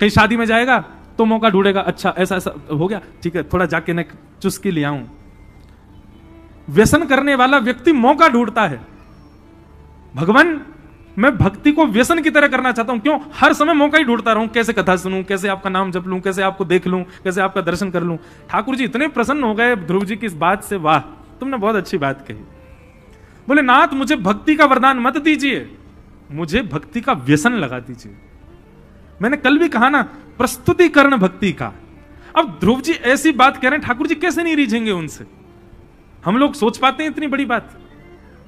कहीं शादी में जाएगा तो मौका ढूंढेगा, अच्छा ऐसा ऐसा हो गया, ठीक है थोड़ा जाके न चुस्की ले आऊं। व्यसन करने वाला व्यक्ति मौका ढूंढता है। भगवान, मैं भक्ति को व्यसन की तरह करना चाहता हूं। क्यों? हर समय मौका ही ढूंढता रहूं, कैसे कथा सुनूं, कैसे आपका नाम जप लूं, कैसे आपको देख लूं, कैसे आपका दर्शन कर लूं। ठाकुर जी इतने प्रसन्न हो गए ध्रुव जी की इस बात से, वाह तुमने बहुत अच्छी बात कही। बोले नाथ, मुझे भक्ति का वरदान मत दीजिए, मुझे भक्ति का व्यसन लगा दीजिए। मैंने कल भी कहा ना, प्रस्तुतिकरण भक्ति का। अब ध्रुव जी ऐसी बात कह रहे हैं, ठाकुर जी कैसे नहीं रीझेंगे उनसे? हम लोग सोच पाते हैं इतनी बड़ी बात?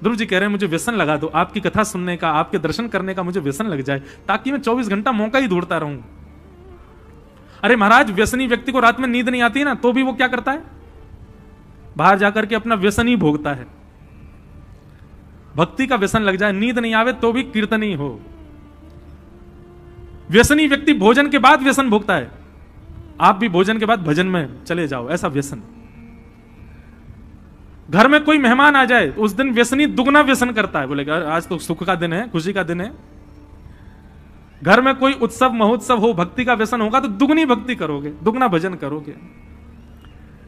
ध्रुव जी कह रहे हैं मुझे व्यसन लगा दो, आपकी कथा सुनने का, आपके दर्शन करने का मुझे व्यसन लग जाए, ताकि मैं 24 घंटा मौका ही ढूंढता रहूं। अरे महाराज, व्यसनी व्यक्ति को रात में नींद नहीं आती है ना, तो भी वो क्या करता है? बाहर जाकर के अपना व्यसन ही भोगता है। भक्ति का व्यसन लग जाए, नींद नहीं आवे तो भी कीर्तन ही हो। व्यसनी व्यक्ति भोजन के बाद व्यसन भोगता है, आप भी भोजन के बाद भजन में चले जाओ, ऐसा व्यसन। घर में कोई मेहमान आ जाए उस दिन व्यसनी दुगना व्यसन करता है, बोलेगा आज तो सुख का दिन है, खुशी का दिन है। घर में कोई उत्सव महोत्सव हो, भक्ति का व्यसन होगा तो दुगनी भक्ति करोगे, दुगना भजन करोगे।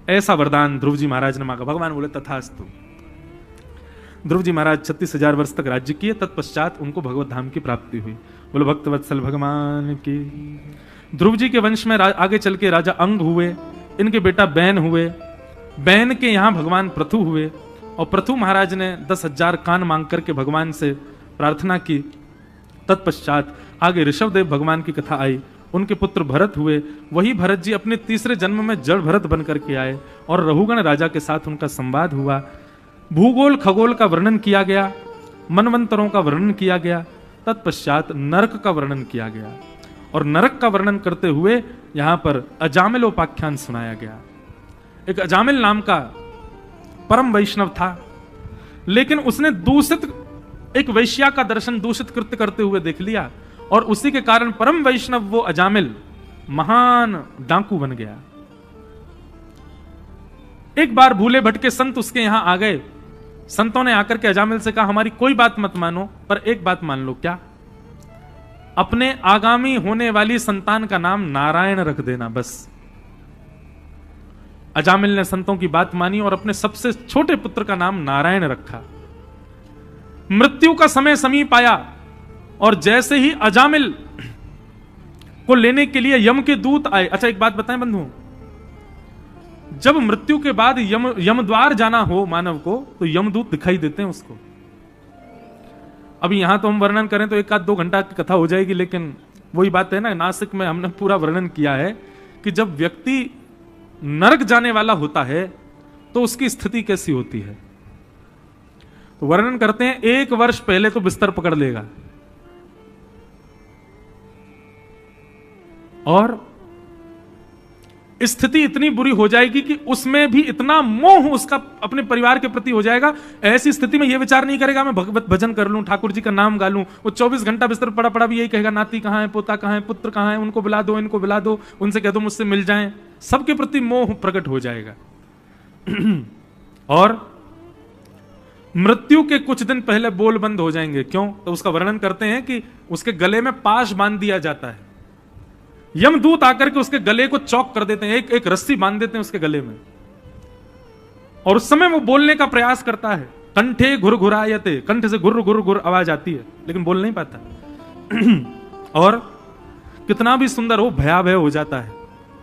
ऐसा वरदान ध्रुव जी महाराज ने मांगा। भगवान बोले तथास्तु। ध्रुव जी महाराज 36,000 वर्ष तक राज्य किए, तत्पश्चात उनको भगवत धाम की प्राप्ति हुई। बोलो भक्त वत्सल भगवान की। ध्रुव जी के वंश में आगे चल के राजा अंग हुए, इनके बेटा बैन हुए, बैन के यहां भगवान प्रथु हुए, और प्रथु महाराज ने 10,000 कान मांग करके भगवान से प्रार्थना की। तत्पश्चात आगे ऋषभदेव भगवान की कथा आई, उनके पुत्र भरत हुए। वही भरत जी अपने तीसरे जन्म में जड़ भरत बन करके आए और रहुगण राजा के साथ उनका संवाद हुआ। भूगोल खगोल का वर्णन किया गया, मनवंतरों का वर्णन किया गया, तत्पश्चात नरक का वर्णन किया गया। और नरक का वर्णन करते हुए यहां पर अजामिलोपाख्यान सुनाया गया। एक अजामिल नाम का परम वैष्णव था, लेकिन उसने दूषित एक वैश्या का दर्शन दूषित कृत्य करते हुए देख लिया, और उसी के कारण परम वैष्णव वो अजामिल महान डाकू बन गया। एक बार भूले भटके संत उसके यहां आ गए। संतों ने आकर के अजामिल से कहा हमारी कोई बात मत मानो, पर एक बात मान लो। क्या? अपने आगामी होने वाली संतान का नाम नारायण रख देना, बस। अजामिल ने संतों की बात मानी और अपने सबसे छोटे पुत्र का नाम नारायण रखा। मृत्यु का समय समीप आया और जैसे ही अजामिल को लेने के लिए यम के दूत आए। अच्छा एक बात बताएं बंधुओं, जब मृत्यु के बाद यमद्वार जाना हो मानव को तो यमदूत दिखाई देते हैं उसको। अभी यहां तो हम वर्णन करें तो 1-2 घंटा की कथा हो जाएगी, लेकिन वही बात है ना, नासिक में हमने पूरा वर्णन किया है कि जब व्यक्ति नरक जाने वाला होता है तो उसकी स्थिति कैसी होती है। तो वर्णन करते हैं 1 वर्ष पहले तो बिस्तर पकड़ लेगा, और स्थिति इतनी बुरी हो जाएगी कि उसमें भी इतना मोह उसका अपने परिवार के प्रति हो जाएगा। ऐसी स्थिति में यह विचार नहीं करेगा मैं भगवत भजन कर लूं, ठाकुर जी का नाम गा लूं। वो 24 घंटा बिस्तर पड़ा पड़ा भी यही कहेगा नाती कहां है, पोता कहां है, पुत्र कहां है, उनको बुला दो, इनको बुला दो, उनसे कह दो मुझसे मिल जाएं। सबके प्रति मोह प्रकट हो जाएगा। और मृत्यु के कुछ दिन पहले बोल बंद हो जाएंगे। क्यों? तो उसका वर्णन करते हैं कि उसके गले में पाश बांध दिया जाता है। यमदूत आकर के उसके गले को चौक कर देते हैं, एक रस्सी बांध देते हैं उसके गले में, और उस समय वो बोलने का प्रयास करता है। कंठे घुरघुरायते, कंठ से घुर घुर घुर आवाज आती है, लेकिन बोल नहीं पाता। और कितना भी सुंदर हो भयावह हो जाता है।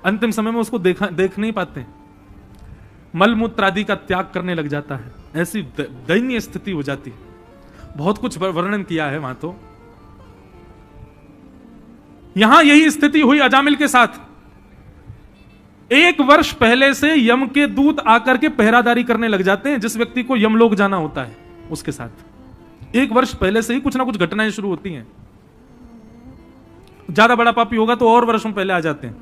अंतिम समय में उसको देख नहीं पाते, मलमूत्र आदि का त्याग करने लग जाता है। ऐसी दयनीय स्थिति हो जाती है। बहुत कुछ वर्णन किया है वहां। तो यहां यही स्थिति हुई अजामिल के साथ। 1 वर्ष पहले से यम के दूत आकर के पहरादारी करने लग जाते हैं। जिस व्यक्ति को यमलोक जाना होता है उसके साथ 1 वर्ष पहले से ही कुछ ना कुछ घटनाएं शुरू होती हैं। ज्यादा बड़ा पापी होगा तो और वर्षों पहले आ जाते हैं।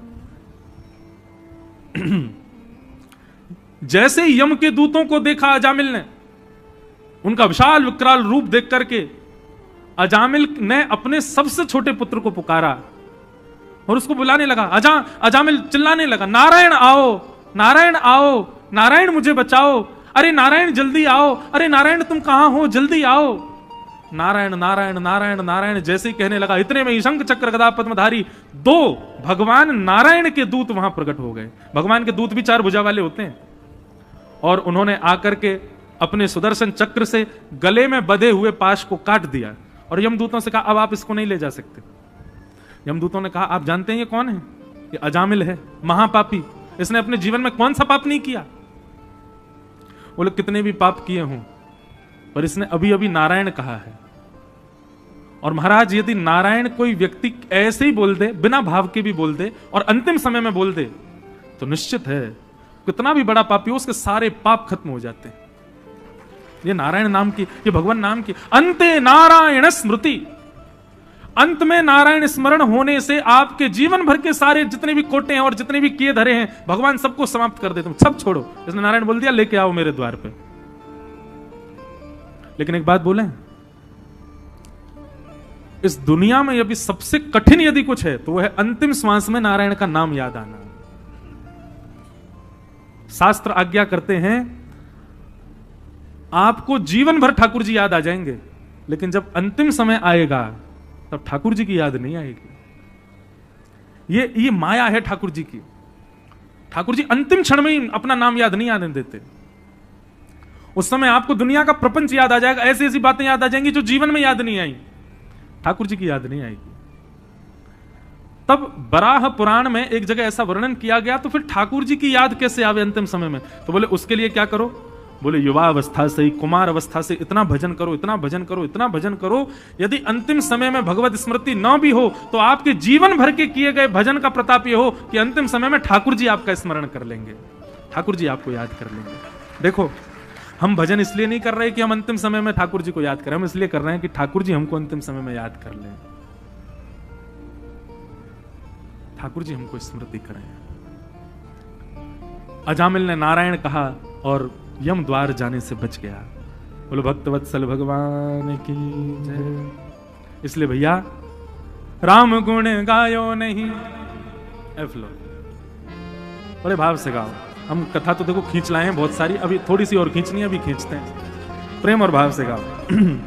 जैसे यम के दूतों को देखा अजामिल ने, उनका विशाल विकराल रूप देख करके अजामिल ने अपने सबसे छोटे पुत्र को पुकारा और उसको बुलाने लगा। अजामिल चिल्लाने लगा, नारायण आओ, नारायण आओ, नारायण मुझे बचाओ, अरे नारायण जल्दी आओ, अरे नारायण तुम कहां हो, जल्दी आओ। नारायण नारायण नारायण नारायण जैसे ही कहने लगा, इतने में शंख चक्र गदा पद्मधारी 2 भगवान नारायण के दूत वहां प्रकट हो गए। भगवान के दूत भी 4 भुजा वाले होते हैं, और उन्होंने आकर के अपने सुदर्शन चक्र से गले में बंधे हुए पाश को काट दिया। और यमदूतों से कहा अब आप इसको नहीं ले जा सकते। यमदूतों ने कहा आप जानते हैं ये कौन है? ये अजामिल है, महापापी। इसने अपने जीवन में कौन सा पाप नहीं किया? वो लोग कितने भी पाप किए हों, पर इसने अभी अभी नारायण कहा है। और महाराज यदि नारायण कोई व्यक्ति ऐसे ही बोल दे, बिना भाव के भी बोल दे, और अंतिम समय में बोल दे, तो निश्चित है कितना भी बड़ा पापी हो उसके सारे पाप खत्म हो जाते हैं। ये नारायण नाम की, ये भगवान नाम की अंते नारायण स्मृति, अंत में नारायण स्मरण होने से आपके जीवन भर के सारे जितने भी कोटे हैं और जितने भी किए धरे हैं भगवान सबको समाप्त कर देते हैं। सब छोड़ो। इसने नारायण बोल दिया, लेके आओ मेरे द्वार पे। लेकिन एक बात बोले, इस दुनिया में यदि सबसे कठिन यदि कुछ है तो वह है अंतिम श्वास में नारायण का नाम याद आना। शास्त्र आज्ञा करते हैं आपको जीवन भर ठाकुर जी याद आ जाएंगे, लेकिन जब अंतिम समय आएगा तब ठाकुर जी की याद नहीं आएगी। ये माया है ठाकुर जी की। ठाकुर जी अंतिम क्षण में ही अपना नाम याद नहीं आने देते। उस समय आपको दुनिया का प्रपंच याद आ जाएगा, ऐसी ऐसी बातें याद आ जाएंगी जो जीवन में याद नहीं आई, ठाकुर जी की याद नहीं आएगी। तब बराह पुराण में एक जगह ऐसा वर्णन किया गया, तो फिर ठाकुर जी की याद कैसे आवे अंतिम समय में? तो बोले उसके लिए क्या करो? बोले युवा अवस्था से ही, कुमार अवस्था से इतना भजन करो, इतना भजन करो, इतना भजन करो। यदि अंतिम समय में भगवत स्मृति न भी हो तो आपके जीवन भर के किए गए भजन का प्रताप ये हो कि अंतिम समय में ठाकुर जी आपका स्मरण कर लेंगे, ठाकुर जी आपको याद कर लेंगे। देखो, हम भजन इसलिए नहीं कर रहे कि हम अंतिम समय में ठाकुर जी को याद करें, हम इसलिए कर रहे हैं कि ठाकुर जी हमको अंतिम समय में याद कर लें, ठाकुर जी हमको स्मृति करें। अजामिल ने नारायण कहा और यम द्वार जाने से बच गया। बोलो भक्तवत्सल भगवान की जय। इसलिए भैया राम गुण गायो नहीं, एफलो बड़े भाव से गाओ। हम कथा तो देखो खींच लाए हैं बहुत सारी, अभी थोड़ी सी और खींचनी है, अभी खींचते हैं। प्रेम और भाव से गाओ।